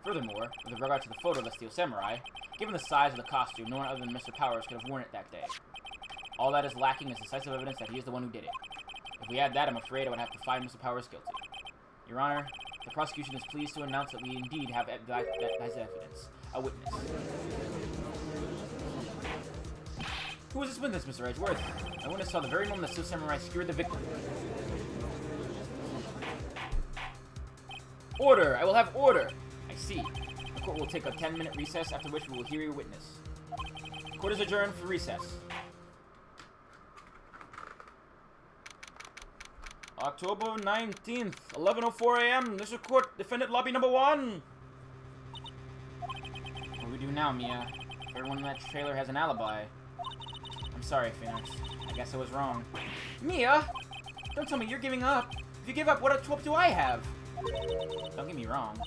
Furthermore, with regard to the photo of the Steel Samurai, given the size of the costume, no one other than Mr. Powers could have worn it that day. All that is lacking is decisive evidence that he is the one who did it. If we had that, I'm afraid I would have to find Mr. Powers guilty. Your Honor, the prosecution is pleased to announce that we indeed have that as evidence. A witness. Who is this witness, Mr. Edgeworth? A witness saw the very moment the Steel Samurai skewered the victim. Order! I will have order! I see. The court will take a 10-minute recess, after which we will hear your witness. Court is adjourned for recess. October 19th, 11:04 a.m. District Court, Defendant Lobby Number 1! What do we do now, Mia? Everyone in that trailer has an alibi. I'm sorry, Phoenix. I guess I was wrong. Mia! Don't tell me you're giving up. If you give up, what hope do I have? Don't get me wrong.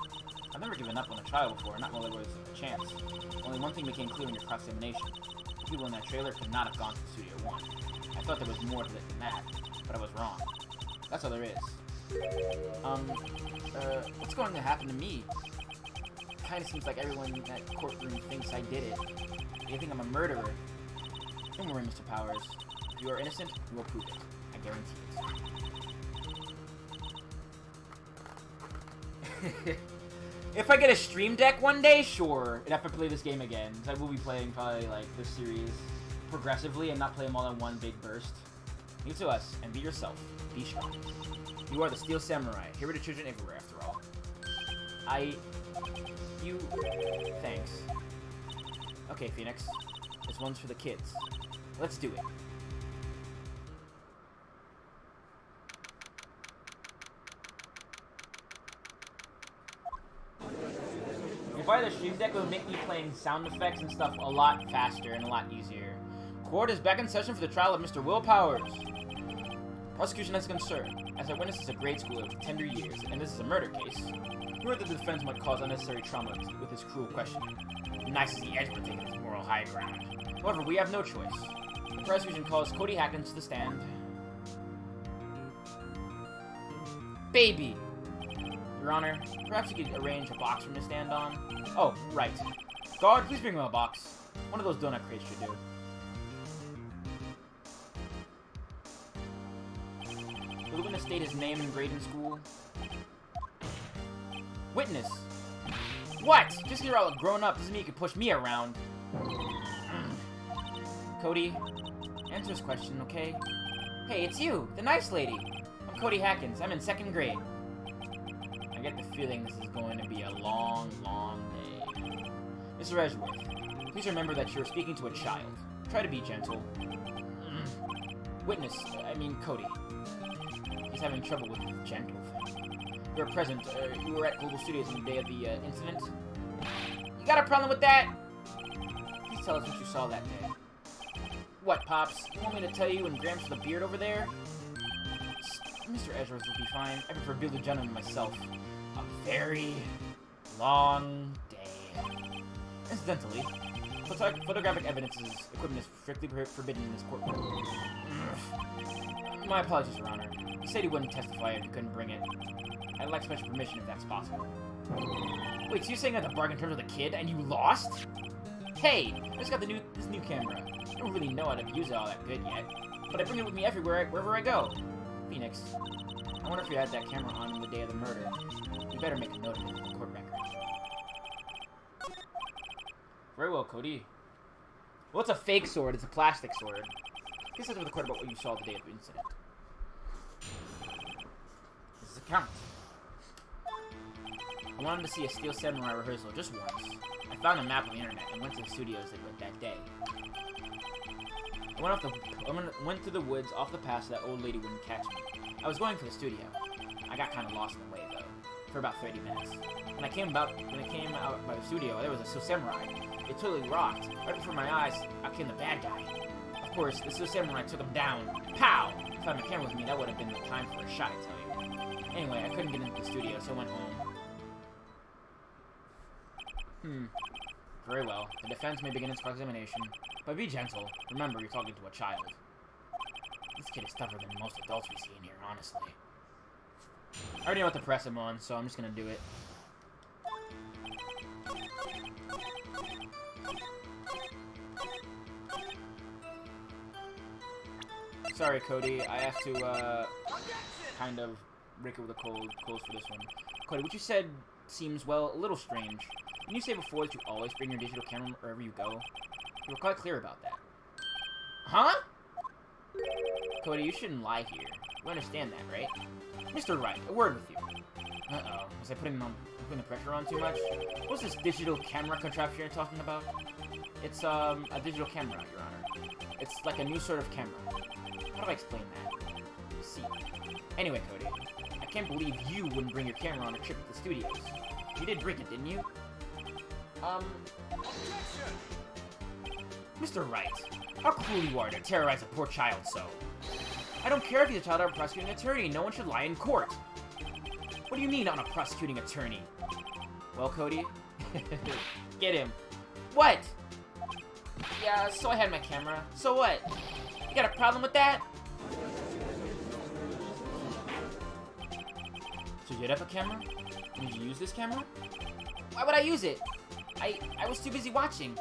I've never given up on a trial before, not while there was a chance. Only one thing became clear in your cross-examination. The people in that trailer could not have gone to Studio 1. I thought there was more to it than that, but I was wrong. That's all there is. What's going to happen to me? Kinda seems like everyone in that courtroom thinks I did it. They think I'm a murderer. Don't worry, Mr. Powers. If you are innocent, we will prove it. I guarantee it. If I get a stream deck one day, sure. I'd have to play this game again. Because I will be playing probably like this series progressively and not play them all in one big burst. Leave it to us and be yourself. Be strong. You are the Steel Samurai. Hero to children everywhere, after all. Thanks. Okay, Phoenix. This one's for the kids. Let's do it. If I had a stream deck, it would make me playing sound effects and stuff a lot faster and a lot easier. Court is back in session for the trial of Mr. Will Powers. Prosecution has concern. As I witness this is a grade school of tender years, and this is a murder case. We heard that the defense might cause unnecessary trauma with his cruel questioning. Nice as the edge would take his moral high ground. However, we have no choice. The prosecution calls Cody Hackins to the stand. Baby! Your Honor, perhaps you could arrange a box for me to stand on? Oh, right. Guard, please bring me a box. One of those donut crates should do. Will the witness state his name and grade in school? Witness! What? Just because you're all grown up doesn't mean you can push me around. Cody, answer this question, okay? Hey, it's you, the nice lady. I'm Cody Hackins. I'm in 2nd grade. I get the feeling this is going to be a long, long day. Mr. Edgeworth, please remember that you're speaking to a child. Try to be gentle. Witness, Cody. He's having trouble with the gentle thing. You were present. You were at Global Studios on the day of the incident. You got a problem with that? Please tell us what you saw that day. What, Pops? You want me to tell you and Gramps with the beard over there? Mr. Edgeworth will be fine. I prefer Bearded Gentleman myself. A very long day. Incidentally, photographic evidence's equipment is strictly forbidden in this courtroom. My apologies, Your Honor. He said he wouldn't testify if he couldn't bring it. I'd like special permission if that's possible. Wait, so you're saying I had to bargain terms with a kid and you lost? Hey, I just got this new camera. I don't really know how to use it all that good yet, but I bring it with me everywhere, wherever I go. Phoenix, I wonder if you had that camera on the day of the murder. You better make a note of it in the court records. Very well, Cody. Well, it's a fake sword. It's a plastic sword. Please tell the court about what you saw the day of the incident. This is a count. I wanted to see a Steel Samurai rehearsal just once. I found a map on the internet and went to the studios that day. I went through the woods off the path so that old lady wouldn't catch me. I was going for the studio. I got kind of lost in the way though, for about 30 minutes. When I came out by the studio, there was a Steel Samurai. It totally rocked. Right before my eyes, out came the bad guy. Of course, the Steel Samurai took him down. Pow! If I had my camera with me, that would have been the time for a shot, I tell you. Anyway, I couldn't get into the studio, so I went home. Very well. The defense may begin its cross-examination, but be gentle. Remember, you're talking to a child. This kid is tougher than most adults we see in here, honestly. I already know what to press him on, so I'm just gonna do it. Sorry, Cody. I have to, kind of break it with a close for this one. Cody, what you said seems, well, a little strange. Didn't you say before that you always bring your digital camera wherever you go? You were quite clear about that. Huh? Cody, you shouldn't lie here. You understand that, right? Mr. Wright, a word with you. Uh-oh. Was I putting the pressure on too much? What's this digital camera contraption you're talking about? It's, a digital camera, Your Honor. It's like a new sort of camera. How do I explain that? See. Anyway, Cody, I can't believe you wouldn't bring your camera on a trip to the studios. You did bring it, didn't you? Mr. Wright, how cruel you are to terrorize a poor child so. I don't care if he's a child or a prosecuting attorney. No one should lie in court. What do you mean, I'm a prosecuting attorney? Well, Cody, get him. What? Yeah, so I had my camera. So what? You got a problem with that? So you did have a camera? Did you use this camera? Why would I use it? I was too busy watching.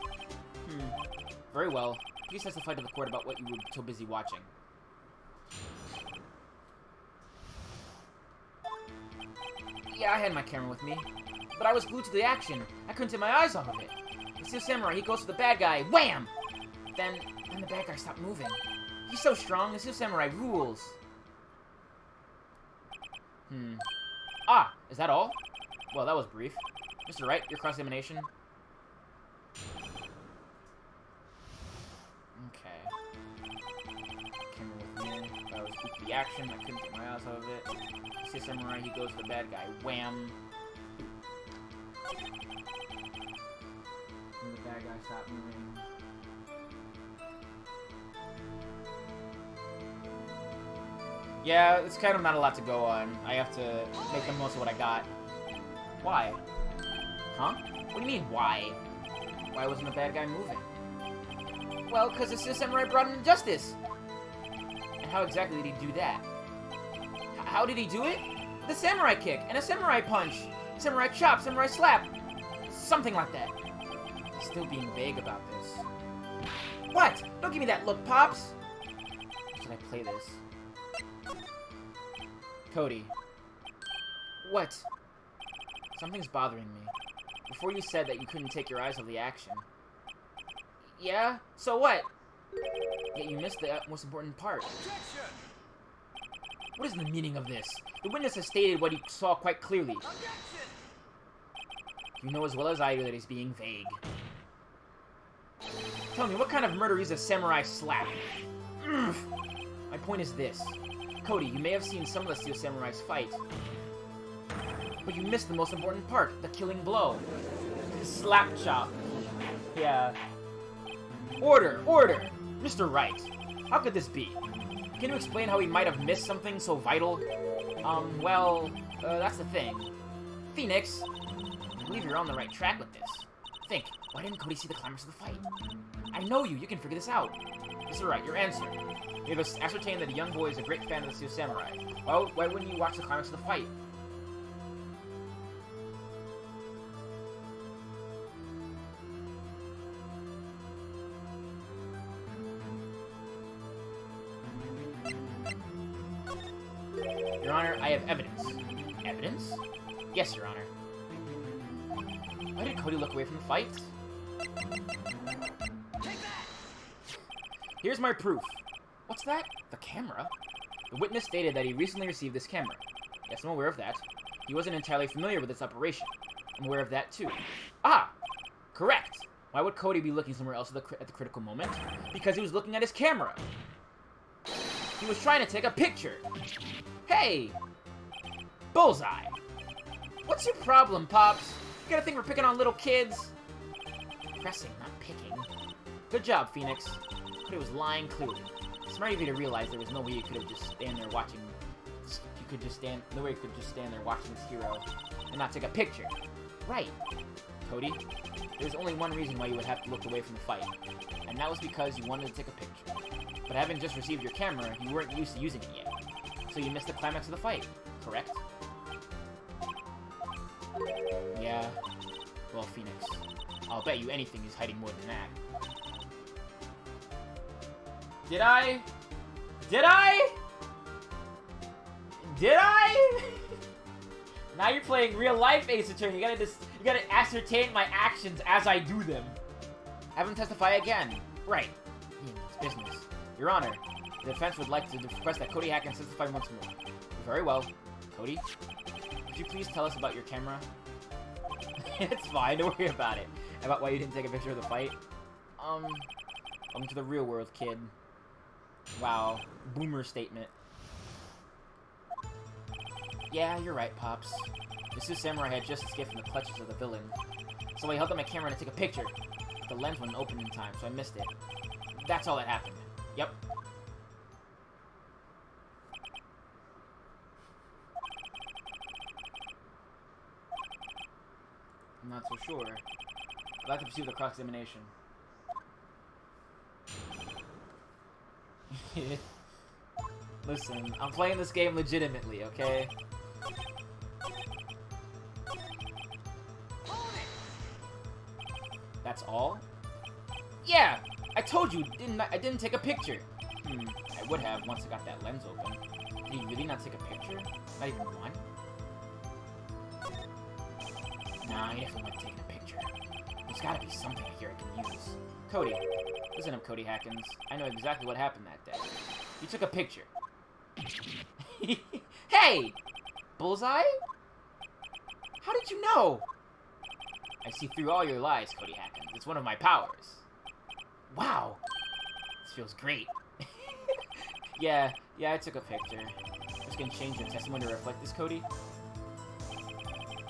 Very well. Please testify to the court about what you were so busy watching. Yeah, I had my camera with me. but I was glued to the action. I couldn't take my eyes off of it. The Steel Samurai, he goes for the bad guy. Wham! Then the bad guy stopped moving. He's so strong, the Steel Samurai rules. Ah, is that all? Well, that was brief. Mr. Wright, your cross-examination. Okay. Camera with me. I was glued to the action. I couldn't take my eyes off of it. The Steel Samurai, he goes for the bad guy. Wham! And the bad guy stopped moving. Yeah, it's kind of not a lot to go on. I have to make the most of what I got. Why? Huh? What do you mean, why? Why wasn't the bad guy moving? Well, because the Steel Samurai brought him justice. And how exactly did he do that? How did he do it? The samurai kick, and a samurai punch, samurai chop, samurai slap. Something like that. He's still being vague about this. What? Don't give me that look, Pops! How should I play this? Cody. What? Something's bothering me. Before you said that you couldn't take your eyes off the action. Yeah? So what? Yet you missed the most important part. Objection! What is the meaning of this? The witness has stated what he saw quite clearly. Objection! You know as well as I do that he's being vague. Tell me, what kind of murder is a samurai slap? My point is this. Cody, you may have seen some of the Steel Samurais fight. But you missed the most important part, the killing blow. The slap chop. Yeah. Order! Order! Mr. Wright, how could this be? Can you explain how he might have missed something so vital? That's the thing. Phoenix, I believe you're on the right track with this. Think, why didn't Cody see the climax of the fight? I know you can figure this out. Mr. Wright, your answer. We have ascertained that a young boy is a great fan of the Steel Samurai. Why wouldn't you watch the climax of the fight? Your Honor, I have evidence. Evidence? Yes, Your Honor. Why did Cody look away from the fight? Take that! Here's my proof. What's that? The camera? The witness stated that he recently received this camera. Yes, I'm aware of that. He wasn't entirely familiar with its operation. I'm aware of that, too. Ah! Correct! Why would Cody be looking somewhere else at the critical moment? Because he was looking at his camera! He was trying to take a picture! Hey! Bullseye! What's your problem, Pops? You got a thing for picking on little kids? Pressing, not picking. Good job, Phoenix. Cody was lying clearly. Smart of you to realize there was no way you could have just stand there watching... No way you could just stand there watching this hero and not take a picture. Right. Cody, there's only one reason why you would have to look away from the fight. And that was because you wanted to take a picture. But having just received your camera, you weren't used to using it yet. So you missed the climax of the fight, correct? Yeah. Well, Phoenix, I'll bet you anything he's hiding more than that. Did I? Did I? Did I? Now you're playing real life Ace Attorney. You gotta ascertain my actions as I do them. Have him testify again. Right. It's business. Your Honor, the defense would like to request that Cody Hackins testify once more. Very well. Cody, could you please tell us about your camera? It's fine, don't worry about it. About why you didn't take a picture of the fight? Welcome to the real world, kid. Wow. Boomer statement. Yeah, you're right, Pops. The Steel Samurai had just escaped from the clutches of the villain. So I held up my camera to take a picture. The lens wouldn't open in time, so I missed it. That's all that happened. Yep. I'm not so sure. I'd like to pursue the cross-examination. Listen, I'm playing this game legitimately, okay? That's all? Yeah! I told you, I didn't take a picture. I would have once I got that lens open. Did he really not take a picture? Not even one? Nah, he definitely went taking a picture. There's gotta be something here I can use. Cody. Listen up, Cody Hackins. I know exactly what happened that day. You took a picture. Hey! Bullseye? How did you know? I see through all your lies, Cody Hackins. It's one of my powers. Wow. This feels great. Yeah, I took a picture. Just gonna change your testimony to reflect this, Cody.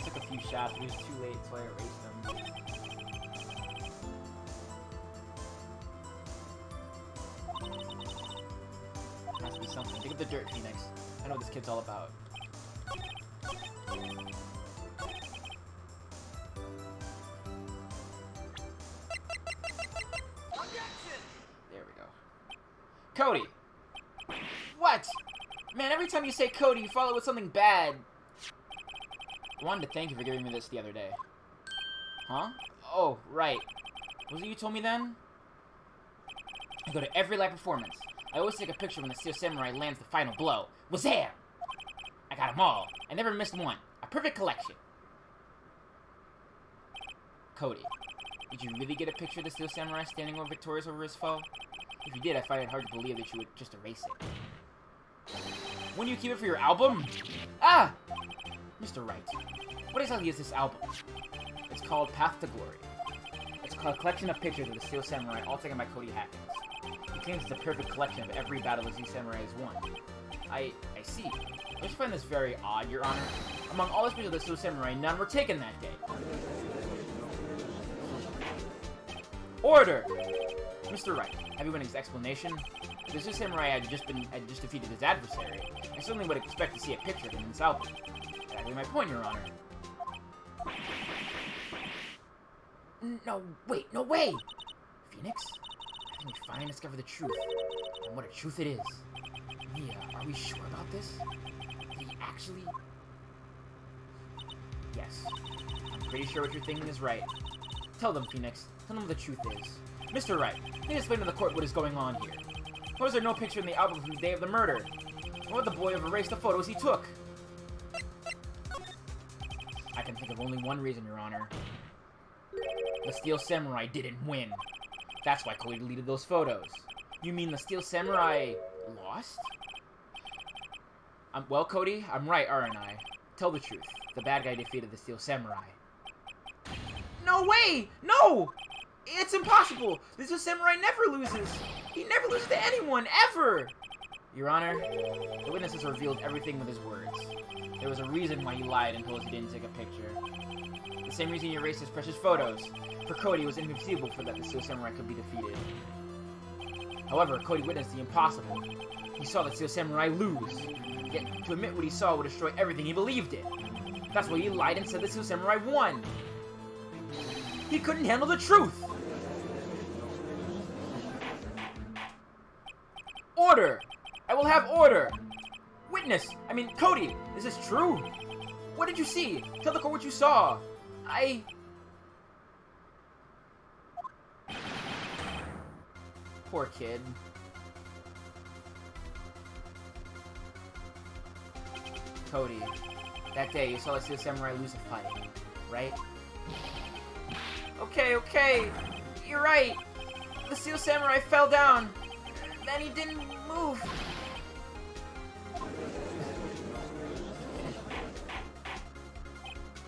Took a few shots, but it was too late, so I erased them. Has to be something. Think of the dirt, Phoenix. I know what this kid's all about. There we go. Cody! What? Man, every time you say Cody, you follow it with something bad. I wanted to thank you for giving me this the other day. Huh? Oh, right. Was it you told me then? I go to every live performance. I always take a picture when the Steel Samurai lands the final blow. Wazam! I got them all. I never missed one. A perfect collection. Cody, did you really get a picture of the Steel Samurai standing over victorious over his foe? If you did, I find it hard to believe that you would just erase it. Wouldn't you keep it for your album? Ah! Mr. Wright, what exactly is this album? It's called Path to Glory. It's called a collection of pictures of the Steel Samurai, all taken by Cody Hackins. He claims it's a perfect collection of every battle the Steel Samurai has won. I see. I just find this very odd, Your Honor. Among all the pictures of the Steel Samurai, none were taken that day. Order! Mr. Wright, have you his explanation? If the Steel Samurai had just defeated his adversary, I certainly would expect to see a picture of him in this album. Exactly my point, Your Honor. No, wait, no way! Phoenix? I think we finally discovered the truth. And what a truth it is. Mia, are we sure about this? Did he actually... Yes. I'm pretty sure what you're thinking is right. Tell them, Phoenix. Tell them what the truth is. Mr. Wright, please explain to the court what is going on here. Why was there no picture in the album from the day of the murder? Why would the boy have erased the photos he took? I can think of only one reason, Your Honor. The Steel Samurai didn't win. That's why Cody deleted those photos. You mean the Steel Samurai lost? Well, Cody, I'm right, aren't I? Tell the truth. The bad guy defeated the Steel Samurai. No way! No! It's impossible! The Steel Samurai never loses! He never loses to anyone, ever! Your Honor, the witnesses revealed everything with his words. There was a reason why he lied and told us he didn't take a picture. The same reason he erased his precious photos. For Cody, it was inconceivable for that the Steel Samurai could be defeated. However, Cody witnessed the impossible. He saw the Steel Samurai lose. Yet, to admit what he saw would destroy everything he believed in. That's why he lied and said the Steel Samurai won. He couldn't handle the truth! Order! I will have order! Witness! Cody! Is this true? What did you see? Tell the court what you saw! Poor kid. Cody, that day you saw the Steel Samurai lose a fight, right? Okay, you're right. The Steel Samurai fell down. Then he didn't move.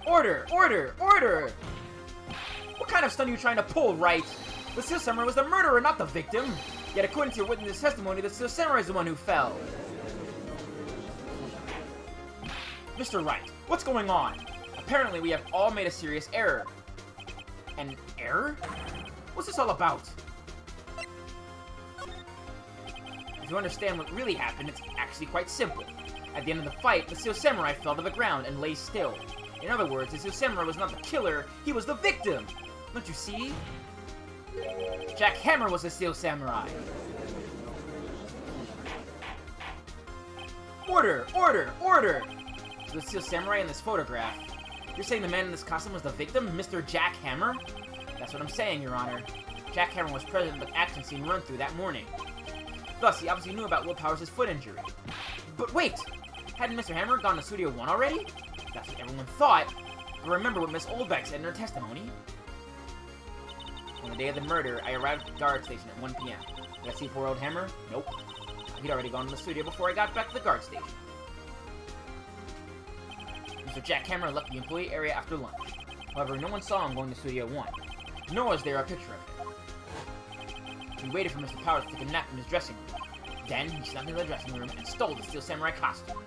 Order! What kind of stunt are you trying to pull, Wright? The Steel Samurai was the murderer, not the victim. Yet according to your witness testimony, the Steel Samurai is the one who fell. Mr. Wright, what's going on? Apparently we have all made a serious error. An error? What's this all about? If you understand what really happened, it's actually quite simple. At the end of the fight, the Steel Samurai fell to the ground and lay still. In other words, the Steel Samurai was not the killer, he was the victim! Don't you see? Jack Hammer was the Steel Samurai! Order! So the Steel Samurai in this photograph. You're saying the man in this costume was the victim, Mr. Jack Hammer? That's what I'm saying, Your Honor. Jack Hammer was present in the action scene run-through that morning. Thus, he obviously knew about Will Powers' foot injury. But wait! Hadn't Mr. Hammer gone to Studio 1 already? That's what everyone thought. But remember what Miss Oldbeck said in her testimony. On the day of the murder, I arrived at the guard station at 1 p.m. Did I see poor old Hammer? Nope. He'd already gone to the studio before I got back to the guard station. Mr. Jack Hammer left the employee area after lunch. However, no one saw him going to Studio 1. Nor was there a picture of him. He waited for Mr. Powers to take a nap in his dressing room. Then, he snuck into the dressing room and stole the Steel Samurai costume.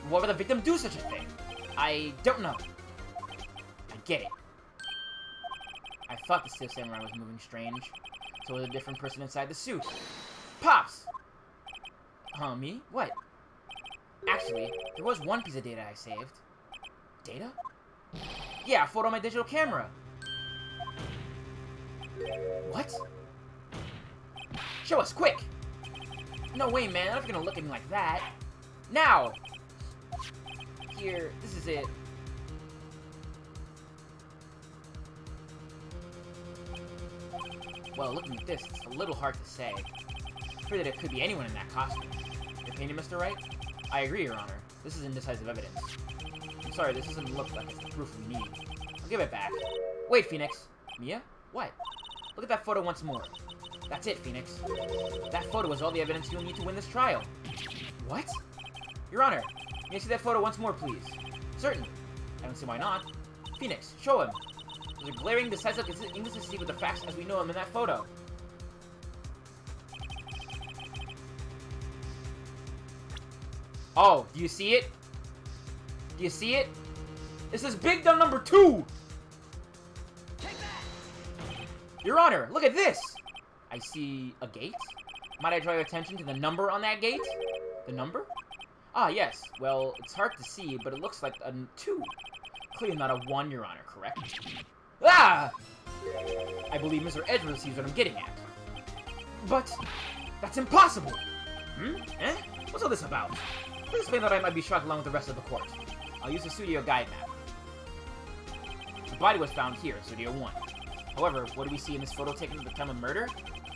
Why would the victim do such a thing? I don't know. I get it. I thought the Steel Samurai was moving strange. So was a different person inside the suit. Pops! Huh, me? What? Actually, there was one piece of data I saved. Data? Yeah, a photo on my digital camera. What? Show us, quick! No way, man. I'm not gonna look at me like that. Now! Here, this is it. Well, looking at this, it's a little hard to say. I'm afraid that it could be anyone in that costume. Your opinion, Mr. Wright? I agree, Your Honor. This is indecisive evidence. I'm sorry, this doesn't look like it's the proof we need. I'll give it back. Wait, Phoenix. Mia? What? Look at that photo once more. That's it, Phoenix. That photo is all the evidence you'll need to win this trial. What? Your Honor, may I see that photo once more, please? Certainly. I don't see why not. Phoenix, show him. There's a glaring, decisive inconsistency with the facts as we know him in that photo. Oh, do you see it? Do you see it? This is Big Dumb number 2! Your Honor, look at this! I see a gate. Might I draw your attention to the number on that gate? The number? Ah, yes. Well, it's hard to see, but it looks like a 2. Clearly not a 1, Your Honor, correct? Ah! I believe Mr. Edgeworth sees what I'm getting at. But that's impossible! Hmm? Eh? What's all this about? Please explain that I might be shocked along with the rest of the court. I'll use the studio guide map. The body was found here in Studio 1. However, what do we see in this photo taken at the time of murder?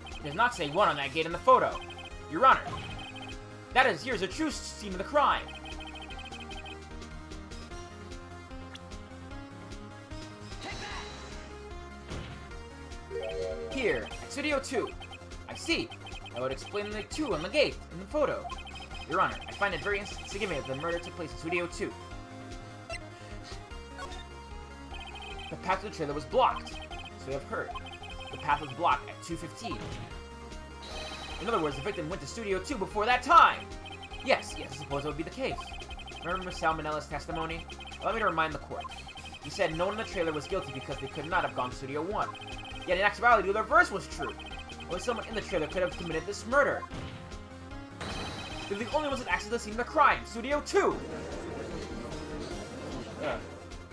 It does not say 1 on that gate in the photo. Your Honor, here's a true scene of the crime. Here, at Studio 2. I see. I would explain the 2 on the gate in the photo. Your Honor, I find it very insignificant that the murder took place in Studio 2. The path to the trailer was blocked. So you have heard. The path was blocked at 2:15. In other words, the victim went to Studio 2 before that time! Yes, I suppose that would be the case. Remember Mr. Salmonella's testimony? Allow me to remind the court. He said no one in the trailer was guilty because they could not have gone to Studio 1. Yet in actuality, the reverse was true. Only someone in the trailer could have committed this murder. They're the only ones that accessed the scene of the crime, Studio 2!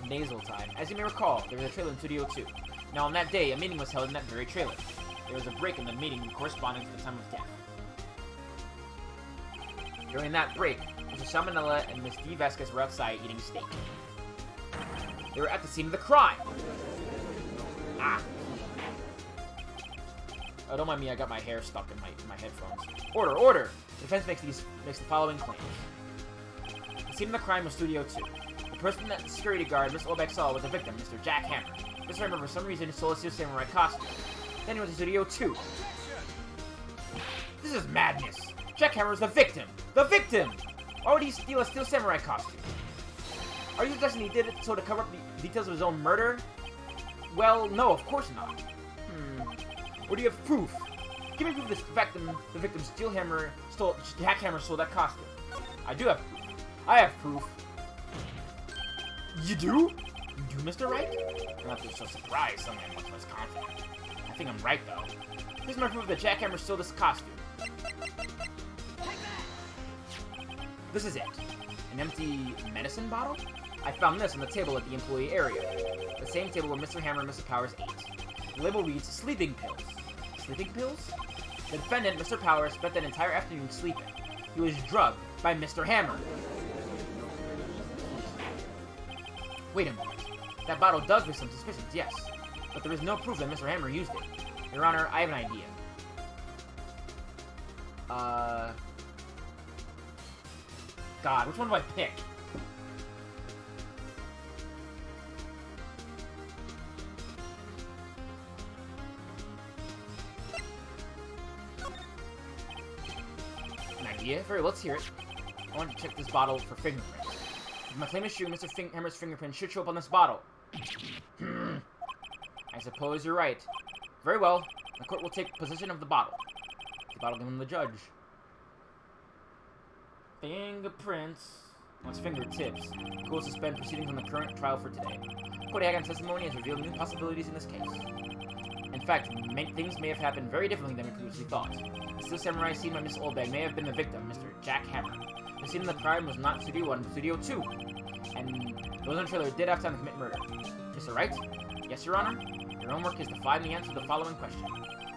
Nasal time. As you may recall, there was a trailer in Studio 2. Now on that day, a meeting was held in that very trailer. There was a break in the meeting corresponding to the time of death. During that break, Mr. Salmonella and Miss D. Vasquez were outside eating steak. They were at the scene of the crime! Ah! Oh, don't mind me, I got my hair stuck in my headphones. Order! The defense makes the following claims. The scene of the crime was Studio 2. The person that the security guard Miss Olbeck saw was the victim, Mr. Jack Hammer. Mr. Hammer, for some reason, stole a Steel Samurai costume. Then he went to Studio 2. This is madness! Jack Hammer is the victim! The victim! Why would he steal a Steel Samurai costume? Are you suggesting he did it so to cover up the details of his own murder? Well, no, of course not. Or do you have proof? Give me proof the victim Jack Hammer stole that costume. I do have proof. I have proof. You do? You do, Mr. Wright? I'm not so surprised, someone much less confident. I think I'm right, though. Here's my proof that Jack Hammer stole this costume. This is it. An empty medicine bottle? I found this on the table at the employee area. The same table where Mr. Hammer and Mr. Powers ate. The label reads, sleeping pills. Sleeping pills? The defendant, Mr. Powers, spent that entire afternoon sleeping. He was drugged by Mr. Hammer. Wait a minute. That bottle does raise some suspicions, yes. But there is no proof that Mr. Hammer used it. Your Honor, I have an idea. God, which one do I pick? idea? Very well, let's hear it. I want to check this bottle for fingerprints. If my claim is true, Mr. Hammer's fingerprints should show up on this bottle. I suppose you're right. Very well. The court will take possession of the bottle. The bottle given to the judge. Fingerprints. On his fingertips. Court will suspend proceedings on the current trial for today. Cody Hagen's testimony has revealed new possibilities in this case. In fact, things may have happened very differently than we previously thought. The Steel Samurai seen by Miss Oldbag may have been the victim, Mr. Jack Hammer. The scene of the crime was not Studio 1, Studio 2. And those on the trailer did have time to commit murder. Mr. Wright? Yes, Your Honor? Your homework is to find the answer to the following question.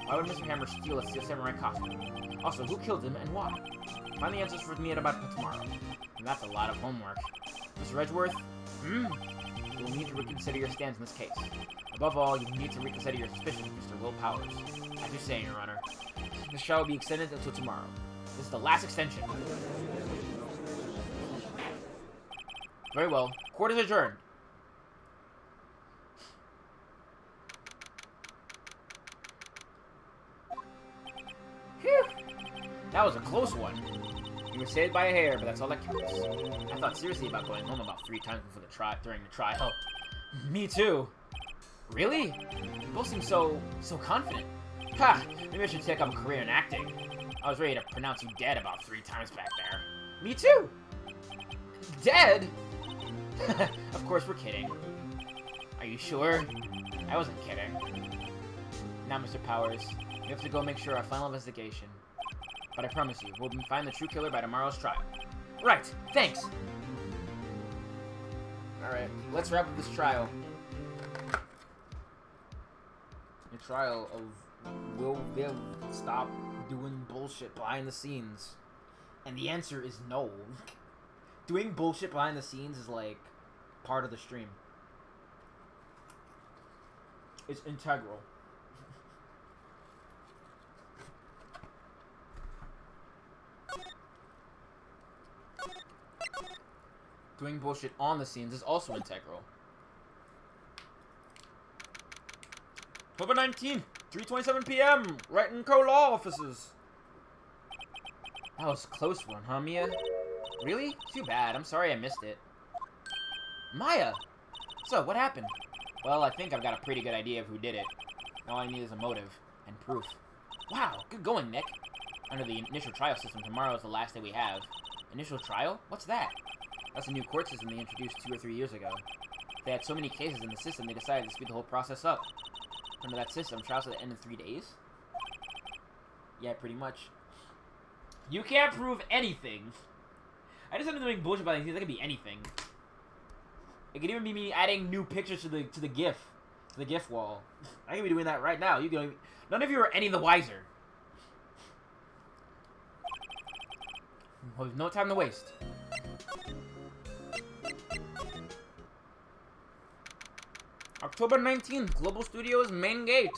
Why would Mr. Hammer steal a Steel Samurai costume? Also, who killed him and why? Find the answers for me at about tomorrow. And that's a lot of homework. Mr. Edgeworth? You will need to reconsider your stance in this case. Above all, you need to reconsider your suspicions, Mr. Will Powers. As you say, Your Honor. This trial will be extended until tomorrow. This is the last extension. Very well. Court is adjourned. Phew! That was a close one. You were saved by a hair, but that's all that counts. I thought seriously about going home about 3 times before during the trial. Me too. Really? You both seem so confident. Ha! Maybe I should take up a career in acting. I was ready to pronounce you dead about 3 times back there. Me too! Dead? Of course, we're kidding. Are you sure? I wasn't kidding. Now, Mr. Powers, we have to go make sure our final investigation. But I promise you, we'll find the true killer by tomorrow's trial. Right, thanks! Alright, let's wrap up this trial. The trial of will Viv stop doing bullshit behind the scenes? And the answer is no. Doing bullshit behind the scenes is like part of the stream. It's integral. Doing bullshit on the scenes is also integral. October 19th, 3:27 p.m. Wright & Co. Law Offices. That was a close one, huh, Mia? Really? Too bad. I'm sorry I missed it. Maya! So, what happened? Well, I think I've got a pretty good idea of who did it. All I need is a motive and proof. Wow, good going, Nick. Under the initial trial system, tomorrow is the last day we have. Initial trial? What's that? That's a new court system they introduced 2 or 3 years ago. They had so many cases in the system, they decided to speed the whole process up. Under that system, trials at the end of 3 days? Yeah, pretty much. You can't prove anything. I just ended doing bullshit about things. That could be anything. It could even be me adding new pictures to the GIF wall. I could be doing that right now. None of you are any the wiser. Well, no time to waste. October 19th, Global Studios main gate.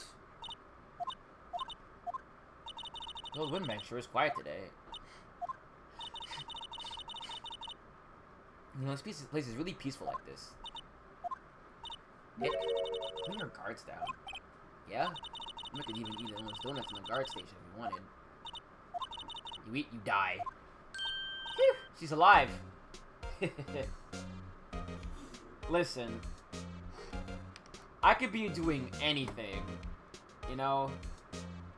The old Windbank sure is quiet today. You know, this place is really peaceful like this. Nick, put your guards down. Yeah? You could even eat those donuts in the guard station if you wanted. You eat, you die. Whew, she's alive. Listen. I could be doing anything. You know?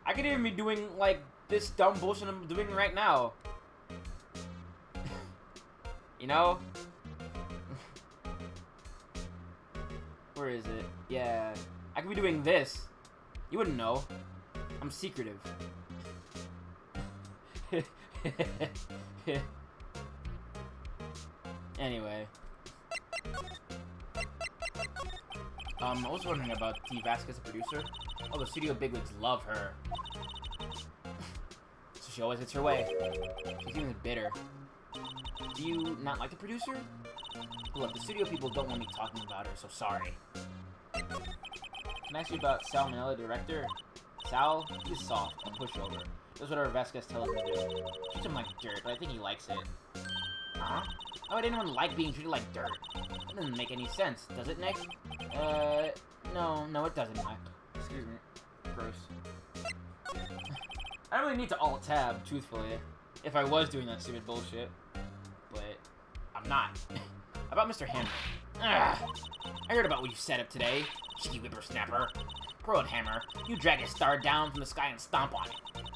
I could even be doing, like, this dumb bullshit I'm doing right now. You know? Where is it? Yeah. I could be doing this. You wouldn't know. I'm secretive. Anyway. I was wondering about T. Vasquez, the producer. Oh, the studio bigwigs love her. So she always gets her way. She seems bitter. Do you not like the producer? Look, the studio people don't want me talking about her, so sorry. Can I ask you about Salmonella, director? Sal, he's soft and pushover. That's what our Vasquez tells him to do. Treats him like dirt, but I think he likes it. Huh? How would anyone like being treated like dirt? That doesn't make any sense, does it, Nick? No, it doesn't, Mike. Excuse me. Gross. I don't really need to alt-tab, truthfully. If I was doing that stupid bullshit. But I'm not. How about Mr. Hammer? Ugh. I heard about what you set up today, cheeky whippersnapper. Poor old Hammer, you drag his star down from the sky and stomp on it,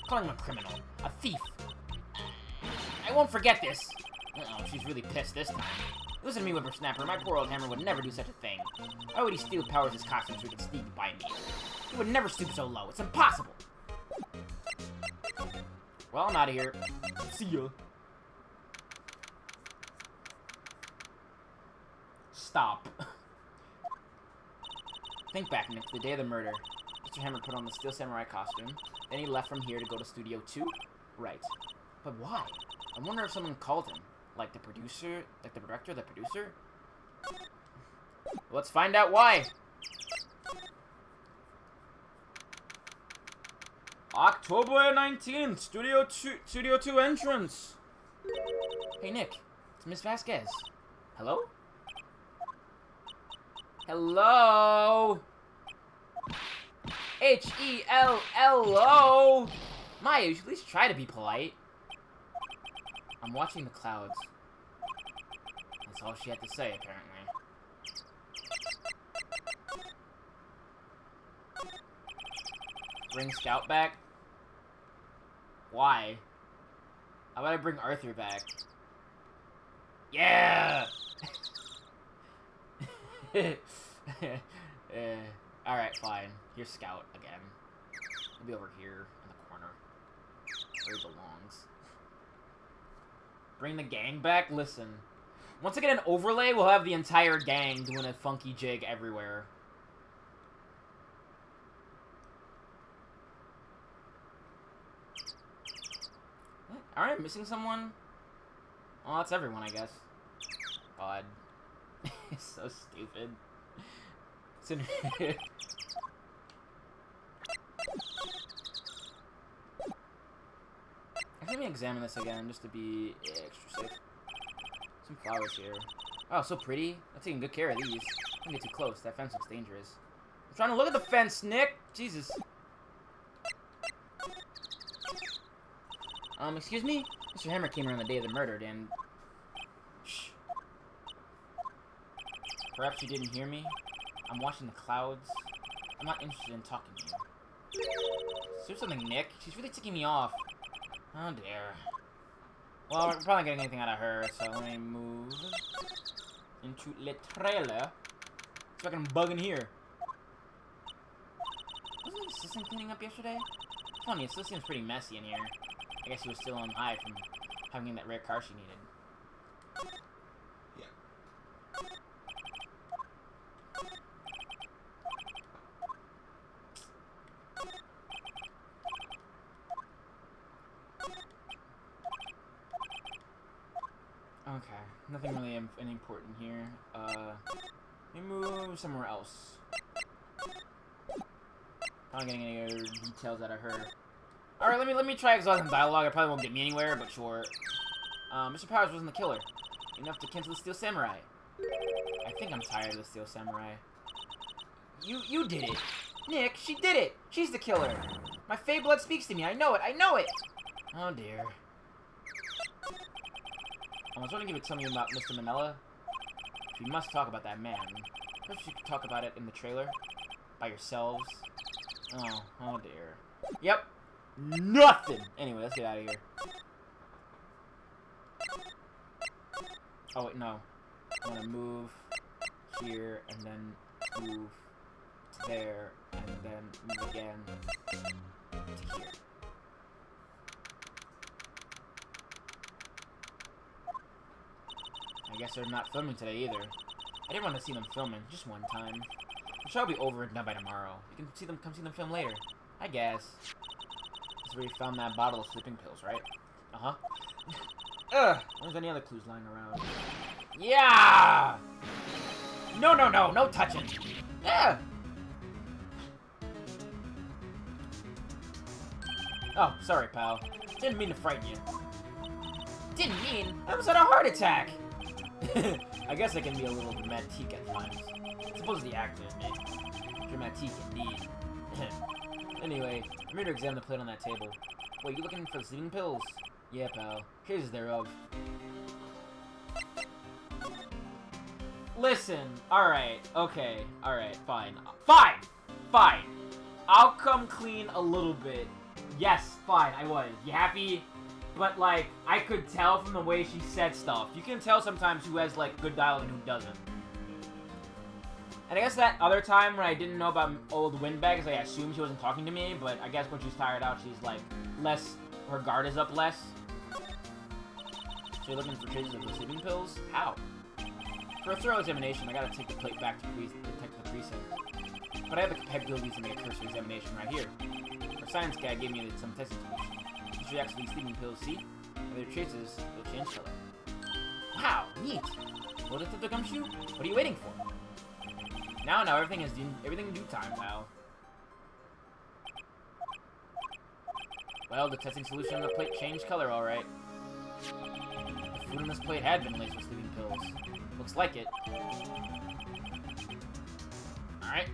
calling him a criminal, a thief. I won't forget this. Uh-oh, she's really pissed this time. Listen to me, whippersnapper, my poor old Hammer would never do such a thing. Why would he steal powers his costume so he could sneak by me? He would never stoop so low, it's impossible. Well, I'm out of here. See ya. Stop. Think back, Nick, to the day of the murder. Mr. Hammer put on the Steel Samurai costume. Then he left from here to go to Studio 2? Right. But why? I wonder if someone called him. Like the producer? Like the director? The producer? Let's find out why! October 19th! Studio 2 entrance! Hey, Nick. It's Miss Vasquez. Hello? Hello? H-E-L-L-O! Maya, you should at least try to be polite. I'm watching the clouds. That's all she had to say, apparently. Bring Scout back? Why? How about I bring Arthur back? Yeah! Alright, fine. Here's Scout again. He'll be over here in the corner. Where he belongs. Bring the gang back? Listen. Once I get an overlay, we'll have the entire gang doing a funky jig everywhere. What? Aren't I missing someone? Well, that's everyone, I guess. Odd. It's so stupid. It's in Let me examine this again, just to be extra safe. Some flowers here. Oh, so pretty. I'm taking good care of these. Don't get too close. That fence looks dangerous. I'm trying to look at the fence, Nick! Jesus. Excuse me? Mr. Hammer came around the day of the murder, and... Shh. Perhaps you didn't hear me? I'm watching the clouds. I'm not interested in talking to you. Is there something, Nick? She's really ticking me off. Oh dear. Well, we're probably not getting anything out of her, so let me move into the trailer. So I can bug in here. Wasn't the assistant cleaning up yesterday? Funny, it still seems pretty messy in here. I guess she was still on high from having that rare car she needed. Yeah. Okay, nothing really any important here. Let me move somewhere else. Not getting any other details out of her. Alright, let me try exhausting dialogue. It probably won't get me anywhere, but sure. Mr. Powers wasn't the killer. Enough to cancel the Steel Samurai. I think I'm tired of the Steel Samurai. You did it! Nick, she did it! She's the killer! My Fey blood speaks to me, I know it! I know it! Oh dear. I was wondering if you would tell me about Mr. Manila. We must talk about that man. Perhaps you could talk about it in the trailer? By yourselves? Oh dear. Yep. Nothing! Anyway, let's get out of here. Oh wait, no. I want to move here, and then move to there, and then move again to here. I guess they're not filming today either. I didn't want to see them filming, just one time. I'm sure I'll be over and done by tomorrow. You can see them, come see them film later. I guess. This is where you found that bottle of sleeping pills, right? Uh-huh. Ugh! Where's any other clues lying around? Yeah! No, no touching! Yeah! Oh, sorry, pal. Didn't mean to frighten you. Didn't mean? I almost had a heart attack! I guess I can be a little dramatique at times. I suppose the actor in me. Dramatique indeed. Anyway, I'm here to examine the plate on that table. Wait, you looking for the sleeping pills? Yeah, pal. Cases thereof. Listen. Alright. Okay. Alright. Fine. Fine! Fine! I'll come clean a little bit. Yes, fine, I was. You happy? But, like, I could tell from the way she said stuff. You can tell sometimes who has, like, good dialogue and who doesn't. And I guess that other time when I didn't know about old windbags, I assumed she wasn't talking to me, but I guess when she's tired out, she's, like, less... Her guard is up less. So you're looking for traces of the sleeping pills? How? For a thorough examination, I gotta take the plate back to protect the precinct. But I have the capabilities to make a cursory examination right here. Our science guy gave me some testing solution. These reacts to these sleeping pills, see? If there are traces, they'll change color. Wow, neat! Well, Detective Gumshoe, what are you waiting for? Now, everything in due time, pal. Well, the testing solution on the plate changed color, alright. The food on this plate had been laced with sleeping pills. Looks like it. Alright.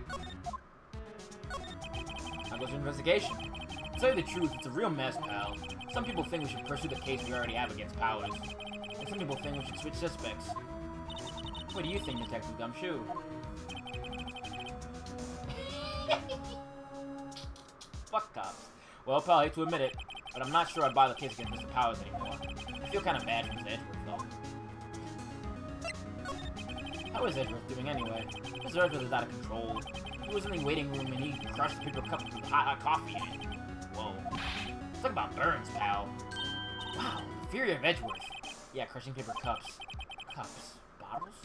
Now goes to investigation. To tell you the truth, it's a real mess, pal. Some people think we should pursue the case we already have against Powers. And some people think we should switch suspects. What do you think, Detective Gumshoe? Fuck cops. Well, pal, I hate to admit it, but I'm not sure I'd buy the case against Mr. Powers anymore. I feel kind of bad for Mr. Edgeworth, though. How is Edgeworth doing anyway? Mr. Edgeworth is out of control. He was in the waiting room and he crushed the paper cup with hot coffee in it. Whoa. Talk about burns, pal. Wow, the fury of Edgeworth. Yeah, crushing paper cups. Cups. Bottles?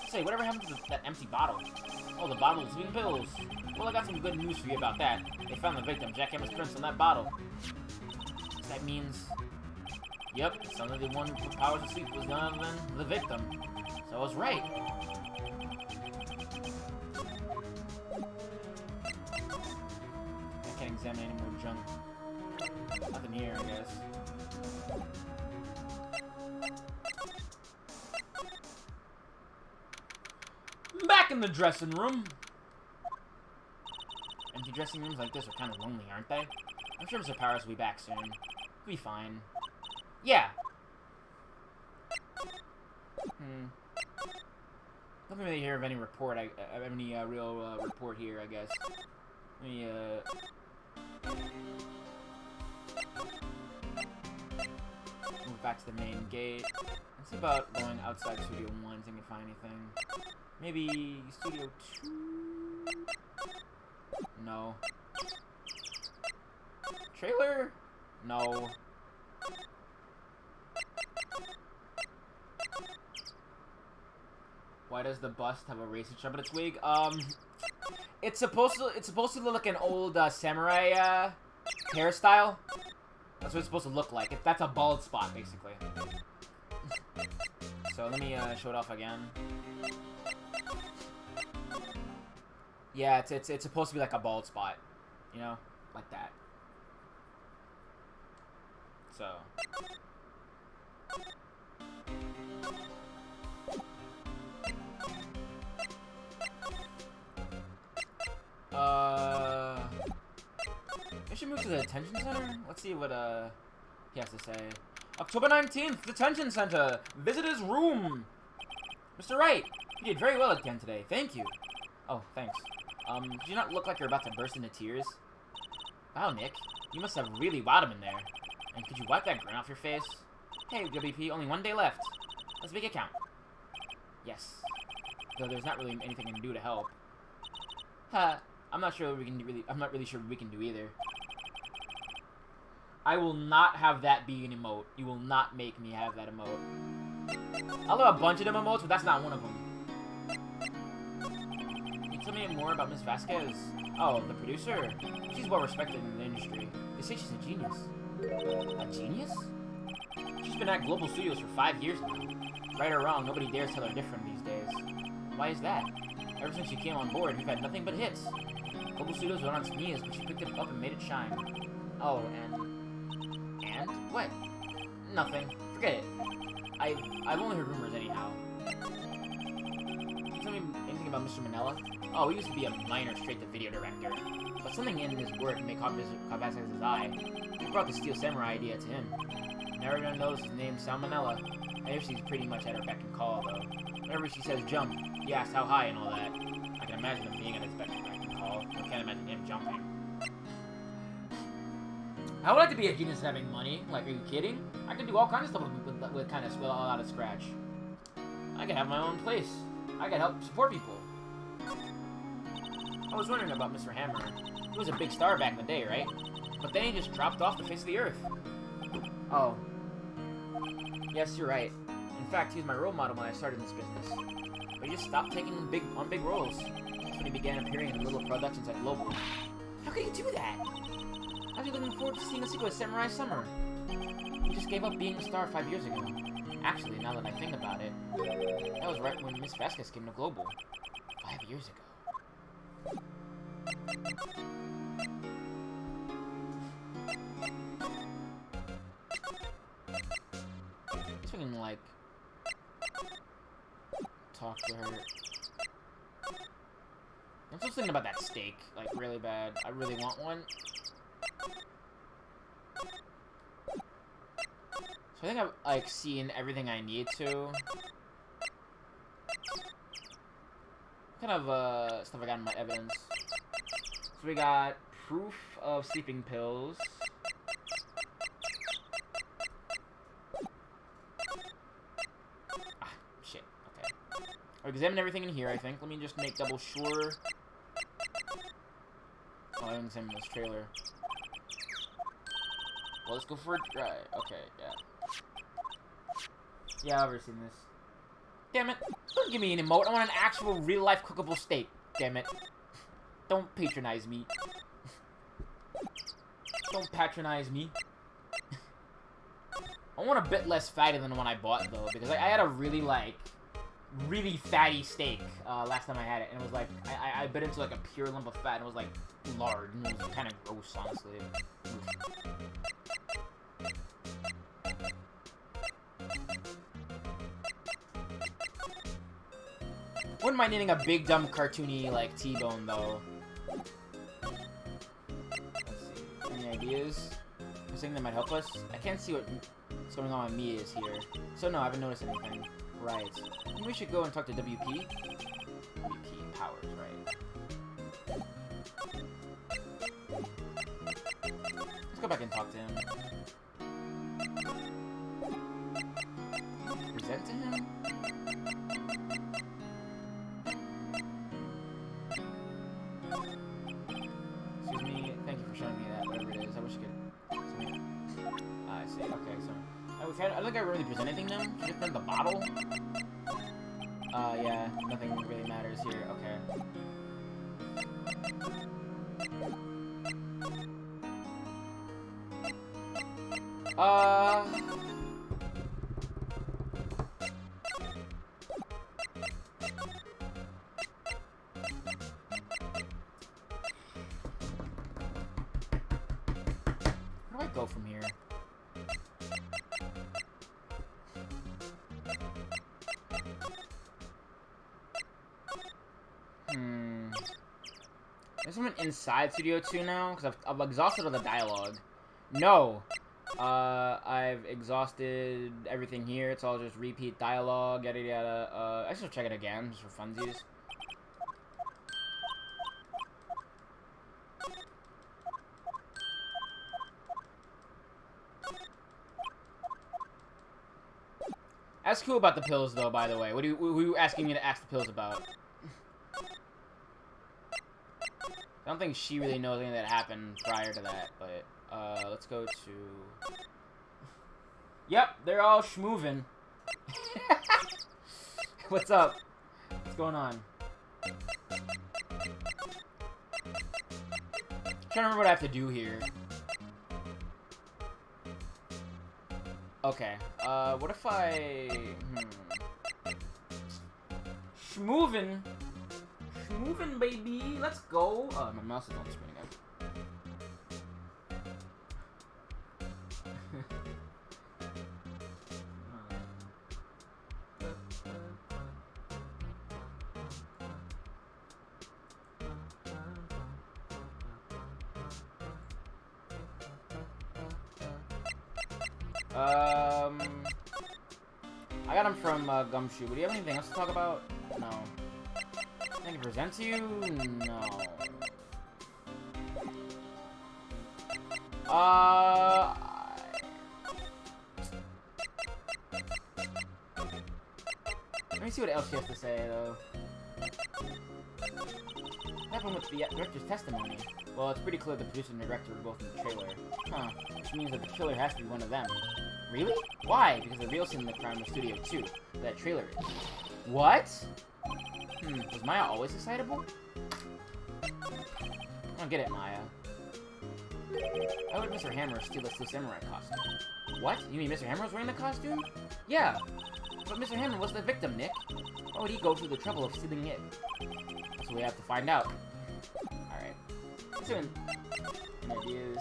Say, whatever happened to that empty bottle? Oh, the bottle of sleeping pills. Well, I got some good news for you about that. They found the victim, Jackhammer's prints on that bottle. That means... Yep, suddenly the one who put Powers to sleep was none other than the victim. So I was right. I can't examine any more junk. Nothing here, I guess. Back in the dressing room. Empty dressing rooms like this are kind of lonely, aren't they? I'm sure Mr. Powers will be back soon. He'll be fine. Yeah. Nothing really hear of any report. Any real report here, I guess. Let me move back to the main gate. Let's see about going outside Studio 1, see if I can find anything. Maybe Studio 2? No. Trailer? No. Why does the bust have a racing stripe on its wig? It's supposed to look like an old samurai hairstyle. That's what it's supposed to look like. That's a bald spot, basically. So let me show it off again. Yeah, it's supposed to be like a bald spot, you know, like that. So. We should move to the detention center. Let's see what he has to say. October 19th, detention center. Visitor's room. Mr. Wright, you did very well again today. Thank you. Oh, thanks. Do you not look like you're about to burst into tears? Wow, Nick. You must have really wowed him in there. And could you wipe that grin off your face? Hey, WP, only one day left. Let's make it count. Yes. Though there's not really anything I can do to help. Ha. I'm not really sure we can do either. I will not have that be an emote. You will not make me have that emote. I'll have a bunch of them emotes, but that's not one of them. Can you tell me more about Miss Vasquez? Oh, the producer? She's well respected in the industry. They say she's a genius. A genius? She's been at Global Studios for 5 years now. Right or wrong, nobody dares tell her different these days. Why is that? Ever since she came on board, we've had nothing but hits. Global Studios was on its knees, but she picked it up and made it shine. Oh, and what? Nothing. Forget it. I've only heard rumors anyhow. Can you tell me anything about Mr. Manella? Oh, he used to be a minor straight-to-video director. But something in his work made Kavasak's his eye. He brought the Steel Samurai idea to him. Now everyone knows his name's Salmonella. I guess she's pretty much at her beck and call, though. Whenever she says jump, he asks how high and all that. I can imagine him being at his beck and call. I can't imagine him jumping. I would like to be a genius having money. Like, are you kidding? I could do all kinds of stuff with kind of a lot of scratch. I could have my own place. I could help support people. I was wondering about Mr. Hammer. He was a big star back in the day, right? But then he just dropped off the face of the earth. Oh. Yes, you're right. In fact, he was my role model when I started this business. But he just stopped taking big roles. That's when he began appearing in little productions at Global. How could he do that? I was looking forward to seeing a sequel to Samurai Summer. He just gave up being a star 5 years ago. Actually, now that I think about it, that was right when Miss Vasquez came to Global. 5 years ago. If we can, like, talk to her. I'm still thinking about that steak, like, really bad. I really want one. So I think I've, like, seen everything I need to. What kind of, stuff I got in my evidence? So we got proof of sleeping pills. Ah, shit. Okay. I'll examine everything in here, I think. Let me just make double sure. Oh, I haven't examined this trailer. Well, let's go for a drive. Okay, yeah. Yeah, I've already seen this. Damn it. Don't give me an emote. I want an actual real-life cookable steak. Damn it. Don't patronize me. Don't patronize me. I want a bit less fatty than the one I bought, though, because I had a really, like, really fatty steak last time I had it, and it was like, I bit into, like, a pure lump of fat, and it was, like, lard, and it was kind of gross, honestly. Wouldn't mind eating a big, dumb, cartoony, like, T-bone, though. Let's see. Any ideas? Something that might help us? I can't see what's going on with me is here. So, no, I haven't noticed anything. Right. Maybe we should go and talk to WP? WP Powers, right. Let's go back and talk to him. Present to him? Excuse me, thank you for showing me that, whatever it is. I wish you could... I see, okay, so... I don't think I really present anything to him. Should I just present the bottle? Yeah, nothing really matters here, okay. Where do I go from here? There's someone inside Studio 2 now? Because I've exhausted all the dialogue. No! I've exhausted everything here. It's all just repeat dialogue, yada yada. I should check it again, just for funsies. That's cool about the pills, though, by the way. Who are you asking me to ask the pills about? I don't think she really knows anything that happened prior to that, but, let's go to... Yep, they're all schmoovin'. What's up? What's going on? I'm trying to remember what I have to do here. Okay, what if I... Schmoovin'! Schmoovin', baby! Let's go! Oh, my mouse is on the screen again. I got him from Gumshoe. But do you have anything else to talk about? No. Anything to present to you? No. Let me see what else she has to say, though. What happened with the director's testimony? Well, it's pretty clear the producer and director were both in the trailer. Huh. Which means that the killer has to be one of them. Really? Why? Because the real scene in the crime was Studio 2. That trailer is. What? Was Maya always excitable? I don't get it, Maya. Why would Mr. Hammer steal a Steel Samurai costume? What? You mean Mr. Hammer was wearing the costume? Yeah. But Mr. Hammer was the victim, Nick. Why would he go through the trouble of stealing it? That's what we have to find out. Alright. Listen. Ideas.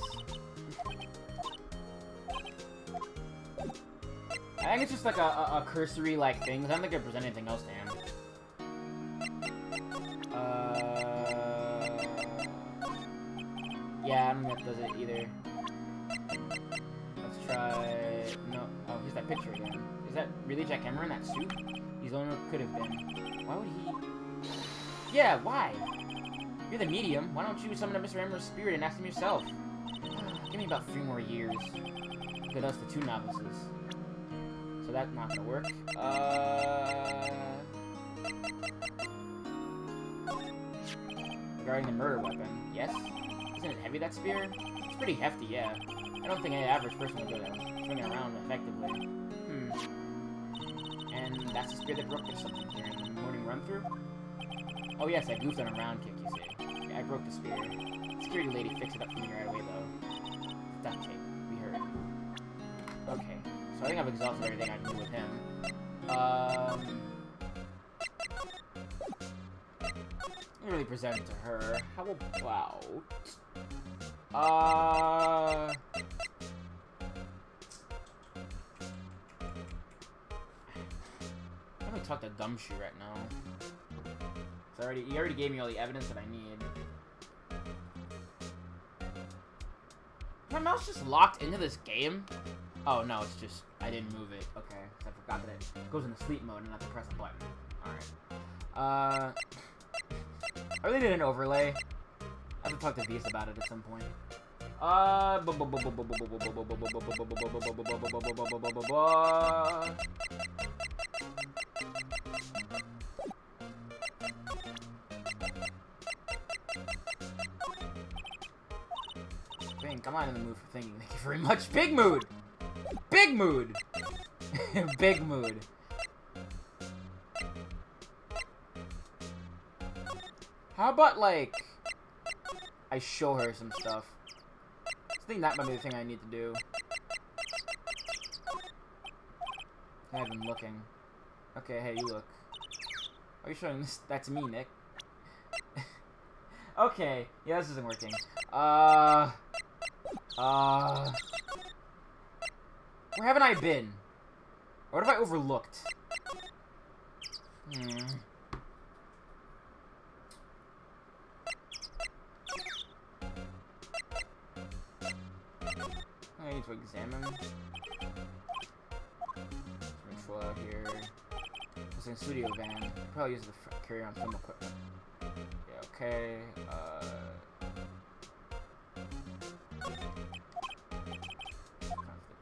I think it's just like a cursory like thing. I don't think I present anything else to him. Yeah, I don't think that does it either. Let's try. No. Oh, here's that picture again. Is that really Jack Hammer in that suit? He's the only one who could have been. Why would he? Yeah, why? You're the medium. Why don't you summon up Mr. Hammer's spirit and ask him yourself? Give me about 3 more years. Look at us, the 2 novices. So that's not gonna work. Regarding the murder weapon, yes? Isn't it heavy, that spear? It's pretty hefty, yeah. I don't think any average person would go to swing it around effectively. And that's the spear that broke or something during the morning run-through? Oh yes, I goofed on a round kick, you see. Yeah, I broke the spear. The security lady fixed it up for me right away, though. Duct tape, we heard. Okay. So I think I've exhausted everything I can do with him. Let me really present it to her. How about... Let me talk to Gumshoe right now. So he already gave me all the evidence that I need. My mouse just locked into this game? Oh, no, it's just, I didn't move it. Okay, so I forgot that it goes into sleep mode and I have to press a button. Alright. I really need an overlay. I have to talk to Beast about it at some point. I'm not in the mood for thinking. Thank you very much. Big mood! Big mood! Big mood. How about, like, I show her some stuff? I think that might be the thing I need to do. I've been looking. Okay, hey, you look. Are you showing this? That's me, Nick. Okay, yeah, this isn't working. Where haven't I been? What have I overlooked? I need to examine. Control out here. It's in studio van. Probably use the carry-on film equipment. Yeah, okay.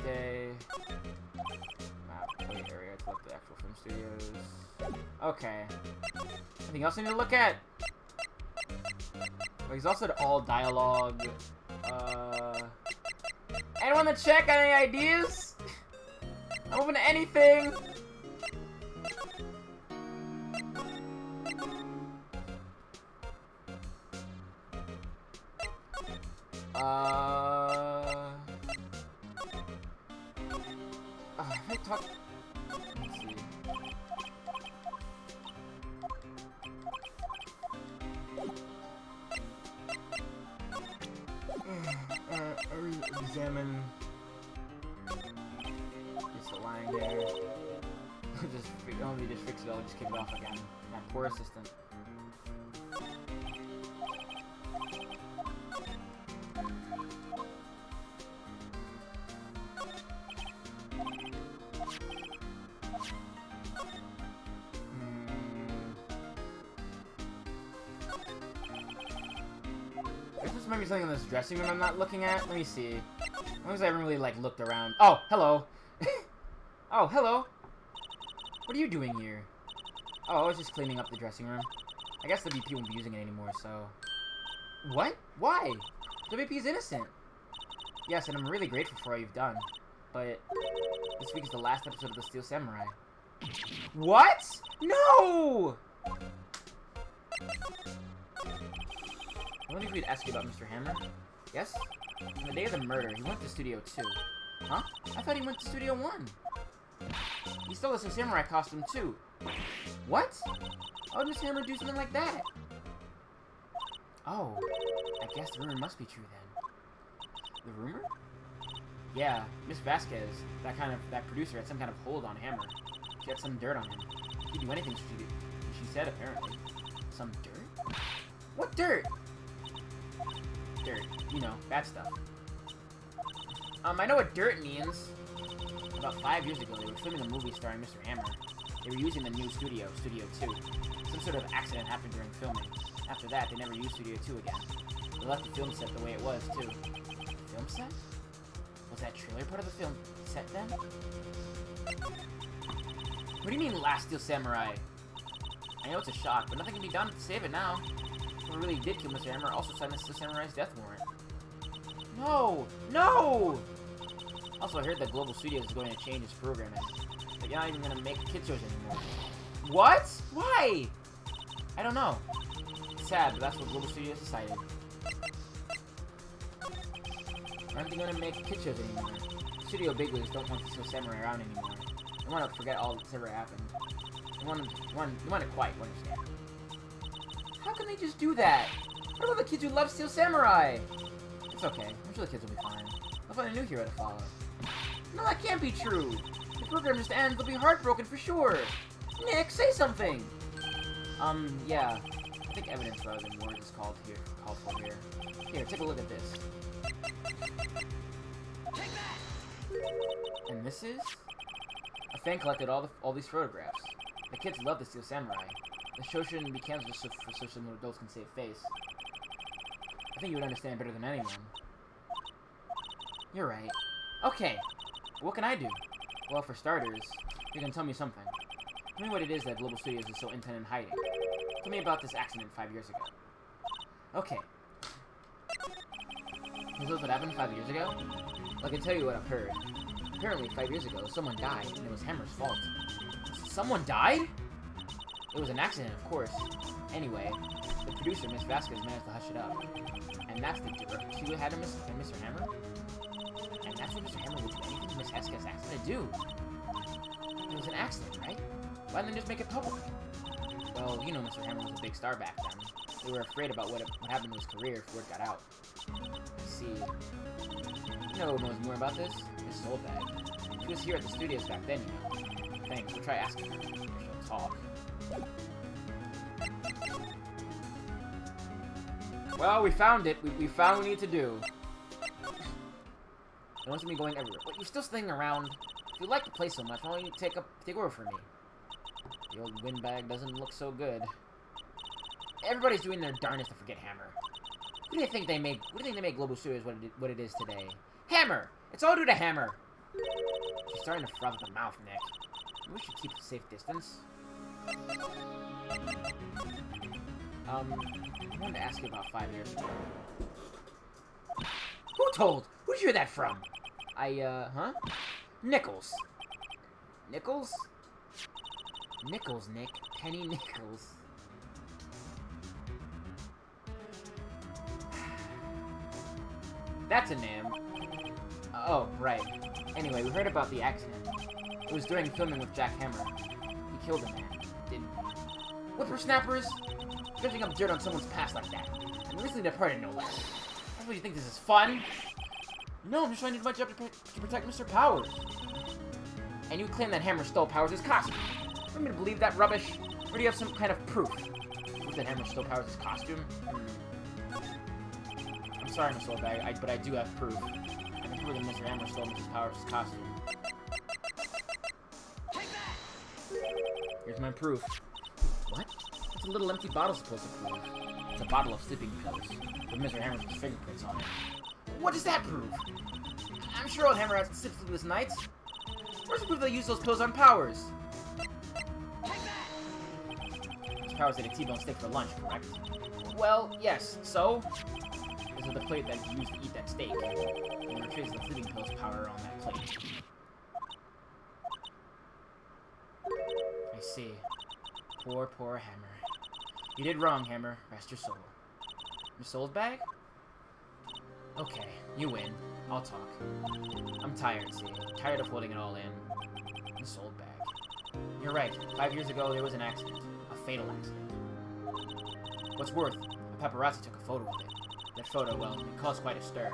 Day. Map, play area, to look at the actual film studios. Okay. Anything else I need to look at? Well, exhausted all dialogue. Anyone in the chat got any ideas? I'm open to anything! I talk. Let's see. Examine. Just the line there. Just only just fix it all. Just kick it off again. That poor assistant. This might be something in this dressing room I'm not looking at. Let me see. As long as I haven't really, like, looked around. Oh, hello. Oh, hello. What are you doing here? Oh, I was just cleaning up the dressing room. I guess the BP won't be using it anymore, so... What? Why? WP is innocent. Yes, and I'm really grateful for all you've done. But this week is the last episode of the Steel Samurai. What? No! I wonder if we'd ask you about Mr. Hammer. Yes? On the day of the murder, he went to Studio 2. Huh? I thought he went to Studio 1. He stole the Steel Samurai costume, too. What? How would Mr. Hammer do something like that? Oh, I guess the rumor must be true then. The rumor? Yeah, Miss Vasquez, that producer, had some kind of hold on Hammer. She had some dirt on him. He'd do anything she said, apparently. Some dirt? What dirt? Dirt. You know, bad stuff. I know what dirt means. About 5 years ago, they were filming a movie starring Mr. Hammer. They were using the new studio, Studio 2. Some sort of accident happened during filming. After that, they never used Studio 2 again. They left the film set the way it was, too. Film set? Was that trailer part of the film set then? What do you mean, Last Steel Samurai? I know it's a shock, but nothing can be done to save it now. Whoever really did kill Mr. Hammer also signed the Steel Samurai's death warrant. No! No! Also, I heard that Global Studios is going to change its programming. They're not even going to make kids shows anymore. What? Why? I don't know. It's sad, but that's what Global Studios decided. Aren't they going to make kid shows anymore? Studio bigwigs don't want the Steel Samurai around anymore. They want to forget all that's ever happened. They want it quiet, you understand? How can they just do that? What about the kids who love Steel Samurai? It's okay. I'm sure the kids will be fine. They'll find a new hero to follow. No, that can't be true. If the program just ends, they'll be heartbroken for sure. Nick, say something. Yeah. I think evidence rather than words is called for here. Here, take a look at this. Take that! And this is? A fan collected all these photographs. The kids love the Steel Samurai. The show shouldn't be canceled just so some adults can save face. I think you would understand better than anyone. You're right. Okay. What can I do? Well, for starters, you can tell me something. Tell me what it is that Global Studios is so intent in hiding. Tell me about this accident 5 years ago. Okay. Is this what happened 5 years ago? Well, I can tell you what I've heard. Apparently, 5 years ago, someone died, and it was Hammer's fault. Someone died? It was an accident, of course. Anyway, the producer, Miss Vasquez, managed to hush it up. And that's the dirt she had in Mr. Hammer? And that's what Mr. Hammer would do anything to Miss Vasquez's accident to do. It was an accident, right? Why didn't they just make it public? Well, you know Mr. Hammer was a big star back then. They were afraid about what happened to his career if word got out. I see. You know who knows more about this? Miss Soulbag. She was here at the studios back then, you know. Thanks, we'll try asking her. She'll talk. Well, we found it. We found what we need to do. Don't want me going everywhere. But you're still staying around. If you like the place so much, why don't you take over for me? The old windbag doesn't look so good. Everybody's doing their darnest to forget Hammer. What do they think they made? What do they make Global Studios what it is today? Hammer! It's all due to Hammer! She's starting to froth at the mouth, Nick. We should keep a safe distance. I wanted to ask you about 5 years ago. Who told? Who'd you hear that from? Huh? Nichols. Nichols? Nichols, Nick. Penny Nichols. That's a name. Oh, right. Anyway, we heard about the accident. It was during filming with Jack Hammer. He killed a man, didn't he? Whippersnappers? Dredging up dirt on someone's past like that. And recently departed, no less. That's what you think this is fun? No, I'm just trying to do my job to protect Mr. Powers. And you claim that Hammer stole Powers' costume. Want me to believe that rubbish? Or do you have some kind of proof? Proof that Hammer stole Powers' costume? I'm sorry, Miss Soulbag, but I do have proof. I can prove that Mr. Hammer stole Mrs. Powers' costume. Take that! Here's my proof. What? What's a little empty bottle supposed to prove? It's a bottle of sleeping pills with Mr. Hammer's fingerprints on it. What does that prove? I'm sure old Hammer hasn't sipped sleepless nights. Where's the proof they use those pills on Powers? Powers ate a T-bone steak for lunch, correct? Well, yes. So? This is the plate that you used to eat that steak. And there are traces of sleeping pills powder on that plate. I see. Poor, poor Hammer. You did wrong, Hammer. Rest your soul. Your soul's bag? Okay, you win. I'll talk. I'm tired, see. Tired of holding it all in. The soul bag. You're right. 5 years ago, there was an accident. A fatal accident. What's worth, a paparazzi took a photo of it. That photo, well, it caused quite a stir.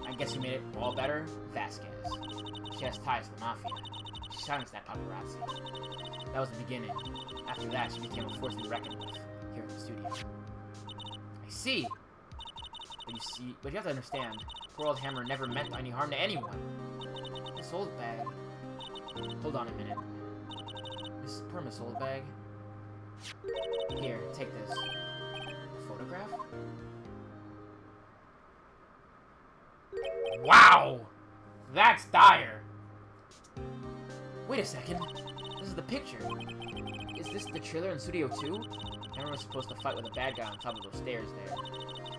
I guess who made it all better? Vasquez. She has ties to the Mafia. She silenced that paparazzi. That was the beginning. After that, she became a force to be reckoned with, here at the studio. I see! But you have to understand, poor old Hammer never meant any harm to anyone. Miss Oldbag. Hold on a minute. Poor Miss Oldbag. Here, take this. A photograph? Wow! That's dire! Wait a second. This is the picture. Is this the trailer in Studio 2? Hammer was supposed to fight with a bad guy on top of those stairs there.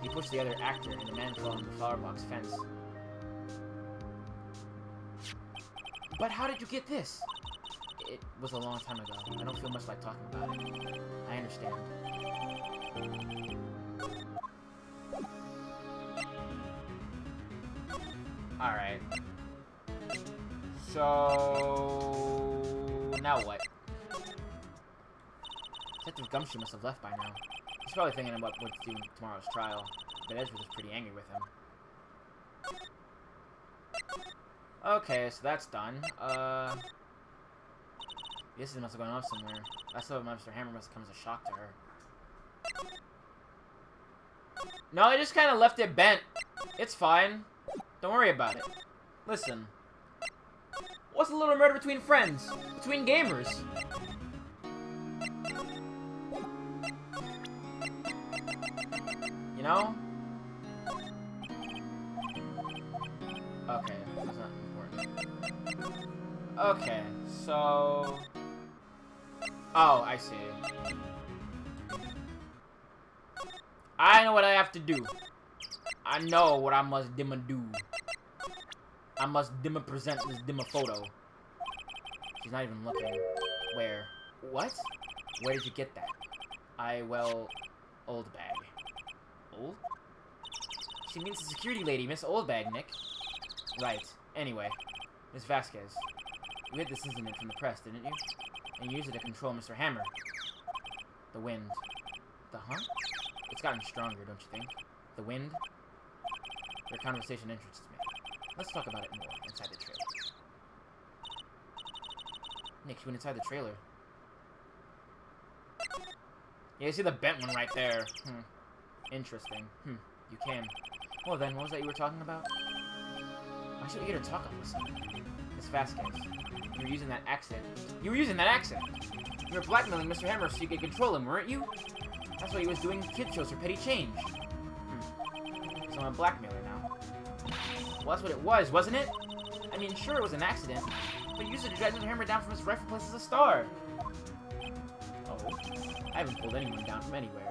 He pushed the other actor, and the man fell on the flower box fence. But how did you get this? It was a long time ago. I don't feel much like talking about it. I understand. Alright. So... now what? Detective Gumshoe must have left by now. He's probably thinking about what to do in tomorrow's trial, but Edgeworth is pretty angry with him. Okay, so that's done. This must have gone off somewhere. I saw Mr. Hammer must have come as a shock to her. No, I just kind of left it bent. It's fine. Don't worry about it. Listen. What's a little murder between friends? Between gamers? You know? Okay, that's not important. Okay, so... oh, I see. I know what I have to do. I know what I must dimma do. I must dimma present this dimma photo. She's not even looking. Where? What? Where did you get that? Well, Oldbag. Old? She means the security lady, Miss Oldbag, Nick. Right. Anyway, Miss Vasquez. You hid this incident from the press, didn't you? And you used it to control Mr. Hammer. The wind. The huh? It's gotten stronger, don't you think? The wind? Your conversation interests me. Let's talk about it more inside the trailer. Nick, you went inside the trailer. Yeah, you see the bent one right there. Interesting. You can. Well then, what was that you were talking about? Why should we get her talk all of a sudden? Miss Vasquez, you were using that accent. You were using that accent! You were blackmailing Mr. Hammer so you could control him, weren't you? That's why he was doing kid shows for petty change. So I'm a blackmailer now. Well, that's what it was, wasn't it? I mean, sure, it was an accident, but you used it to drag Mr. Hammer down from his rightful place as a star. Oh, I haven't pulled anyone down from anywhere.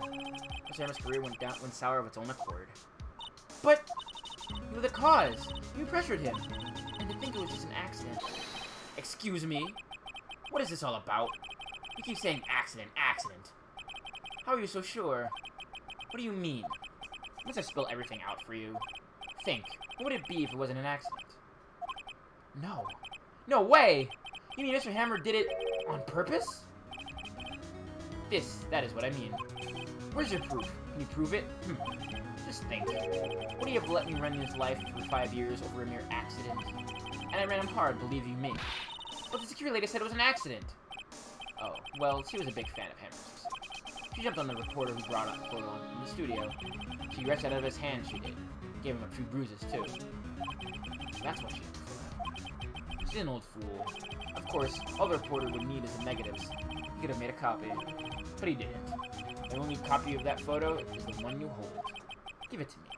Mr. Hammer's career went sour of its own accord. But you were the cause. You pressured him. And to think it was just an accident. Excuse me? What is this all about? You keep saying accident, accident. How are you so sure? What do you mean? Must I spill everything out for you? Think. What would it be if it wasn't an accident? No. No way! You mean Mr. Hammer did it on purpose? That is what I mean. Where's your proof? Can you prove it? Just think. Would he have let me run his life for 5 years over a mere accident? And I ran him hard, believe you me. But the security lady said it was an accident. Oh, well, she was a big fan of Hammer's. She jumped on the reporter who brought up the photo in the studio. She wrenched it out of his hand, she did. Gave him a few bruises, too. That's what she did for him. She's an old fool. Of course, all the reporter would need is the negatives. He could have made a copy. But he didn't. The only copy of that photo is the one you hold. Give it to me.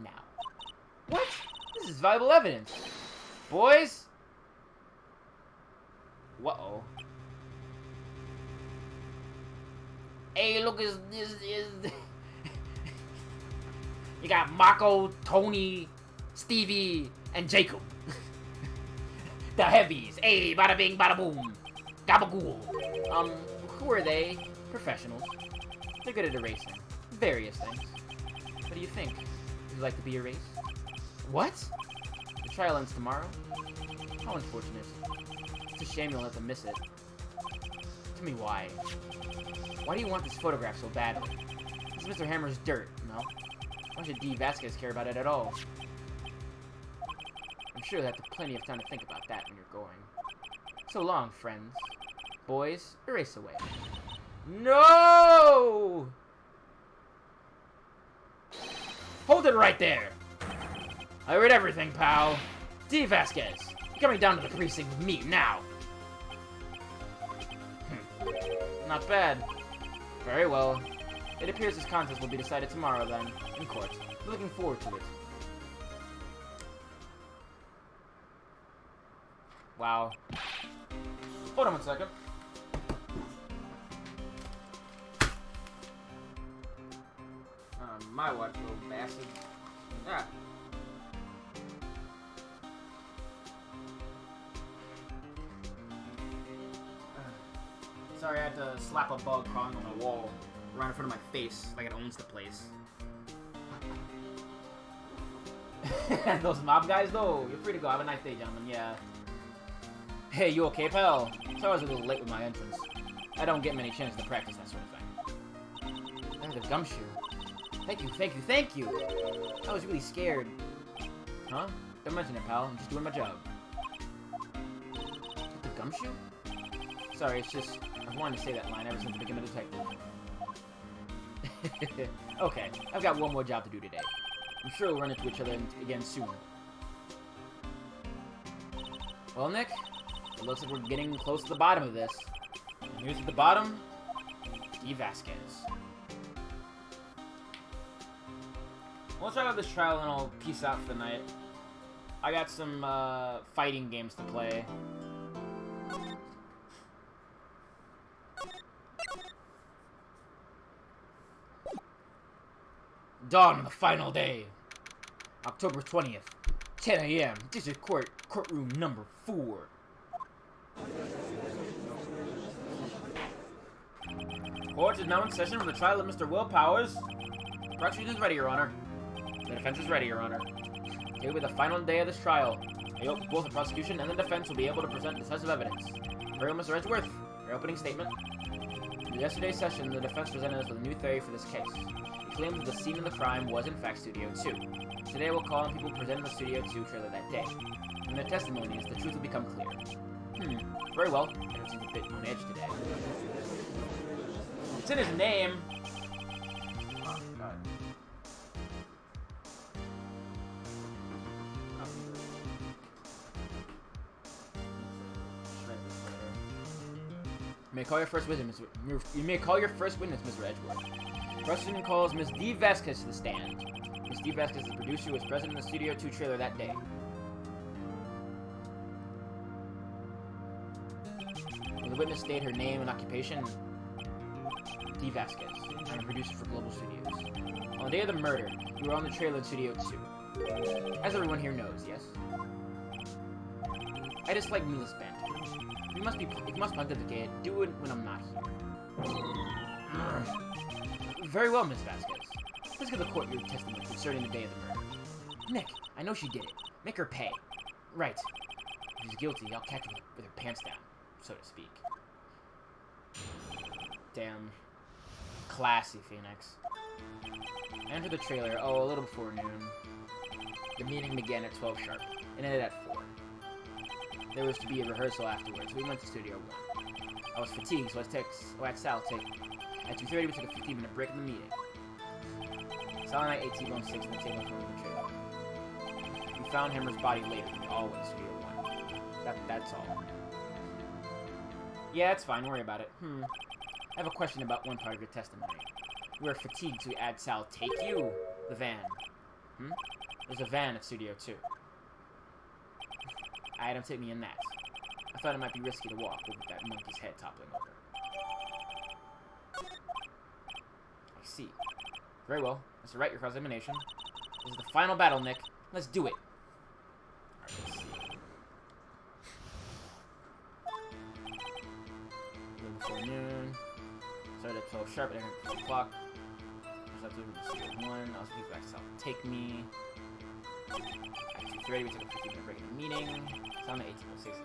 Now. What? This is valuable evidence. Boys? Uh-oh. Hey, look, is you got Mako, Tony, Stevie, and Jacob. The heavies. Hey, bada bing, bada boom. Gabagool. Who are they? Professionals. They're good at erasing. Various things. What do you think? Would you like to be erased? What? The trial ends tomorrow? How unfortunate. It's a shame you'll have to miss it. Tell me why. Why do you want this photograph so badly? This is Mr. Hammer's dirt, no? Why should D. Vasquez care about it at all? I'm sure you'll have plenty of time to think about that when you're going. So long, friends. Boys, erase away. No! Hold it right there! I read everything, pal. D. Vasquez, you're coming down to the precinct with me now. Not bad. Very well. It appears this contest will be decided tomorrow, then, in court. I'm looking forward to it. Wow. Hold on one second. My watch, little bastard. Ah. Sorry, I had to slap a bug crawling on the wall right in front of my face, like it owns the place. Those mob guys, though, you're free to go. Have a nice day, gentlemen. Yeah. Hey, you okay, pal? Sorry I was a little late with my entrance. I don't get many chances to practice that sort of thing. There's a gumshoe. Thank you, thank you, thank you! I was really scared. Huh? Don't mention it, pal. I'm just doing my job. The gumshoe? Sorry, it's just... I've wanted to say that line ever since I became a detective. Okay, I've got one more job to do today. I'm sure we'll run into each other again soon. Well, Nick, it looks like we're getting close to the bottom of this. And here's at the bottom, D. Vasquez. We'll try out this trial and I'll peace out for the night. I got some fighting games to play. Dawn on the final day. October 20th, 10 a.m. District Court, courtroom number 4. Court is now in session for the trial of Mr. Will Powers. The prosecution is ready, Your Honor. The defense is ready, Your Honor. Today will be the final day of this trial. I hope both the prosecution and the defense will be able to present decisive evidence. Very well, Mr. Edgeworth, your opening statement. In yesterday's session, the defense presented us with a new theory for this case. It claims that the scene of the crime was in fact Studio 2. Today we'll call on people present in the Studio 2 trailer that day. From their testimonies, the truth will become clear. Very well. It seems a bit on edge today. It's in his name. Oh, God. You may call your first witness. You may call your first witness, Mr. Edgeworth. Prosecution calls Ms. D. Vasquez to the stand. Ms. D. Vasquez, the producer, was present in the Studio 2 trailer that day. Will the witness state her name and occupation? D. Vasquez. I'm a producer for Global Studios. On the day of the murder, you were on the trailer in Studio 2. As everyone here knows, yes? I dislike needless banter. If you must pontificate, do it when I'm not here. Very well, Miss Vasquez. Let's give the court your testimony concerning the day of the murder. Nick, I know she did it. Make her pay. Right. If she's guilty, I'll catch her with her pants down, so to speak. Damn. Classy, Phoenix. I entered the trailer, a little before noon. The meeting began at 12 sharp, and ended at 4. There was to be a rehearsal afterwards, so we went to Studio 1. I was fatigued, so I asked Sal to take... At 2:30, we took a 15-minute break in the meeting. Sal and I ate T-Bone 6 on the table in front of the trailer. We found Hammer's body later, we all went to Studio 1. That's all. Yeah, it's fine, don't worry about it. I have a question about one part of your testimony. You are fatigued, so we add Sal. Take you. The van. There's a van at Studio 2. Adam, take me in that. I thought it might be risky to walk with that monkey's head toppling over. I see. Very well. Mr. Wright, your cross-examination. This is the final battle, Nick. Let's do it. Alright, let's see. A little before noon. Started at 12 sharp, and then 4 o'clock. There's up to Studio 1. I'll speak back to South. Take me. At 2:30, we took a 15-minute break in the meeting. It's on the 1806.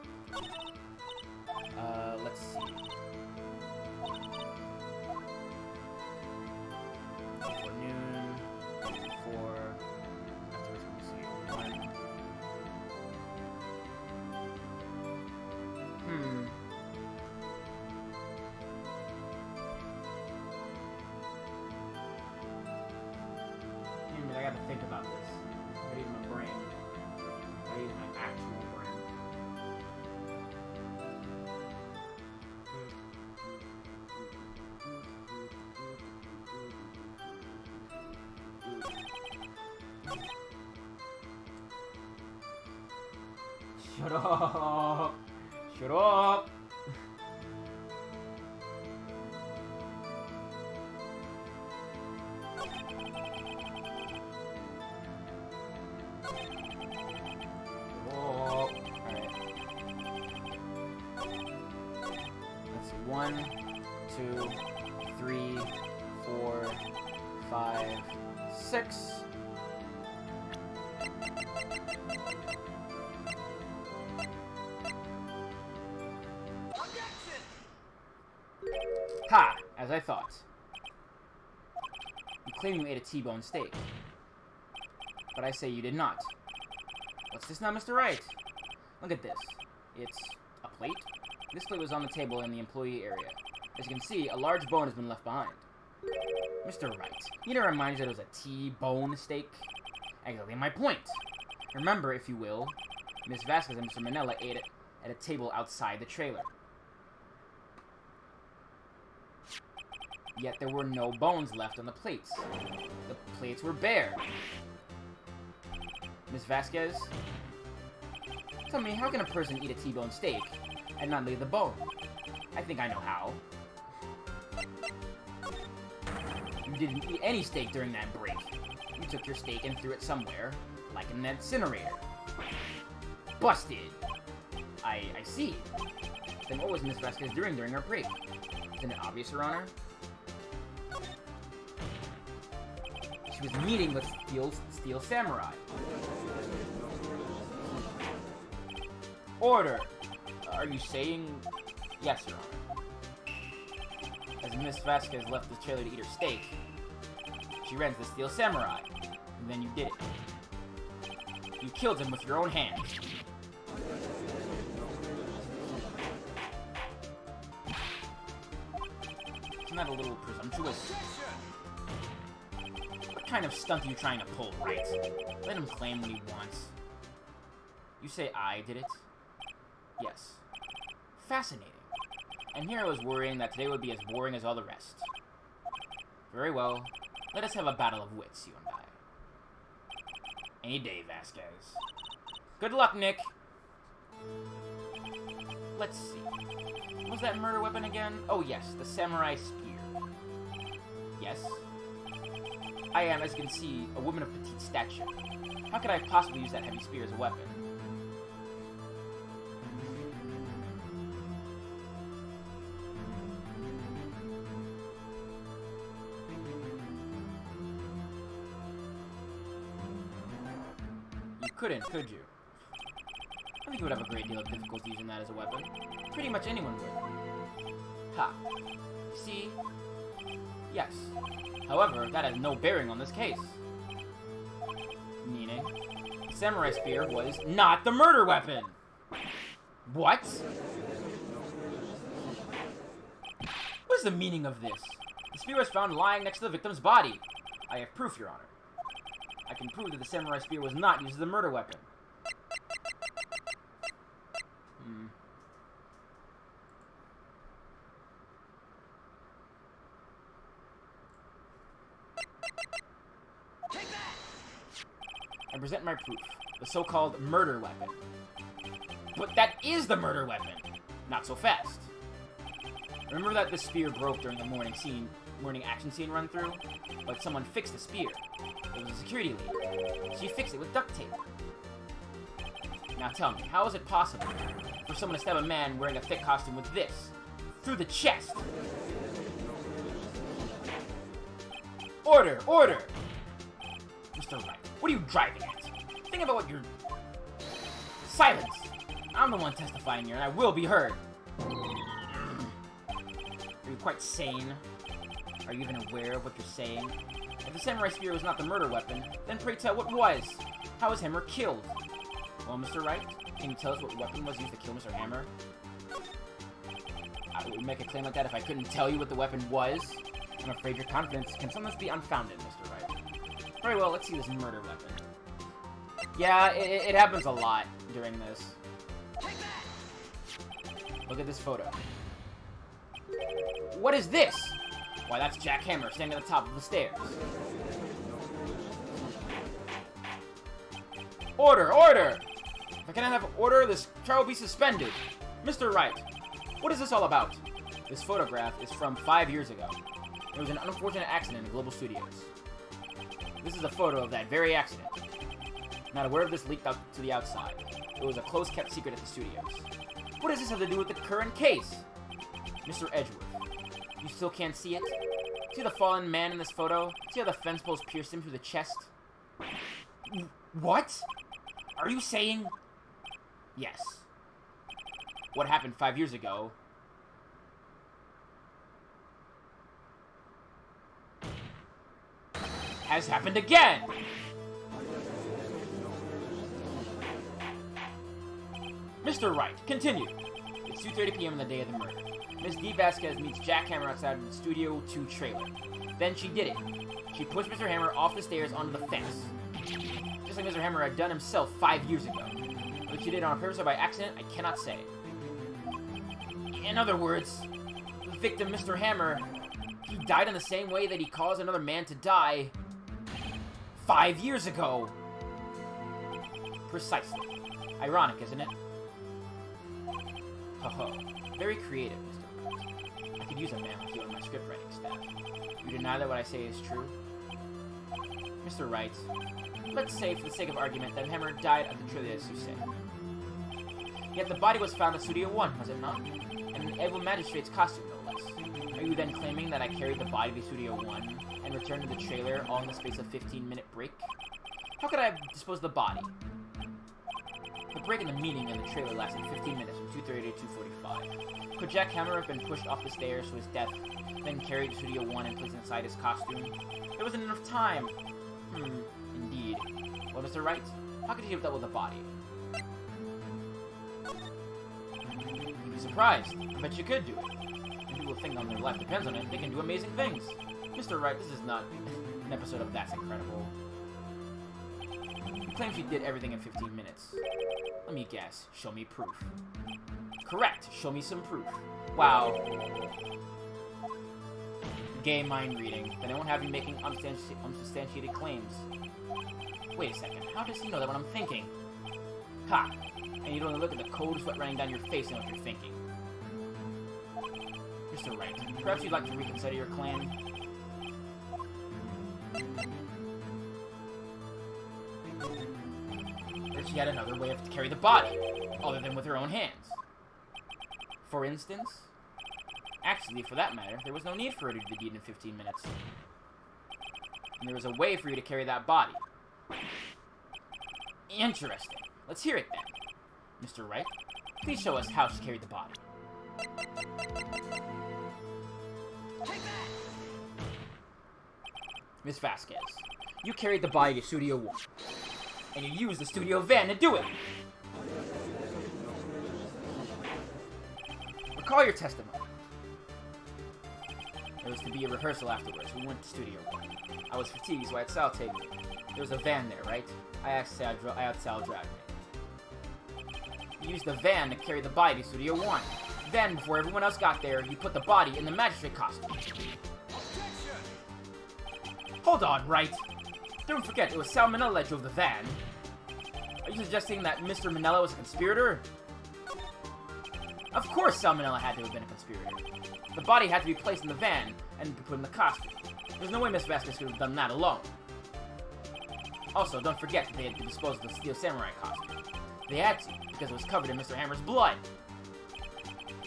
Let's see. Before noon. Before. Afterwards, we'll see 1. But I gotta think about this. I gotta use my brain. I gotta use my actual brain. Shut up! Shut up! Oh, alright. Let's see. 1, 2, 3, 4, 5, 6. Ha! As I thought. You claim you ate a T-bone steak. But I say you did not. What's this now, Mr. Wright? Look at this. It's a plate? This plate was on the table in the employee area. As you can see, a large bone has been left behind. Mr. Wright, you didn't remind you that it was a T-bone steak? Exactly my point. Remember, if you will, Miss Vasquez and Mr. Manella ate it at a table outside the trailer. Yet there were no bones left on the plates. The plates were bare. Miss Vasquez, tell me, how can a person eat a T-bone steak and not leave the bone? I think I know how. You didn't eat any steak during that break. You took your steak and threw it somewhere, like in an incinerator. Busted! I see. Then what was Miss Vasquez doing during her break? Isn't it obvious, Your Honor? She was meeting with Steel Samurai. Order! Are you saying... Yes, Your Honor. As Miss Vasquez left the trailer to eat her steak, she ran to the Steel Samurai, and then you did it. You killed him with your own hands. Isn't that a little presumptuous? What kind of stunt are you trying to pull, Wright? Let him claim what he wants. You say I did it? Yes. Fascinating. And here I was worrying that today would be as boring as all the rest. Very well. Let us have a battle of wits, you and I. Any day, Vasquez. Good luck, Nick! Let's see. What was that murder weapon again? Oh yes, the samurai spear. Yes? I am, as you can see, a woman of petite stature. How could I possibly use that heavy spear as a weapon? You couldn't, could you? I think you would have a great deal of difficulty using that as a weapon. Pretty much anyone would. Ha. See? Yes. However, that has no bearing on this case. Meaning, the samurai spear was not the murder weapon! What? What is the meaning of this? The spear was found lying next to the victim's body. I have proof, Your Honor. I can prove that the samurai spear was not used as a murder weapon. present my proof. The so-called murder weapon. But that is the murder weapon! Not so fast. Remember that the spear broke during the morning action scene run-through? But someone fixed the spear. It was a security lead. She fixed it with duct tape. Now tell me, how is it possible for someone to stab a man wearing a thick costume with this? Through the chest! Order! Order! Mr. Wright, what are you driving at? Think about what you're... Silence! I'm the one testifying here, and I will be heard. Are you quite sane? Are you even aware of what you're saying? If the samurai spear was not the murder weapon, then pray tell what was? How was Hammer killed? Well, Mr. Wright, can you tell us what weapon was used to kill Mr. Hammer? I would make a claim like that if I couldn't tell you what the weapon was. I'm afraid your confidence can sometimes be unfounded, Mr. Wright. Very well, let's see this murder weapon. Yeah, it happens a lot during this. Look at this photo. What is this? Why, that's Jack Hammer standing at the top of the stairs. Order! Order! If I cannot have order, this trial will be suspended. Mr. Wright, what is this all about? This photograph is from 5 years ago. It was an unfortunate accident in Global Studios. This is a photo of that very accident. Not aware of this leaked out to the outside. It was a close-kept secret at the studios. What does this have to do with the current case? Mr. Edgeworth, you still can't see it? See the fallen man in this photo? See how the fence post pierced him through the chest? What? Are you saying... Yes. What happened 5 years ago... has happened again! Mr. Wright, continue. It's 2:30 p.m. on the day of the murder. Miss D. Vasquez meets Jack Hammer outside the Studio 2 trailer. Then she did it. She pushed Mr. Hammer off the stairs onto the fence. Just like Mr. Hammer had done himself 5 years ago. Whether she did it on purpose or by accident, I cannot say. In other words, the victim, Mr. Hammer, he died in the same way that he caused another man to die 5 years ago. Precisely. Ironic, isn't it? Ho-ho. Very creative, Mr. Wright. I could use a man like you on my script writing staff. You deny that what I say is true? Mr. Wright, let's say, for the sake of argument, that Hammer died at the trailer, as you say. Yet the body was found at Studio 1, was it not? In an able magistrate's costume, no less. Are you then claiming that I carried the body to Studio 1 and returned to the trailer all in the space of a 15-minute break? How could I have disposed of the body? The break in the meeting in the trailer lasted 15 minutes, from 2:30 to 2:45. Could Jack Hammer have been pushed off the stairs to his death, then carried to Studio 1 and placed inside his costume? There wasn't enough time. Indeed. Well, Mr. Wright, how could you have dealt with the body? You'd be surprised. I bet you could do it. And people think on their life depends on it, they can do amazing things. Mr. Wright, this is not an episode of That's Incredible. You claim she did everything in 15 minutes. Let me guess. Show me proof. Correct. Show me some proof. Wow. Gay mind reading. Then I won't have you making unsubstantiated claims. Wait a second. How does he know that what I'm thinking? Ha! And you don't look at the cold sweat running down your face and what you're thinking. Mr. Wright, perhaps you'd like to reconsider your claim? Or she had another way to carry the body, other than with her own hands. For instance? Actually, for that matter, there was no need for her to do the deed in 15 minutes. And there was a way for you to carry that body. Interesting. Let's hear it then. Mr. Wright, please show us how she carried the body. Miss Vasquez, you carried the body to Studio 1, and you used the studio van to do it. Recall your testimony. There was to be a rehearsal afterwards. We went to Studio 1. I was fatigued, so I had Sal take me. There was a van there, right? I had Sal drive me. You used the van to carry the body to Studio 1. Then, before everyone else got there, you put the body in the magistrate costume. Hold on, Wright. Don't forget, it was Salmonella that drove the van. Are you suggesting that Mr. Manella was a conspirator? Of course Salmonella had to have been a conspirator. The body had to be placed in the van and be put in the costume. There's no way Miss Vasquez could have done that alone. Also, don't forget that they had to dispose of the Steel Samurai costume. They had to, because it was covered in Mr. Hammer's blood.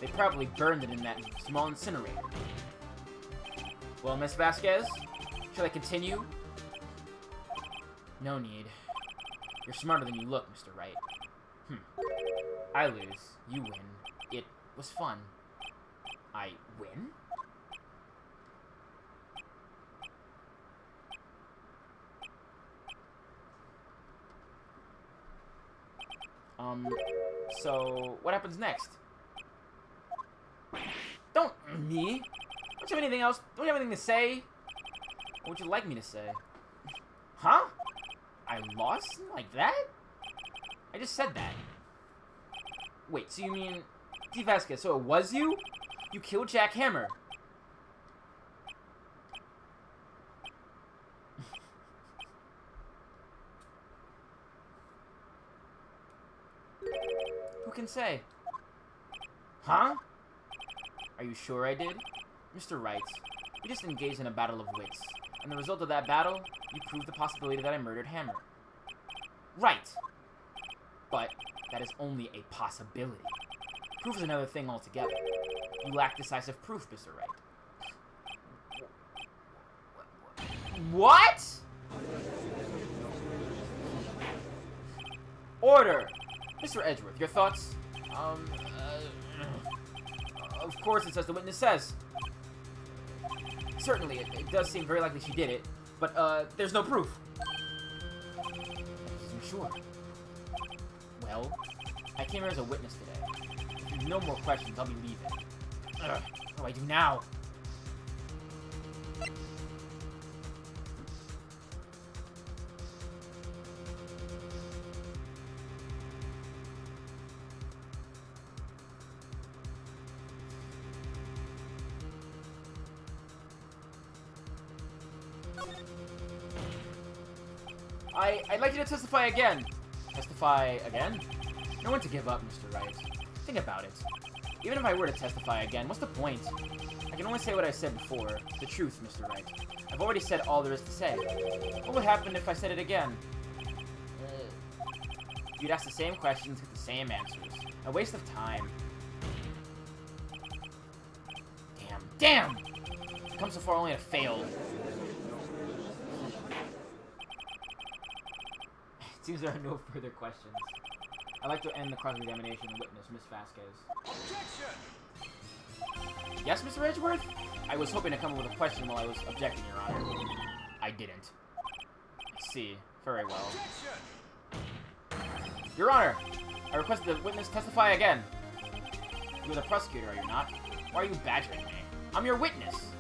They probably burned it in that small incinerator. Well, Miss Vasquez, shall I continue? No need. You're smarter than you look, Mr. Wright. I lose. You win. It was fun. I win? So, what happens next? Don't me! Don't you have anything else? Don't you have anything to say? What would you like me to say? Huh? I lost? Like that? I just said that. Wait, so you mean... D. Vasquez, so it was you? You killed Jack Hammer. Who can say? Huh? Are you sure I did? Mr. Wright, we just engaged in a battle of wits. And the result of that battle, you proved the possibility that I murdered Hammer. Right. But that is only a possibility. Proof is another thing altogether. You lack decisive proof, Mr. Wright. What? Order! Mr. Edgeworth, your thoughts? Of course it's as the witness says. Certainly, it does seem very likely she did it, but, there's no proof. I'm sure. Well, I came here as a witness today. If you have no more questions, I'll be leaving. Ugh, what do I do now? I'd like you to testify again. Testify again? No one to give up, Mr. Wright. Think about it. Even if I were to testify again, what's the point? I can only say what I said before. The truth, Mr. Wright. I've already said all there is to say. What would happen if I said it again? You'd ask the same questions, get the same answers. A waste of time. Damn! I've come so far only to fail. It seems there are no further questions. I'd like to end the cross-examination and witness Miss Vasquez. Objection! Yes, Mr. Edgeworth? I was hoping to come up with a question while I was objecting, Your Honor. I didn't. I see. Very well. Objection! Your Honor! I request the witness testify again. You're the prosecutor, are you not? Why are you badgering me? I'm your witness!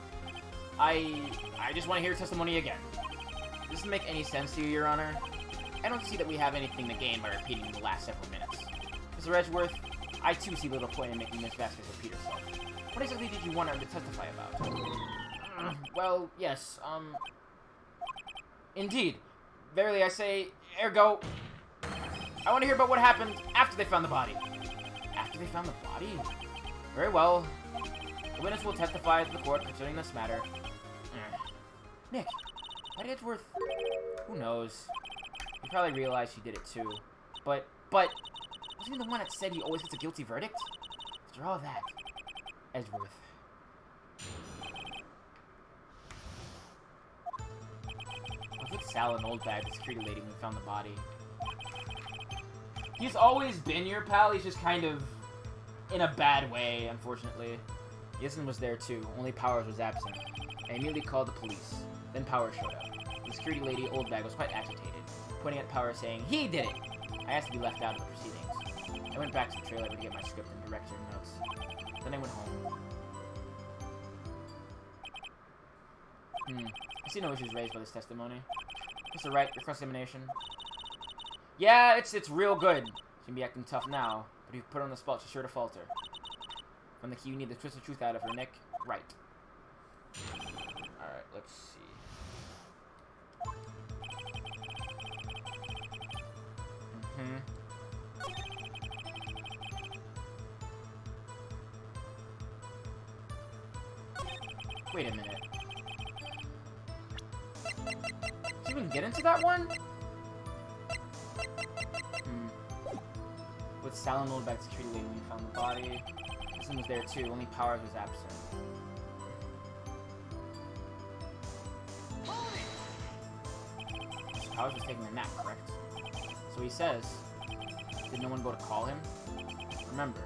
I just want to hear testimony again. Does this make any sense to you, Your Honor? I don't see that we have anything to gain by repeating the last several minutes. Mr. Edgeworth, I too see little point in making Miss Vasquez repeat herself. What exactly did you want her to testify about? Well, yes, Indeed. Verily I say, ergo... I want to hear about what happened after they found the body. After they found the body? Very well. The witness will testify to the court concerning this matter. Nick, why did Edgeworth... Who knows? He probably realized she did it too. But, wasn't he the one that said he always gets a guilty verdict? After all that, Edgeworth. I was with Sal and Oldbag, the security lady, when we found the body. He's always been your pal, he's just kind of in a bad way, unfortunately. Yesen was there too, only Powers was absent. I immediately called the police. Then Powers showed up. The security lady, Oldbag, was quite agitated, pointing at Powers saying, "He did it!" I asked to be left out of the proceedings. I went back to the trailer to get my script and director notes. Then I went home. I see no issues raised by this testimony. Mr. Wright, your cross-examination. Yeah, it's real good. She can be acting tough now, but if you put her on the spot, she's sure to falter. From the key, you need to twist the truth out of her, Nick. Right. Alright, let's see. Mm-hmm. Wait a minute. Did you even get into that one? With Salon rolled back to security lady when you found the body. This one was there too, only Powers was absent. So Powers was taking a nap, correct? So he says, did no one go to call him? Remember.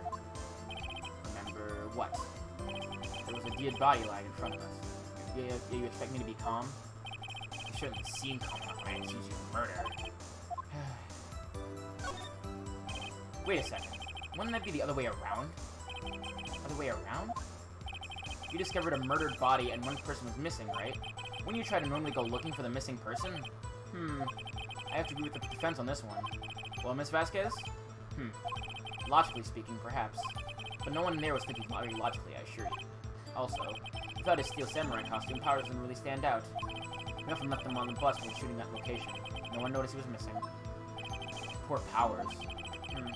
Remember what? There was a dead body lying in front of us. You expect me to be calm? You shouldn't seem calm enough when I accuse you of murder. Wait a second. Wouldn't that be the other way around? Other way around? You discovered a murdered body and one person was missing, right? Wouldn't you try to normally go looking for the missing person? I have to agree with the defense on this one. Well, Miss Vasquez? Logically speaking, perhaps. But no one in there was thinking very logically, I assure you. Also, without his steel samurai costume, Powers didn't really stand out. Nothing left him on the bus when shooting that location. No one noticed he was missing. Poor Powers.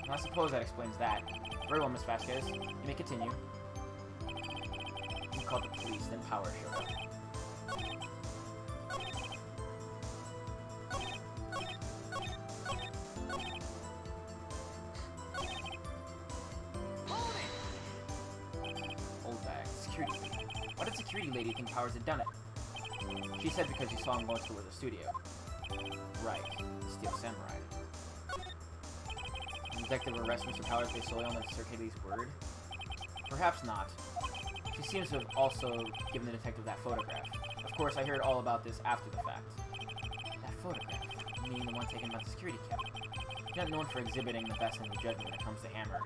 I suppose that explains that. Very well, Miss Vasquez. You may continue. You called the police, then Powers showed up. Old bag. Security lady. Why did security lady think Powers had done it? She said because she saw him going towards the studio. Right. Steel samurai. Detective arrest Mr. Powers based solely on the circuitry's word? Perhaps not. She seems to have also given the detective that photograph. Of course, I heard all about this after the fact. That photograph? You mean the one taken by the security captain? You're not known for exhibiting the best in the judgment when it comes to Hammer.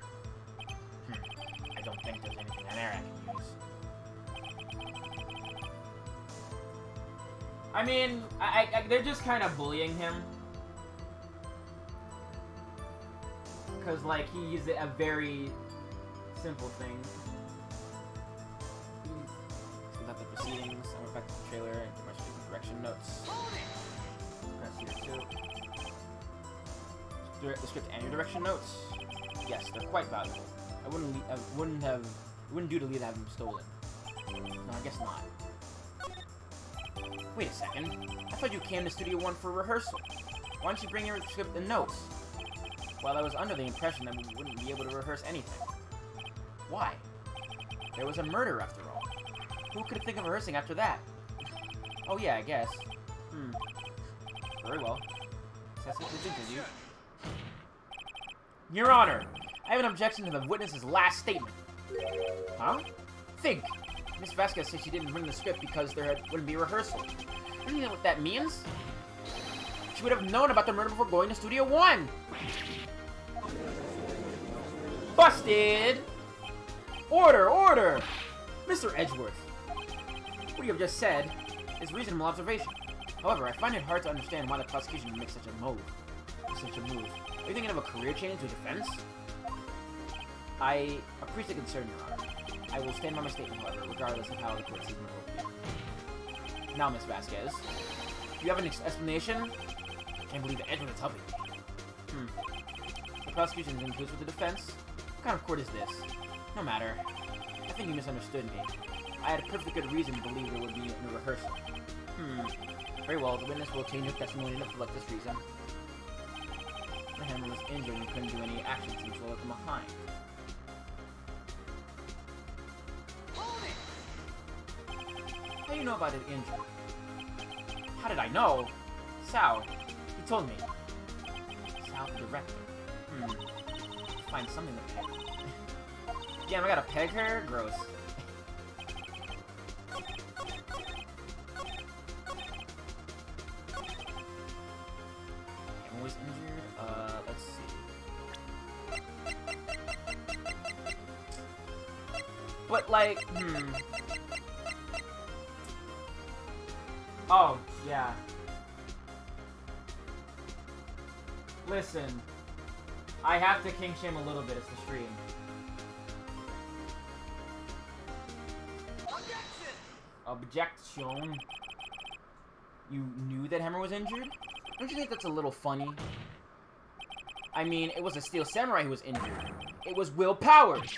I don't think there's anything in there I can use. I mean, they're just kind of bullying him. Because, like, he used a very simple thing. So we got the proceedings, I went back to the trailer and did my direction notes. Press here too. The script and your direction notes? Yes, they're quite valuable. It wouldn't do to leave them stolen. No, I guess not. Wait a second. I thought you came to Studio 1 for rehearsal. Why don't you bring your script and notes? Well, I was under the impression that we wouldn't be able to rehearse anything. Why? There was a murder, after all. Who could think of rehearsing after that? Oh yeah, I guess. Very well. Continue. Your Honor, I have an objection to the witness's last statement. Huh? Think. Miss Vasquez said she didn't bring the script because there wouldn't be a rehearsal. Do you know what that means? She would have known about the murder before going to Studio 1! Busted! Order! Order! Mr. Edgeworth, what you have just said is reasonable observation. However, I find it hard to understand why the prosecution would make such a move. Are you thinking of a career change to defense? I appreciate the concern, Your Honor. I will stand by my statement, however, regardless of how the court sees me. Now, Miss Vasquez, do you have an explanation? I can't believe that Edgeworth is helping me. The prosecution is in cahoots with the defense? What kind of court is this? No matter. I think you misunderstood me. I had a perfectly good reason to believe there would be no rehearsal. Very well, the witness will change her testimony to reflect this reason. The Hammer was injured and couldn't do any action since he left him behind. How do you know about his injury? How did I know? Sal. He told me. Sal, the director. Find something to peg. Damn, I gotta peg her? Gross. Emma was injured? Let's see. But, like, Oh, yeah. Listen. I have to king shame a little bit, it's the stream. Objection. You knew that Hammer was injured? Don't you think that's a little funny? I mean, it was a Steel Samurai who was injured. It was Will Powers.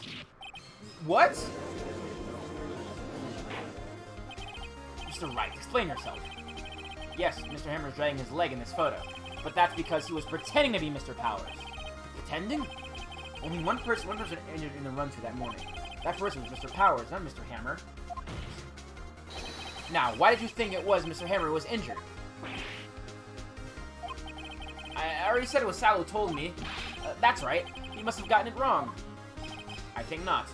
What? Mr. Wright, explain yourself. Yes, Mr. Hammer is dragging his leg in this photo, but that's because he was pretending to be Mr. Powers. Pretending? Only one person injured in the run-through that morning. That person was Mr. Powers, not Mr. Hammer. Now, why did you think it was Mr. Hammer who was injured? I already said it was Sal who told me. That's right. He must have gotten it wrong. I think not.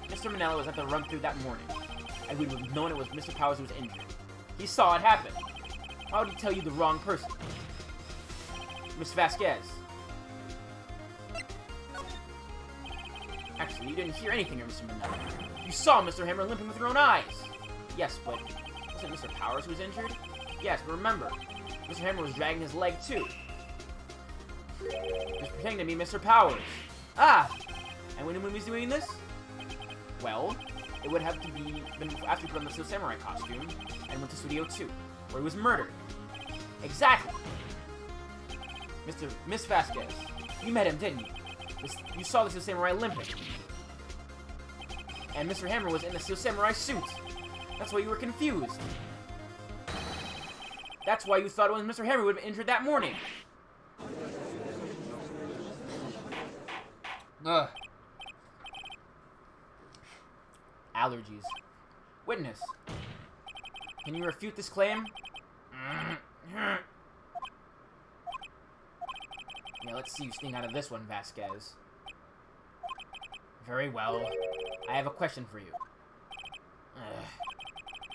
Mr. Manella was at the run-through that morning, and we would have known it was Mr. Powers who was injured. He saw it happen. Why would he tell you the wrong person? Miss Vasquez. Actually, you didn't hear anything of Mr. Manella. You saw Mr. Hammer limping with your own eyes. Yes, but wasn't Mr. Powers who was injured? Yes, but remember, Mr. Hammer was dragging his leg too. He was pretending to be Mr. Powers. Ah! And when he was doing this? Well, it would have to be after he put on the Steel Samurai costume and went to Studio 2, where he was murdered. Exactly! Miss Vasquez, you met him, didn't you? You saw the Steel Samurai limping. And Mr. Hammer was in the Steel Samurai suit. That's why you were confused. That's why you thought it was Mr. Hammer who would have been injured that morning. Ugh. Allergies. Witness. Can you refute this claim? Yeah, let's see you sting out of this one, Vasquez. Very well. I have a question for you.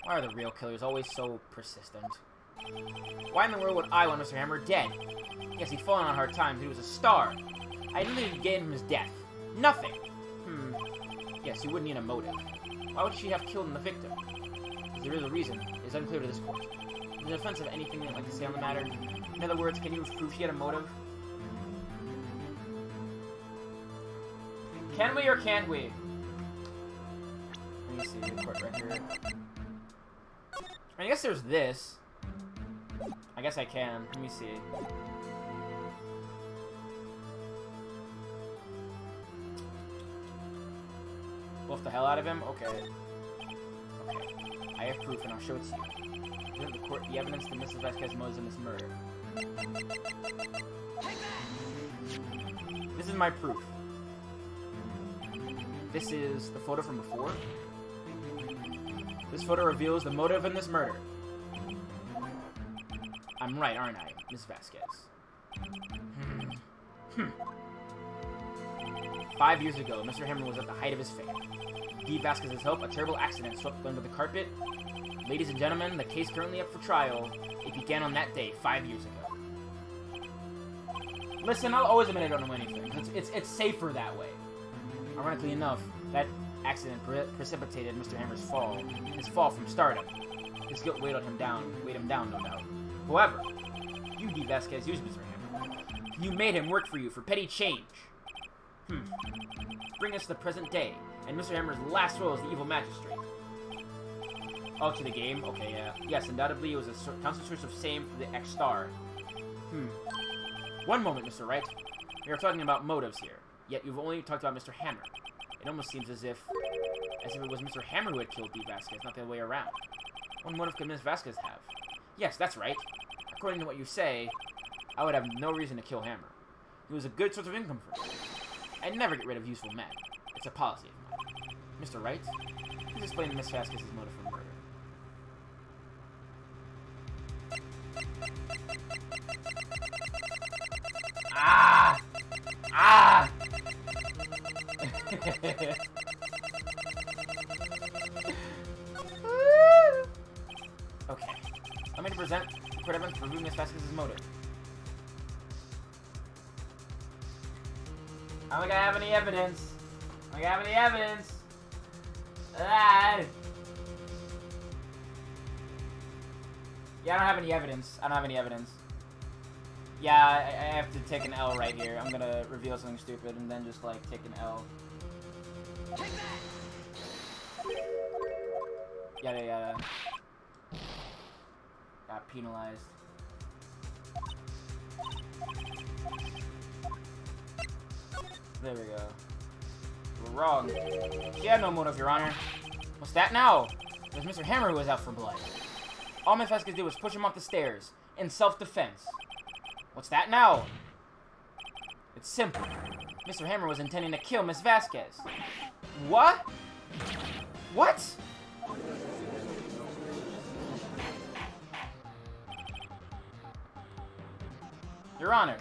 Why are the real killers always so persistent? Why in the world would I want Mr. Hammer dead? Yes, he'd fallen on hard times, but he was a star. I didn't even gain from his death. Nothing. Yes, he would need a motive. Why would she have killed the victim? Because there is a reason. It is unclear to this court. In defense of anything you'd like to say on the matter, in other words, can you prove she had a motive? Can we or can't we? Let me see the court right here. I guess there's this. I guess I can. Let me see. Wolf the hell out of him? Okay. Okay. I have proof and I'll show it to you. Present the court the evidence that Mrs. Vasquez motives in this murder. This is my proof. This is the photo from before. This photo reveals the motive in this murder. I'm right, aren't I, Miss Vasquez? 5 years ago, Mr. Hammer was at the height of his fame. Dee Vasquez's help, a terrible accident swept under the carpet. Ladies and gentlemen, the case currently up for trial. It began on that day, 5 years ago. Listen, I'll always admit I don't know anything. It's safer that way. Ironically enough, that accident precipitated Mr. Hammer's fall. His fall from stardom. His guilt weighed him down, no doubt. However, you, Dee Vasquez, used Mr. Hammer. You made him work for you for petty change. Bring us to the present day, and Mr. Hammer's last role as the evil magistrate. Oh, to the game? Okay, yeah. Yes, undoubtedly it was a constant source of shame for the ex-star. One moment, Mr. Wright. We are talking about motives here, yet you've only talked about Mr. Hammer. It almost seems as if it was Mr. Hammer who had killed Dee Vasquez, not the other way around. What motive could Miss Vasquez have? Yes, that's right. According to what you say, I would have no reason to kill Hammer. He was a good source of income for me. I never get rid of useful men. It's a policy of mine. Mr. Wright, please explain to Miss Vasquez's motive for murder. Ah! Ah! Okay. I'm going to present court evidence for reviewing Miss Vasquez's motive. I don't think I have any evidence. I don't think I have any evidence. Ah. Yeah, I don't have any evidence. I don't have any evidence. Yeah, I have to take an L right here. I'm gonna reveal something stupid and then just, like, take an L. Yeah. Got penalized. There we go. We're wrong. She had no motive, Your Honor. What's that now? It was Mr. Hammer who was out for blood. All Miss Vasquez did was push him off the stairs, in self-defense. What's that now? It's simple. Mr. Hammer was intending to kill Miss Vasquez. What? What? Your Honor.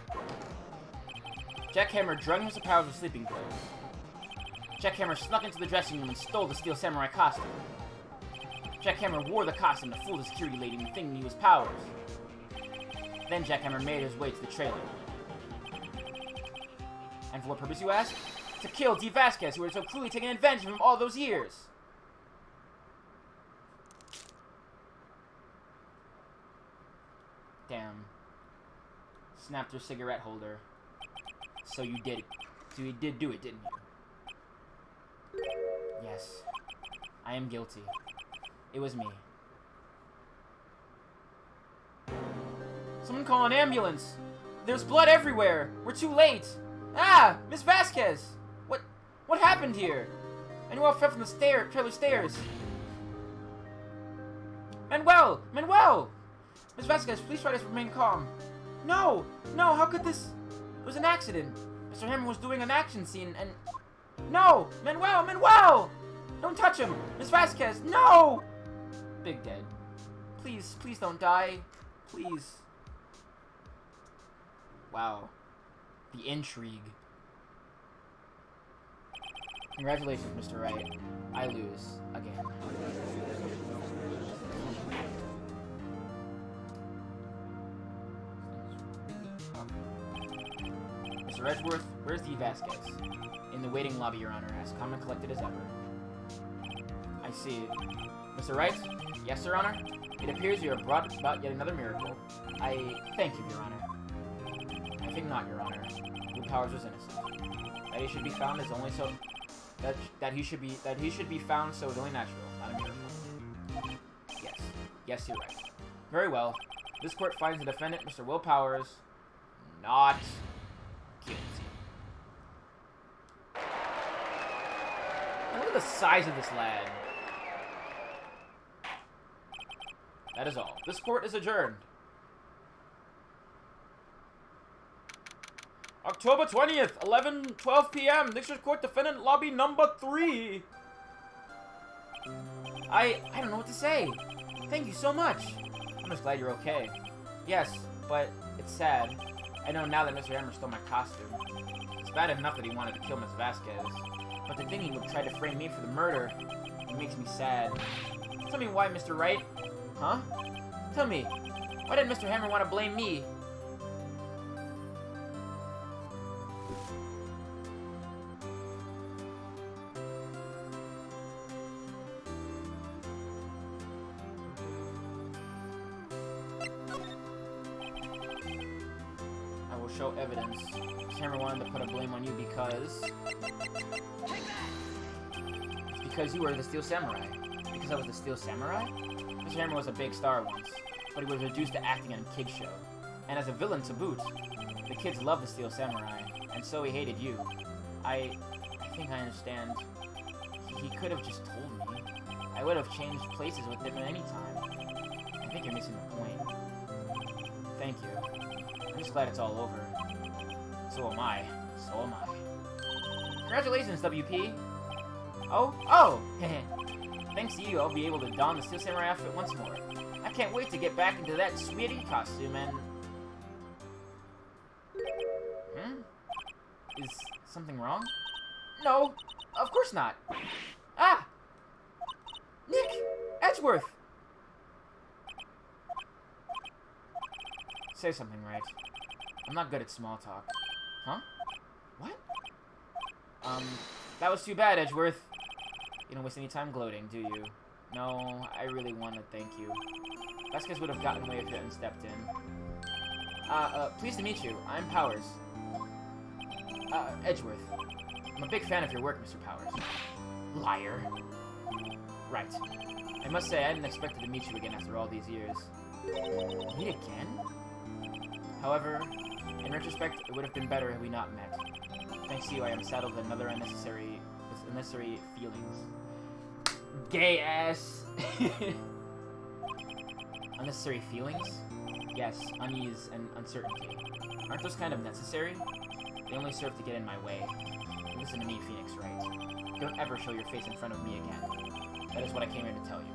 Jack Hammer drugged Mr. Powers with sleeping pills. Jack Hammer snuck into the dressing room and stole the Steel Samurai costume. Jack Hammer wore the costume to fool the security lady into thinking he was Powers. Then Jack Hammer made his way to the trailer. And for what purpose, you ask? To kill D. Vasquez, who had so cruelly taken advantage of him all those years. Damn. Snapped your cigarette holder. So you did it. So you did do it, didn't you? Yes. I am guilty. It was me. Someone call an ambulance! There's blood everywhere! We're too late! Ah! Miss Vasquez! What happened here? Manuel fell from the trailer stairs. Manuel! Manuel! Miss Vasquez, please try to remain calm. No! No, how could this... It was an accident. Mr. Hammer was doing an action scene and... No! Manuel! Manuel! Don't touch him! Miss Vasquez, no! Big Dead. Please, please don't die. Please. Wow. The intrigue. Congratulations, Mr. Wright. I lose. Again. Mr. Edgeworth, where's D. Vasquez? In the waiting lobby, Your Honor, as calm and collected as ever. I see. Mr. Wright? Yes, Your Honor? It appears you have brought about yet another miracle. I thank you, Your Honor. I think not, Your Honor. Will Powers was innocent. That he should be found is only so... That he should be found so is only natural, not a miracle. Yes. Yes, you're right. Very well. This court finds the defendant, Mr. Will Powers, not guilty. And look at the size of this lad. That is all. This court is adjourned. October 20th, 11:12 p.m. District Court Defendant Lobby number 3. I don't know what to say. Thank you so much. I'm just glad you're okay. Yes, but it's sad. I know now that Mr. Hammer stole my costume. It's bad enough that he wanted to kill Miss Vasquez, but to think he would try to frame me for the murder, it makes me sad. Tell me why, Mr. Wright. Huh? Tell me, why did Mr. Hammer want to blame me? Show evidence. Hammer wanted to put a blame on you because... It's because you were the Steel Samurai. Because I was the Steel Samurai? Mr. Hammer was a big star once, but he was reduced to acting in a kid's show. And as a villain to boot. The kids loved the Steel Samurai, and so he hated you. I think I understand. He could have just told me. I would have changed places with him at any time. I think you're missing the point. Thank you. I'm just glad it's all over. So am I. So am I. Congratulations, WP! Oh! Thanks to you, I'll be able to don the Steel Samurai outfit once more. I can't wait to get back into that sweetie costume and... Is something wrong? No! Of course not! Ah! Nick! Edgeworth! Say something, right? I'm not good at small talk. Huh? What? That was too bad, Edgeworth. You don't waste any time gloating, do you? No, I really want to thank you. Vasquez would have gotten away if you hadn't stepped in. Pleased to meet you. I'm Powers. Edgeworth. I'm a big fan of your work, Mr. Powers. Liar. Right. I must say, I hadn't expected to meet you again after all these years. Meet again? However, in retrospect, it would have been better had we not met. Thanks to you, I am saddled with unnecessary feelings. Gay ass. Unnecessary feelings? Yes, unease and uncertainty. Aren't those kind of necessary? They only serve to get in my way. Listen to me, Phoenix Wright. Don't ever show your face in front of me again. That is what I came here to tell you.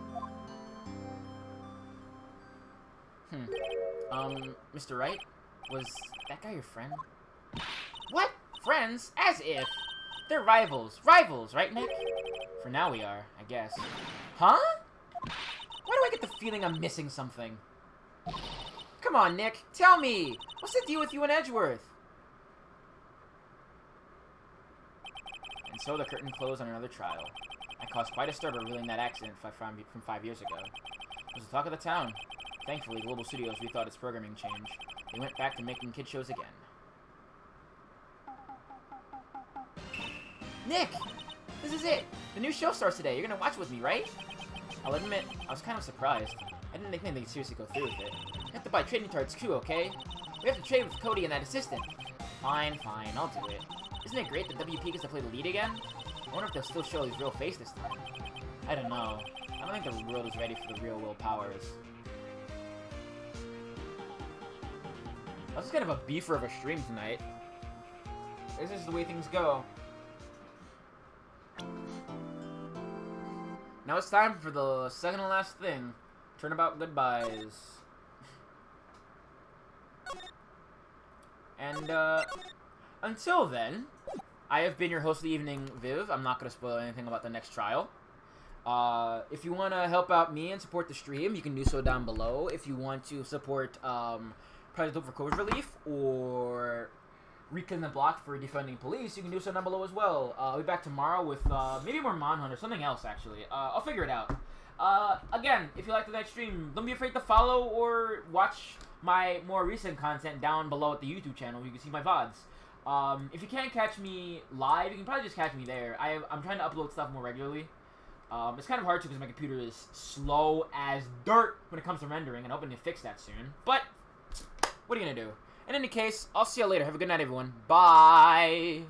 Mr. Wright? Was that guy your friend? What? Friends? As if! They're rivals. Rivals, right, Nick? For now we are, I guess. Huh? Why do I get the feeling I'm missing something? Come on, Nick. Tell me! What's the deal with you and Edgeworth? And so the curtain closed on another trial. I caused quite a stir by revealing that accident from 5 years ago. It was the talk of the town. Thankfully, Global Studios rethought its programming change. They went back to making kid shows again. Nick! This is it! The new show starts today. You're gonna watch it with me, right? I'll admit, I was kind of surprised. I didn't think anything seriously go through with it. You have to buy trading cards too, okay? We have to trade with Cody and that assistant. Fine, I'll do it. Isn't it great that WP gets to play the lead again? I wonder if they'll still show his real face this time. I don't know. I don't think the world is ready for the real Will Powers. This is kind of a beefer of a stream tonight. This is the way things go. Now it's time for the second to last thing. Turnabout goodbyes. And, until then, I have been your host of the evening, Viv. I'm not going to spoil anything about the next trial. If you want to help out me and support the stream, you can do so down below. If you want to support, Project Hope for COVID Relief, or Recon the Block for defunding police, you can do so down below as well. I'll be back tomorrow with, maybe more Manhunt or something else, actually. I'll figure it out. Again, if you like tonight's stream, don't be afraid to follow or watch my more recent content down below at the YouTube channel. You can see my VODs. If you can't catch me live, you can probably just catch me there. I'm trying to upload stuff more regularly. It's kind of hard to because my computer is slow as dirt when it comes to rendering, and I'm hoping to fix that soon. But what are you going to do? In any case, I'll see you later. Have a good night, everyone. Bye!